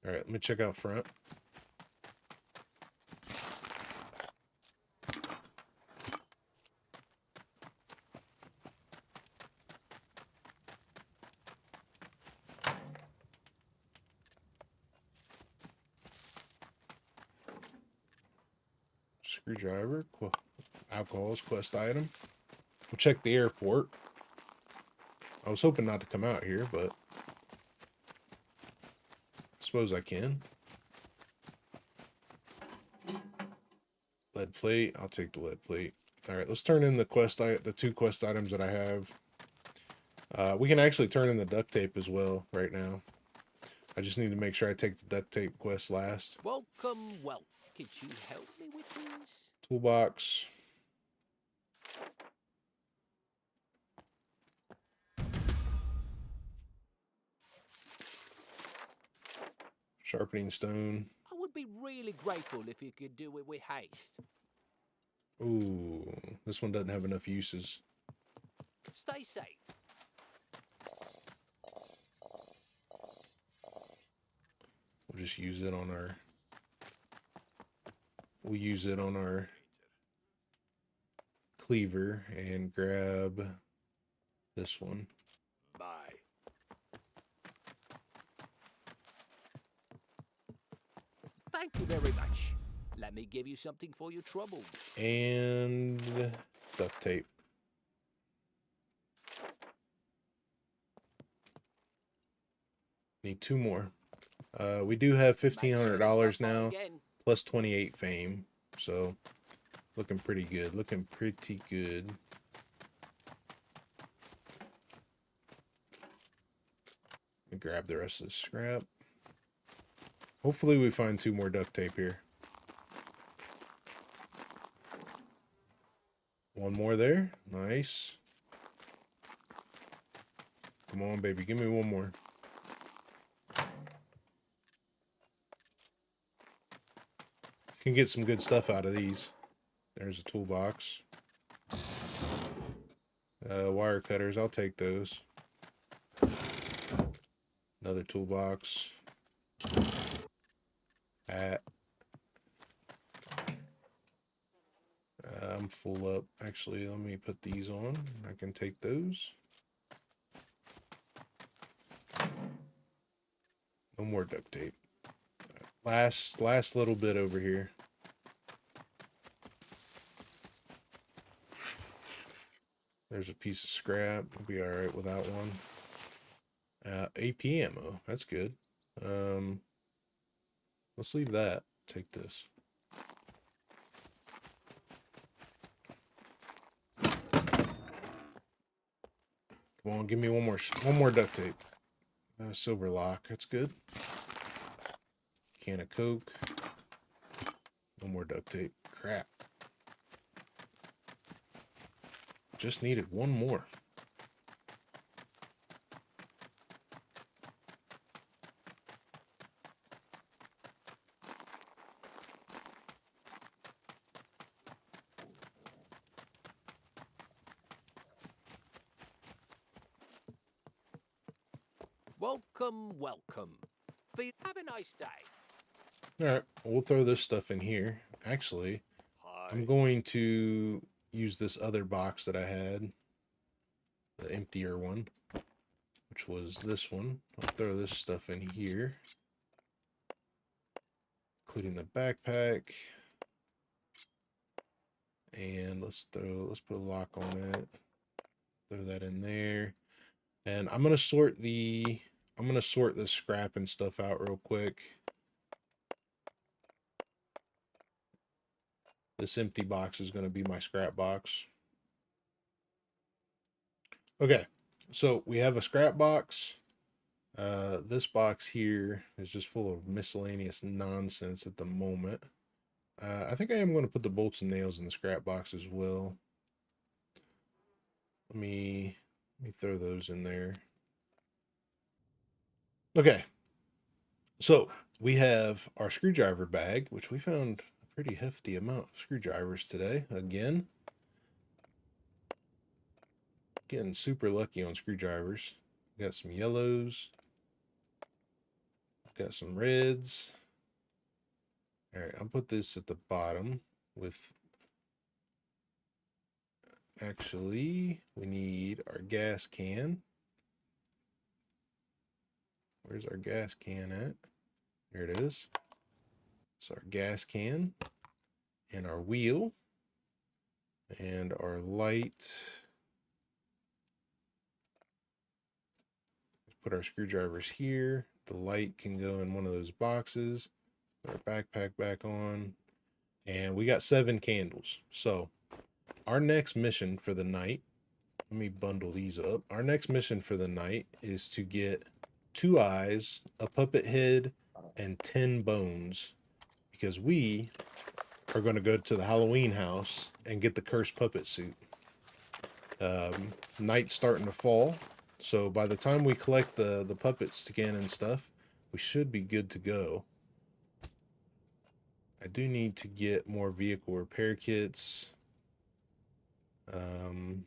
All right, let me check out front. Screwdriver, alcohol's quest item. We'll check the airport. I was hoping not to come out here, but I suppose I can. Lead plate, I'll take the lead plate. All right, let's turn in the 2 quest items that I have. We can actually turn in the duct tape as well right now. I just need to make sure I take the duct tape quest last. Welcome. Could you help me with these? Toolbox. Sharpening stone. I would be really grateful if you could do it with haste. Ooh, this one doesn't have enough uses. Stay safe. We'll just use it on our... We'll use it on our cleaver and grab this one. Bye. Thank you very much. Let me give you something for your trouble. And duct tape. Need 2 more. We do have $1,500 now, plus 28 fame. So, looking pretty good. Looking pretty good. Let me grab the rest of the scrap. Hopefully we find 2 more duct tape here. 1 more there. Nice. Come on, baby. Give me 1 more. Can get some good stuff out of these. There's a toolbox. Wire cutters. I'll take those. Another toolbox. Hat. I'm full up. Actually, let me put these on. I can take those. No more duct tape. Last little bit over here. There's a piece of scrap. We'll be alright without one. AP ammo. That's good. Let's leave that. Take this. Come on, give me one more duct tape. Silver lock. That's good. Can of Coke. No more duct tape. Crap. Just needed 1 more. Welcome, welcome. Have a nice day. All right, we'll throw this stuff in here. Actually, I'm Hi. going to use this other box that I had, the emptier one, which was this one. I'll throw this stuff in here, including the backpack. And let's put a lock on that. Throw that in there. And I'm gonna sort the scrap and stuff out real quick. This empty box is gonna be my scrap box. Okay, so we have a scrap box. This box here is just full of miscellaneous nonsense at the moment. I think I am going to put the bolts and nails in the scrap box as well. Let me throw those in there. Okay, so we have our screwdriver bag, which we found a pretty hefty amount of screwdrivers today. Again, getting super lucky on screwdrivers. We got some yellows. Got some reds. All right, I'll put this at the bottom with, actually, we need our gas can. Where's our gas can at? There it is. So our gas can and our wheel and our light. Put our screwdrivers here. The light can go in one of those boxes. Put our backpack back on. And we got 7 candles. So our next mission for the night, let me bundle these up. Our next mission for the night is to get 2 eyes, a puppet head, and 10 bones. Because we are going to go to the Halloween house and get the cursed puppet suit. Night's starting to fall. So by the time we collect the puppet skin and stuff, we should be good to go. I do need to get more vehicle repair kits. Pull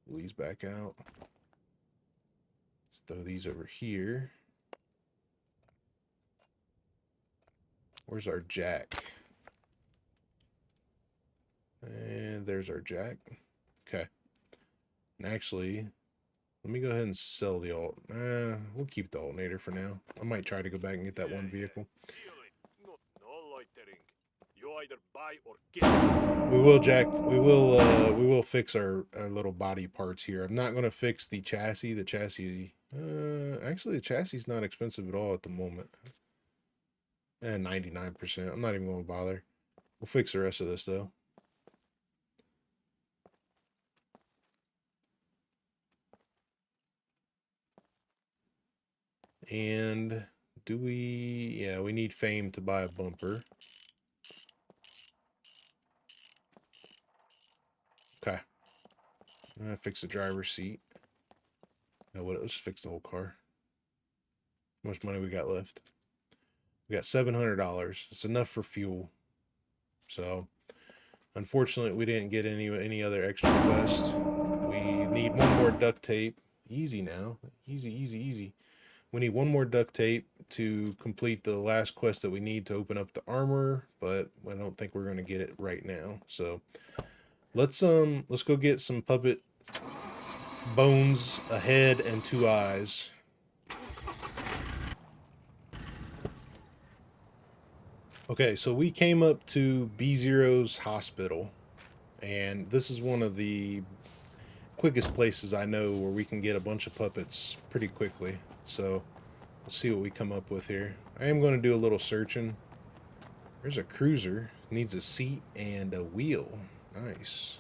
these back out. Let's throw these over here. Where's our jack? And there's our jack. Okay. And actually, let me go ahead and sell the alt. We'll keep the alternator for now. I might try to go back and get that one vehicle. No loitering. You either buy or get lost. We will, Jack. We will fix our little body parts here. I'm not going to fix the chassis. The chassis, actually, the chassis is not expensive at all at the moment. 99%. I'm not even going to bother. We'll fix the rest of this though. And do we, yeah, we need fame to buy a bumper. Okay. I'm gonna fix the driver's seat. Now what, let's fix the whole car. How much money we got left? We got $700. It's enough for fuel. So unfortunately we didn't get any other extra quests. We need one more duct tape. Easy now. Easy, easy, easy. We need one more duct tape to complete the last quest that we need to open up the armor, but I don't think we're gonna get it right now. So let's go get some puppet bones, a head, and 2 eyes. Okay, so we came up to B0's hospital, and this is one of the quickest places I know where we can get a bunch of puppets pretty quickly. So let's see what we come up with here. I am going to do a little searching. There's a cruiser. Needs a seat and a wheel. Nice.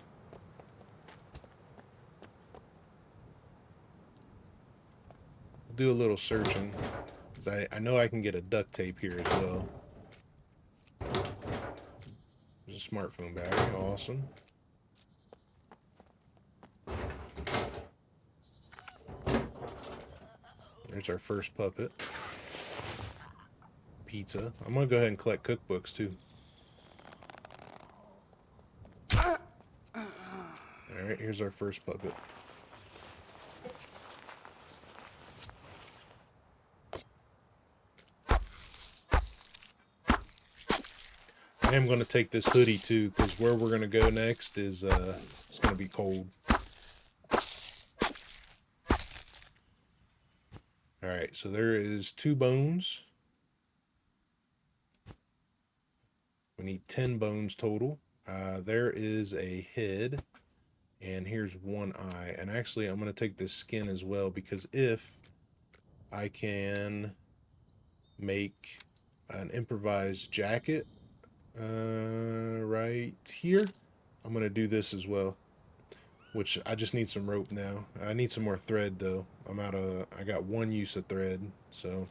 I'll do a little searching, 'cause I know I can get a duct tape here as well. There's a smartphone battery. Awesome. There's our first puppet. Pizza. I'm gonna go ahead and collect cookbooks too. Alright, here's our first puppet. I am going to take this hoodie too, because where we're going to go next is it's going to be cold. All right, so there is 2 bones. We need 10 bones total. There is a head, and here's 1 eye. And actually, I'm going to take this skin as well, because if I can make an improvised jacket right here, I'm going to do this as well, which I just need some rope now. I need some more thread, though. I got 1 use of thread, so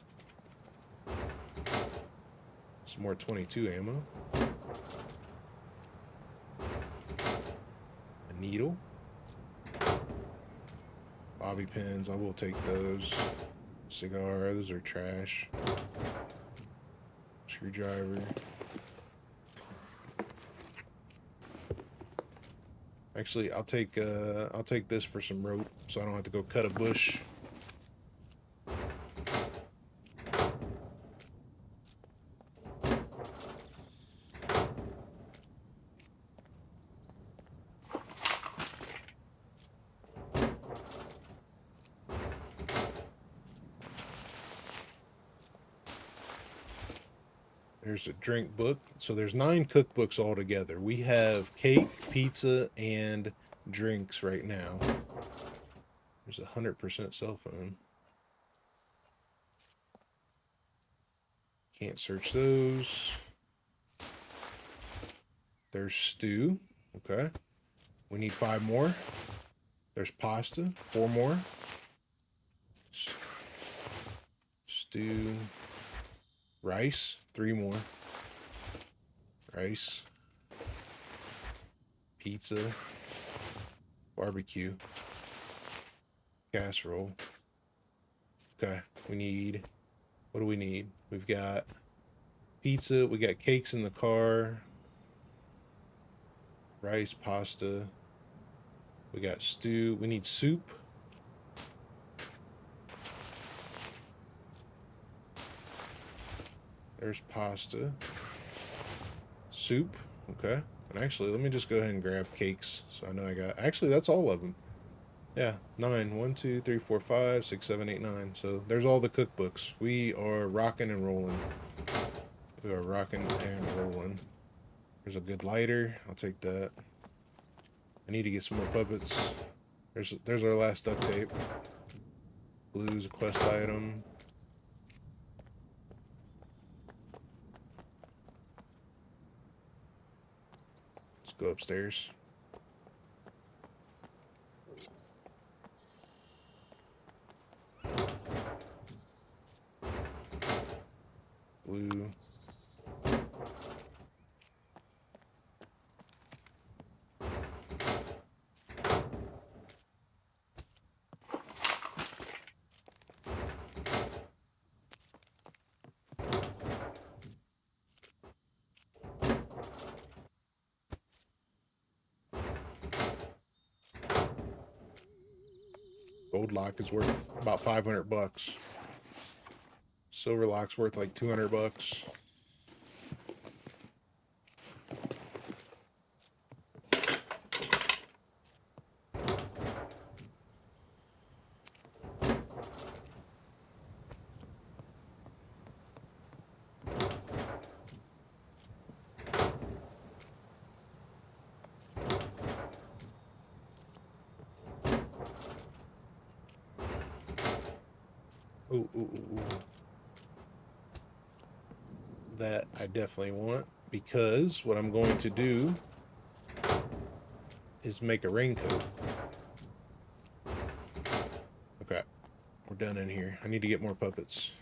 some more 22 ammo. A needle. Bobby pins, I will take those. Cigar, those are trash. Screwdriver. Actually, I'll take this for some rope, so I don't have to go cut a bush. There's a drink book. So there's 9 cookbooks altogether. We have cake, pizza, and drinks right now. There's a 100% cell phone. Can't search those. There's stew. Okay. We need 5 more. There's pasta. 4 more. Stew. Rice. 3 more. Rice. Pizza. Barbecue. Casserole. Okay. We need... What do we need? We've got pizza. We got cakes in the car. Rice, pasta. We got stew. We need soup. There's pasta. Soup. Okay. And actually, let me just go ahead and grab cakes. So I know I got... Actually, that's all of them. Yeah. 9. 1, 2, 3, 4, 5, 6, 7, 8, 9. So there's all the cookbooks. We are rocking and rolling. We are rocking and rolling. There's a good lighter. I'll take that. I need to get some more puppets. There's our last duct tape. Blue's a quest item. Let's go upstairs. Blue. Gold lock is worth about 500 bucks. Silver lock's worth like 200 bucks. Ooh. That I definitely want, because what I'm going to do is make a raincoat. Okay, we're done in here. I need to get more puppets.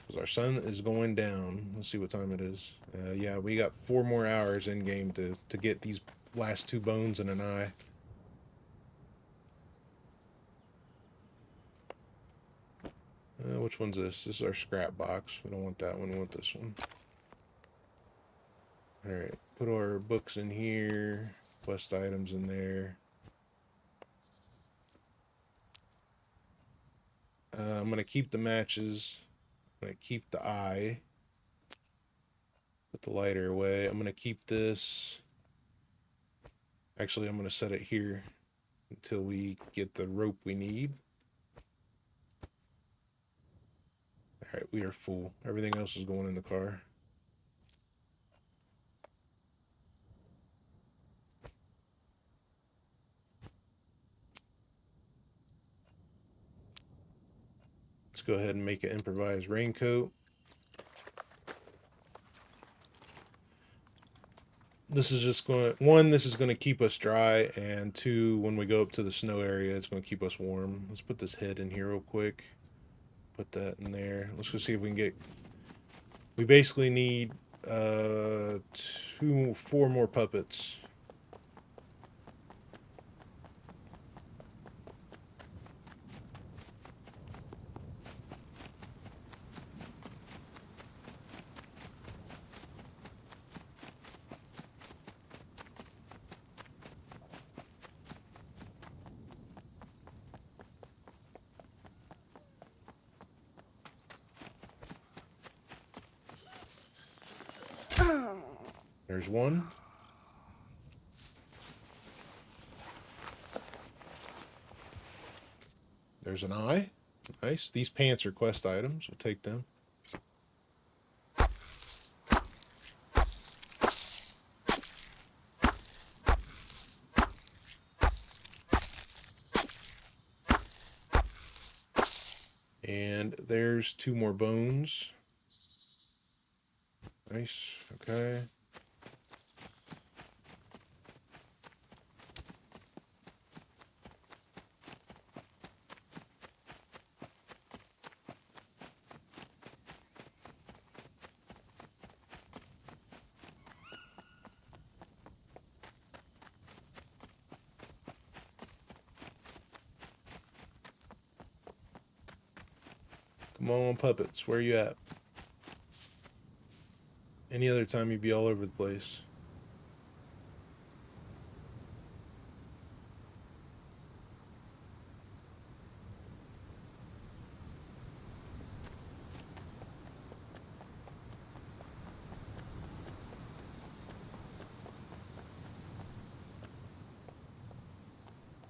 Because our sun is going down. Let's see what time it is. Yeah, we got 4 more hours in game to get these last 2 bones and an eye. Which one's this? This is our scrap box. We don't want that one. We want this one. Alright, put our books in here. Quest items in there. I'm going to keep the matches. I'm going to keep the eye. Put the lighter away. I'm going to keep this. Actually, I'm going to set it here until we get the rope we need. All right, we are full. Everything else is going in the car. Let's go ahead and make an improvised raincoat. This is just going to, one, this is going to keep us dry, and two, when we go up to the snow area, it's going to keep us warm. Let's put this head in here real quick. Put that in there. Let's go see if we can get, we basically need 4 more puppets. There's one. There's an eye. Nice. These pants are quest items. We'll take them. And there's 2 more bones. Nice. Okay. Come on, puppets. Where you at? Any other time you'd be all over the place.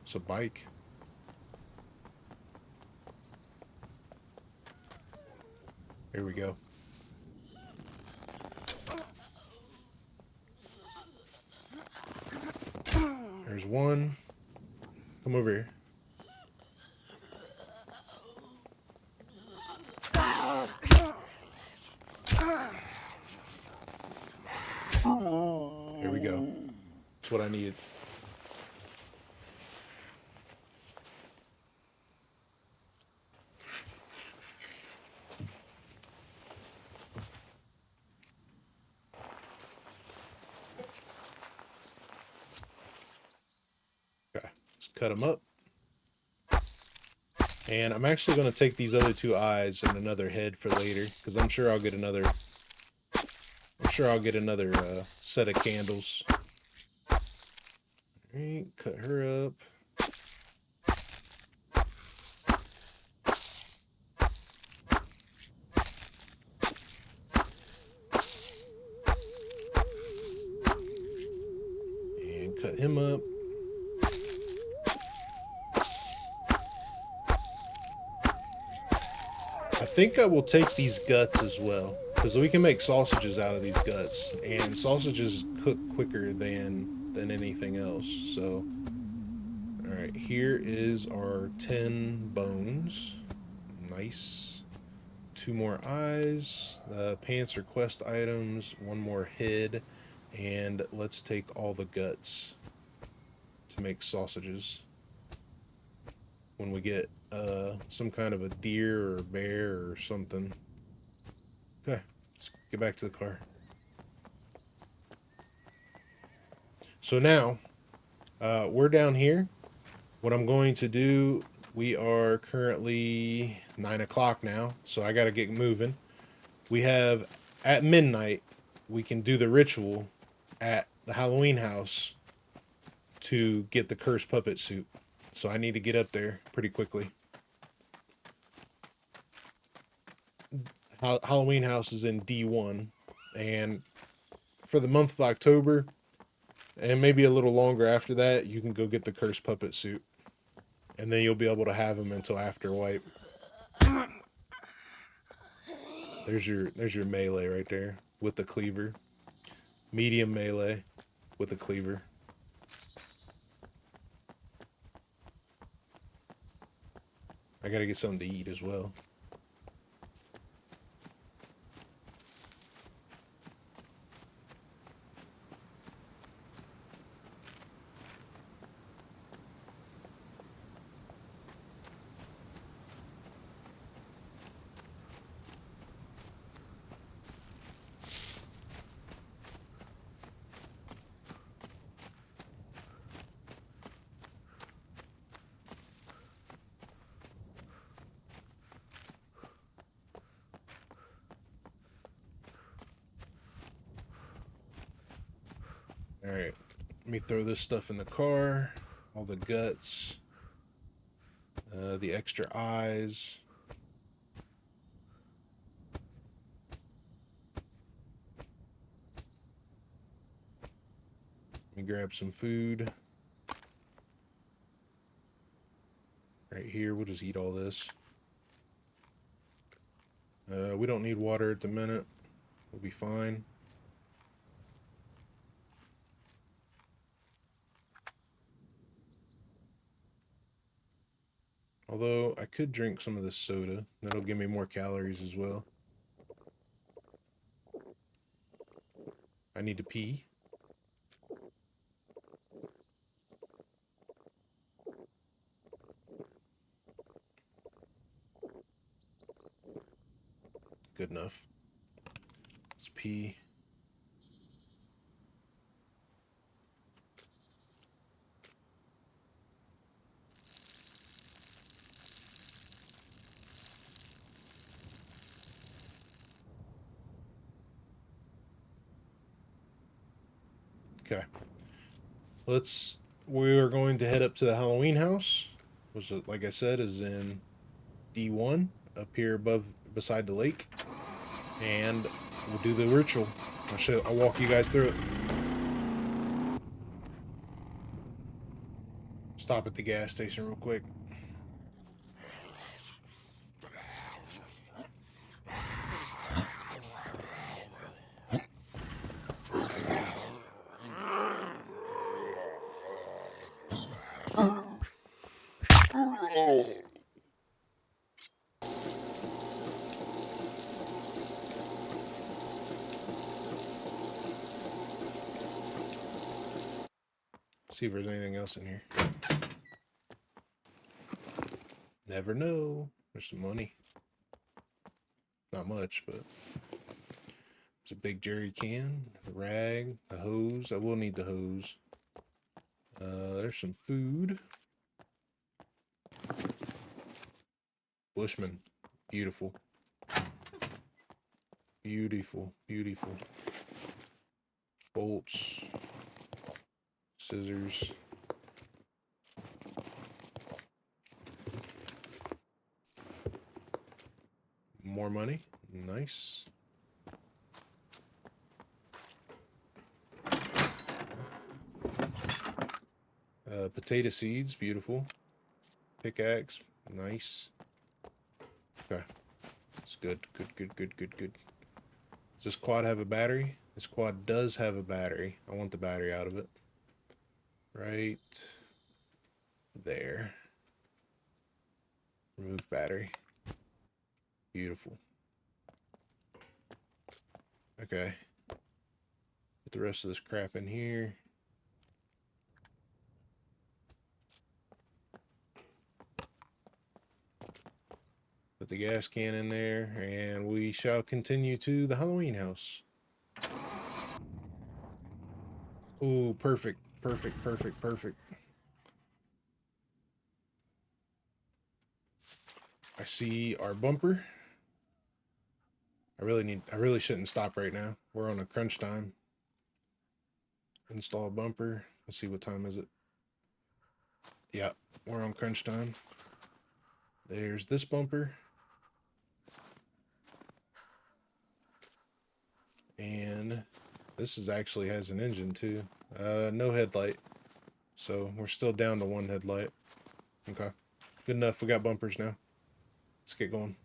It's a bike. Here we go. There's one. Come over here. Here we go. That's what I needed. Okay, let's cut them up. And I'm actually going to take these other 2 eyes and another head for later, because I'm sure I'll get another. Set of candles. All right, cut her up. And cut him up. I think I will take these guts as well, because we can make sausages out of these guts, and sausages cook quicker than anything else. So, all right, here is our 10 bones. Nice. 2 more eyes. Pants are quest items. 1 more head, and let's take all the guts to make sausages. When we get some kind of a deer or bear or something. Okay, let's get back to the car. So now, we're down here. What I'm going to do, we are currently 9 o'clock now, so I got to get moving. We have, at midnight, we can do the ritual at the Halloween house to get the cursed puppet suit. So I need to get up there pretty quickly. Halloween house is in D1, and for the month of October, and maybe a little longer after that, you can go get the Cursed Puppet suit, and then you'll be able to have him until after wipe. There's your melee right there with the cleaver. Medium melee with a cleaver. I gotta get something to eat as well. Alright, let me throw this stuff in the car. All the guts. The extra eyes. Let me grab some food. Right here, we'll just eat all this. We don't need water at the minute. We'll be fine. Although, I could drink some of this soda. That'll give me more calories as well. I need to pee. Good enough. Let's pee. Okay. We are going to head up to the Halloween house, which, like I said, is in D1, up here beside the lake. And we'll do the ritual. I'll walk you guys through it. Stop at the gas station real quick. See if there's anything else in here. Never know. There's some money. Not much, but there's a big jerry can, a rag, a hose. I will need the hose. There's some food. Bushman. Beautiful. Beautiful. Beautiful. Bolts. Scissors. More money. Nice. Potato seeds. Beautiful. Pickaxe. Nice. Okay. It's good. Good, good, good, good, good. Does this quad have a battery? This quad does have a battery. I want the battery out of it. Right there. Remove battery. Beautiful. Okay. Put the rest of this crap in here. Put the gas can in there, and we shall continue to the Halloween house. Oh, perfect. Perfect, perfect, perfect. I see our bumper. I really shouldn't stop right now. We're on a crunch time. Install bumper. Let's see, what time is it? Yeah, we're on crunch time. There's this bumper. And this is actually has an engine too. No headlight. So we're still down to one headlight. Okay. Good enough. We got bumpers now. Let's get going.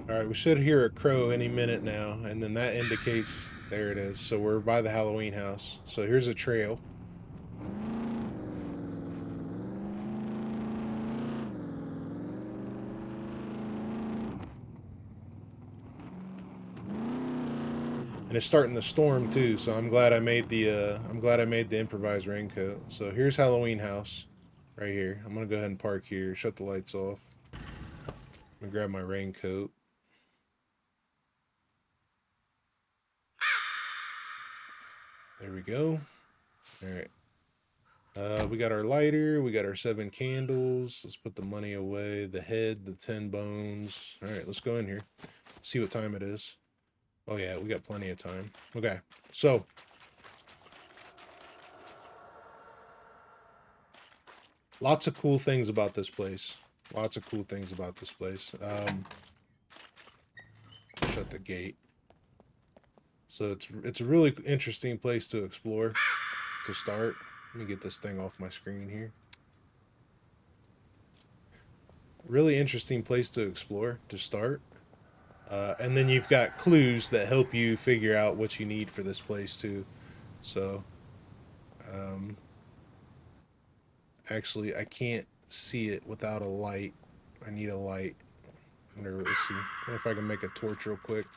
Alright, we should hear a crow any minute now, and then that indicates, there it is. So we're by the Halloween house. So here's a trail. And it's starting to storm too, so I'm glad I made the improvised raincoat. So here's Halloween house, right here. I'm gonna go ahead and park here, shut the lights off. I'm gonna grab my raincoat. There we go. All right. We got our lighter. We got our 7 candles. Let's put the money away. The head, the 10 bones. All right, let's go in here. See what time it is. Oh yeah, we got plenty of time. Okay, so lots of cool things about this place. Lots of cool things about this place. Shut the gate. So it's a really interesting place to explore to start. Let me get this thing off my screen here. Really interesting place to explore to start. And then you've got clues that help you figure out what you need for this place too. So, actually, I can't see it without a light. I need a light. Let's see. I wonder if I can make a torch real quick.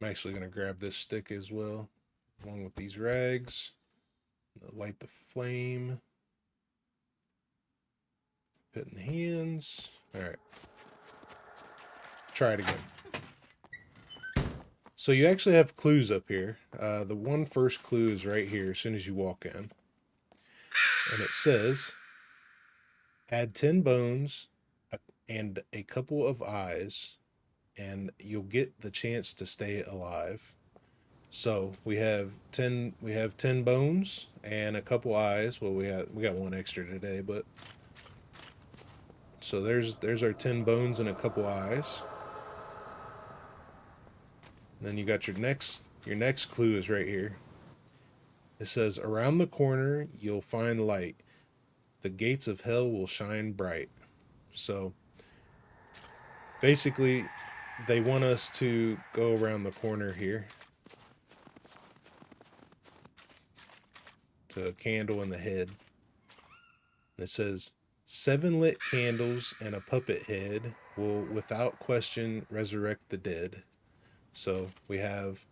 I'm actually going to grab this stick as well, along with these rags. Light the flame. Put in hands. All right. Try it again. So you actually have clues up here. The one first clue is right here as soon as you walk in. And it says, add 10 bones and a couple of eyes, and you'll get the chance to stay alive. So we have 10 bones and a couple eyes. Well, we got one extra today, but so there's our 10 bones and a couple eyes. And then you got your next clue is right here. It says, around the corner you'll find light. The gates of hell will shine bright. So basically they want us to go around the corner here to a candle in the head. It says 7 lit candles and a puppet head will without question resurrect the dead. So we have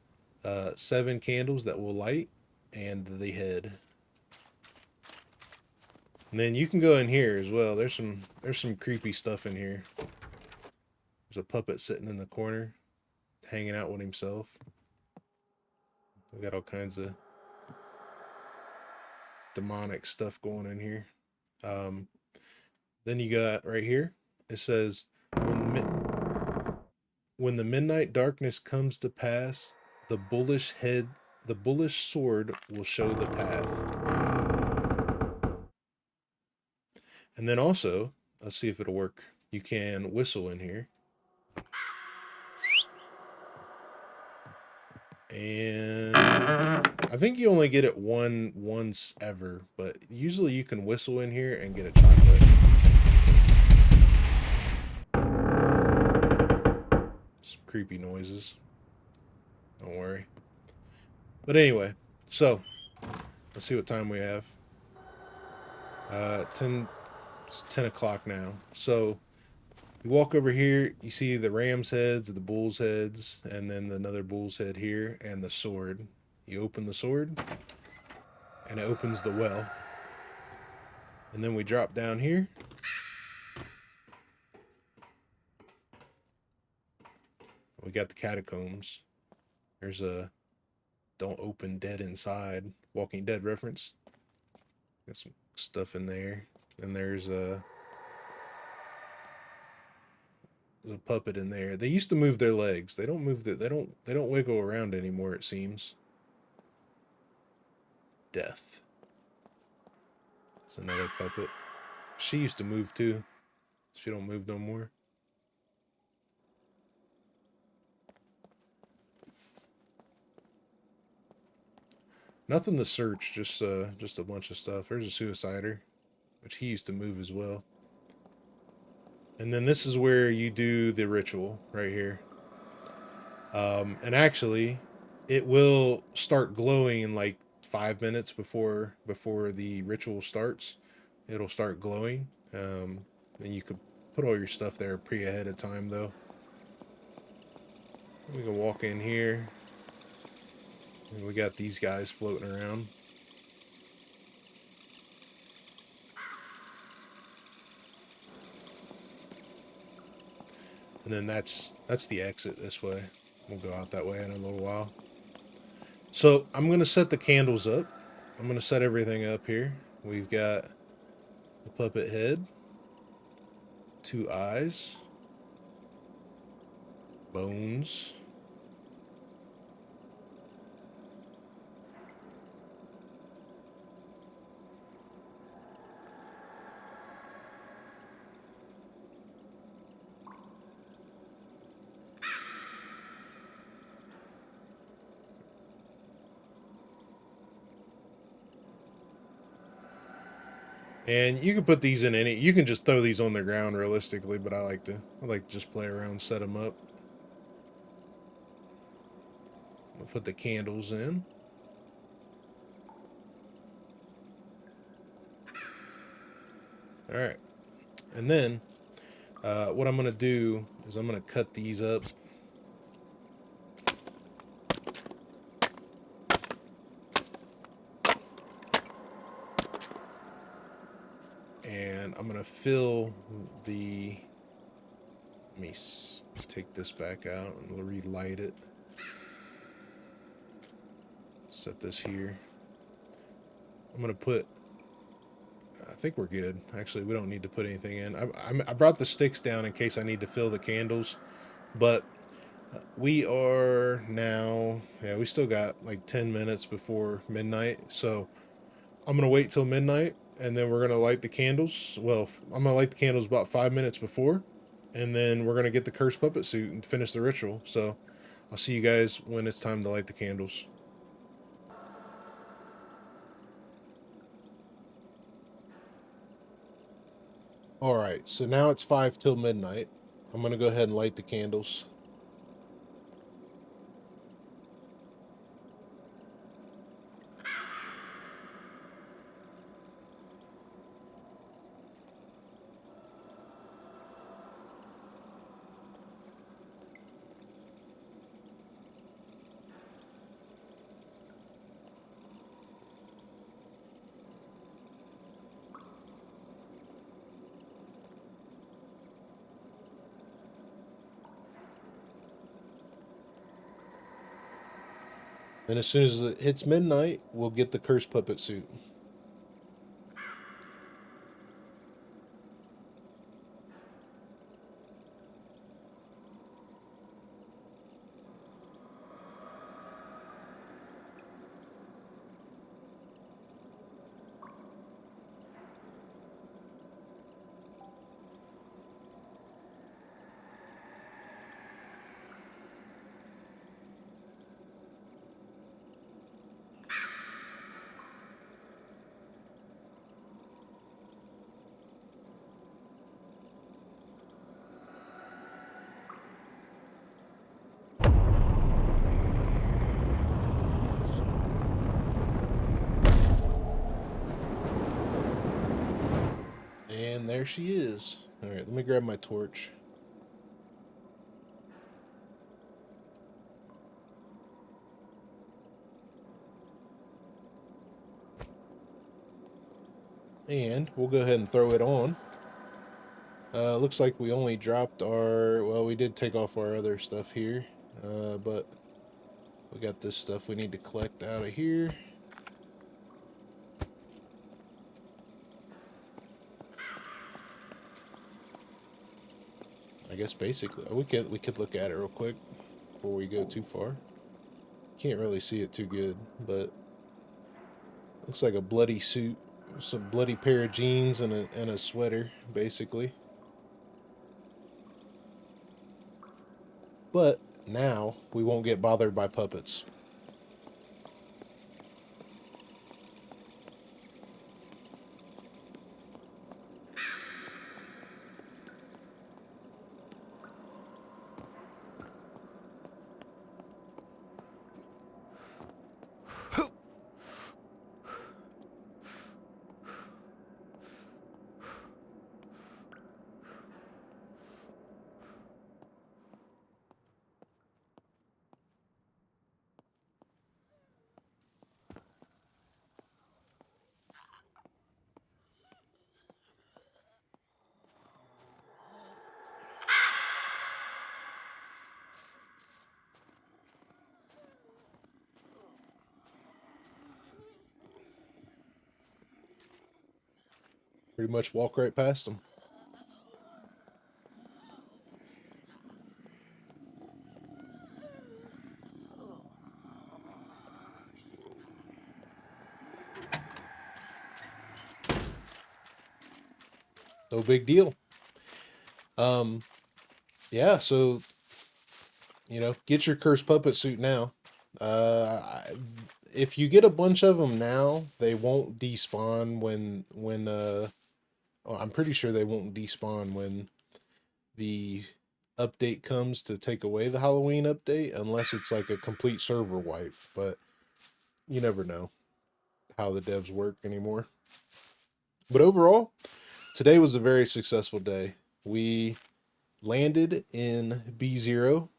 7 candles that will light and the head. And then you can go in here as well. There's some creepy stuff in here. There's a puppet sitting in the corner, hanging out with himself. We got all kinds of demonic stuff going in here. Then you got right here, it says, when the midnight darkness comes to pass, the bullish sword will show the path. And then also, let's see if it'll work. You can whistle in here. And I think you only get it once ever, but usually you can whistle in here and get a chocolate. Some creepy noises. Don't worry. But anyway, so let's see what time we have. It's 10 o'clock now. So you walk over here, you see the ram's heads, the bull's heads, and then another bull's head here, and the sword. You open the sword, and it opens the well. And then we drop down here. we got the catacombs. There's a "Don't open dead inside" Walking Dead reference. Got some stuff in there. And there's a puppet in there. They used to move their legs. They don't move they don't wiggle around anymore, it seems. Death. It's another puppet. She used to move too. She don't move no more. Nothing to search, just a bunch of stuff. There's a suicider, which he used to move as well. And then this is where you do the ritual right here. And actually, it will start glowing in like 5 minutes before the ritual starts. It'll start glowing. And you could put all your stuff there ahead of time though. We can walk in here. And we got these guys floating around. And then that's the exit this way. We'll go out that way in a little while. So I'm going to set the candles up. I'm going to set everything up here. We've got the puppet head, 2 eyes, bones, and you can put these in any. You can just throw these on the ground realistically, but I like to just play around, set them up. We'll put the candles in. All right, and then what I'm gonna do is I'm gonna cut these up. And I'm going to fill the, let me take this back out and relight it. Set this here. I'm going to put, I think we're good. Actually, we don't need to put anything in. I brought the sticks down in case I need to fill the candles. But we are now, yeah, we still got like 10 minutes before midnight. So I'm going to wait till midnight. And then we're going to light the candles. Well, I'm going to light the candles about 5 minutes before. And then we're going to get the cursed puppet suit and finish the ritual. So I'll see you guys when it's time to light the candles. Alright, so now it's 5 till midnight. I'm going to go ahead and light the candles. And as soon as it hits midnight, we'll get the cursed puppet suit. And there she is. All right, let me grab my torch. And we'll go ahead and throw it on. Looks like we only dropped our, well, we did take off our other stuff here. but we got this stuff we need to collect out of here. I guess basically we could look at it real quick before we go too far. Can't really see it too good, but looks like a bloody suit, some bloody pair of jeans and a sweater, basically. But now we won't get bothered by puppets. Pretty much walk right past them. No big deal. Yeah, so, you know, get your cursed puppet suit now. If you get a bunch of them now, they won't despawn when well, I'm pretty sure they won't despawn when the update comes to take away the Halloween update, unless it's like a complete server wipe, but you never know how the devs work anymore. But overall, today was a very successful day. We landed in B0.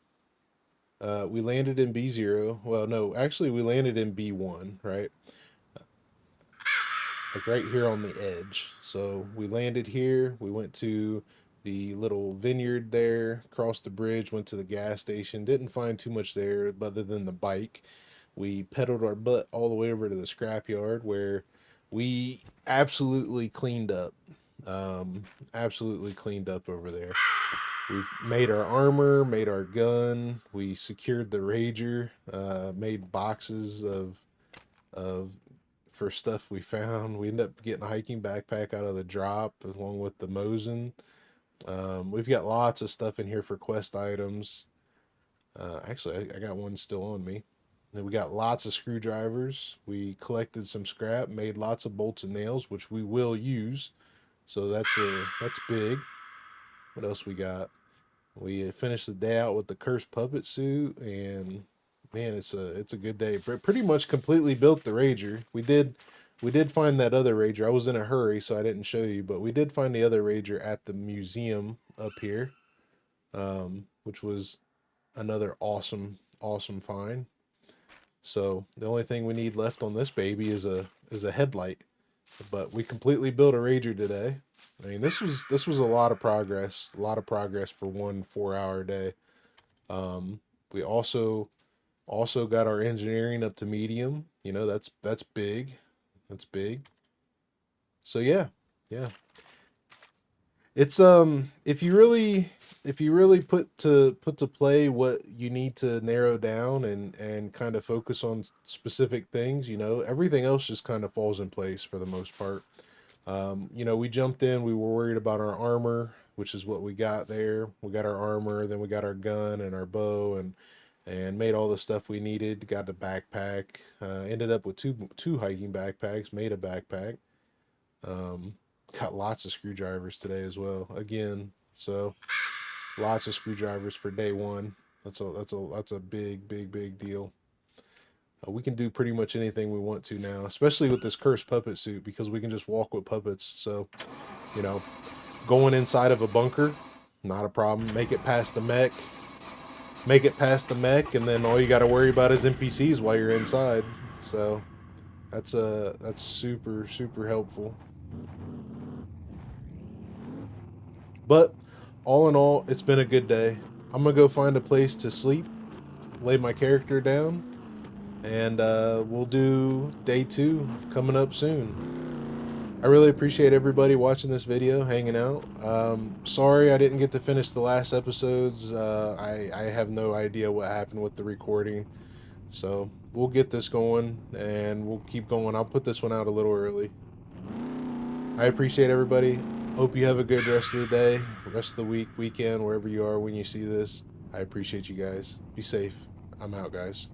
We landed in B0. Well, no, actually we landed in B1, right? Like right here on the edge. So we landed here. We went to the little vineyard there, crossed the bridge, went to the gas station. Didn't find too much there other than the bike. We pedaled our butt all the way over to the scrapyard where we absolutely cleaned up. Absolutely cleaned up over there. We've made our armor, made our gun. We secured the Rager. Made boxes for stuff we found. We ended up getting a hiking backpack out of the drop along with the Mosin. We've got lots of stuff in here for quest items. Actually, I got one still on me. Then we got lots of screwdrivers. We collected some scrap, made lots of bolts and nails, which we will use. So that's big. What else we got? We finished the day out with the cursed puppet suit, and man, it's a good day. Pretty much completely built the Rager. We did find that other Rager. I was in a hurry, so I didn't show you, but we did find the other Rager at the museum up here, which was another awesome find. So the only thing we need left on this baby is a headlight. But we completely built a Rager today. I mean, this was a lot of progress. A lot of progress for 1 4-hour day. We also got our engineering up to medium. You know, that's big. That's big. So yeah. It's if you really put to play what you need to narrow down and kind of focus on specific things, you know, everything else just kind of falls in place for the most part. You know, we jumped in, we were worried about our armor, which is what we got there. We got our armor, then we got our gun and our bow and made all the stuff we needed. Got the backpack, ended up with two hiking backpacks, made a backpack. Got lots of screwdrivers today as well. Again, so lots of screwdrivers for day one. That's a big deal. We can do pretty much anything we want to now, especially with this cursed puppet suit, because we can just walk with puppets. So, you know, going inside of a bunker, not a problem. Make it past the mech, and then all you got to worry about is NPCs while you're inside. So that's super helpful. But all in all, it's been a good day. I'm gonna go find a place to sleep lay my character down, and we'll do day 2 coming up soon. I really appreciate everybody watching this video, hanging out. Sorry I didn't get to finish the last episodes. I have no idea what happened with the recording. So we'll get this going, and we'll keep going. I'll put this one out a little early. I appreciate everybody. Hope you have a good rest of the day, rest of the week, weekend, wherever you are when you see this. I appreciate you guys. Be safe. I'm out, guys.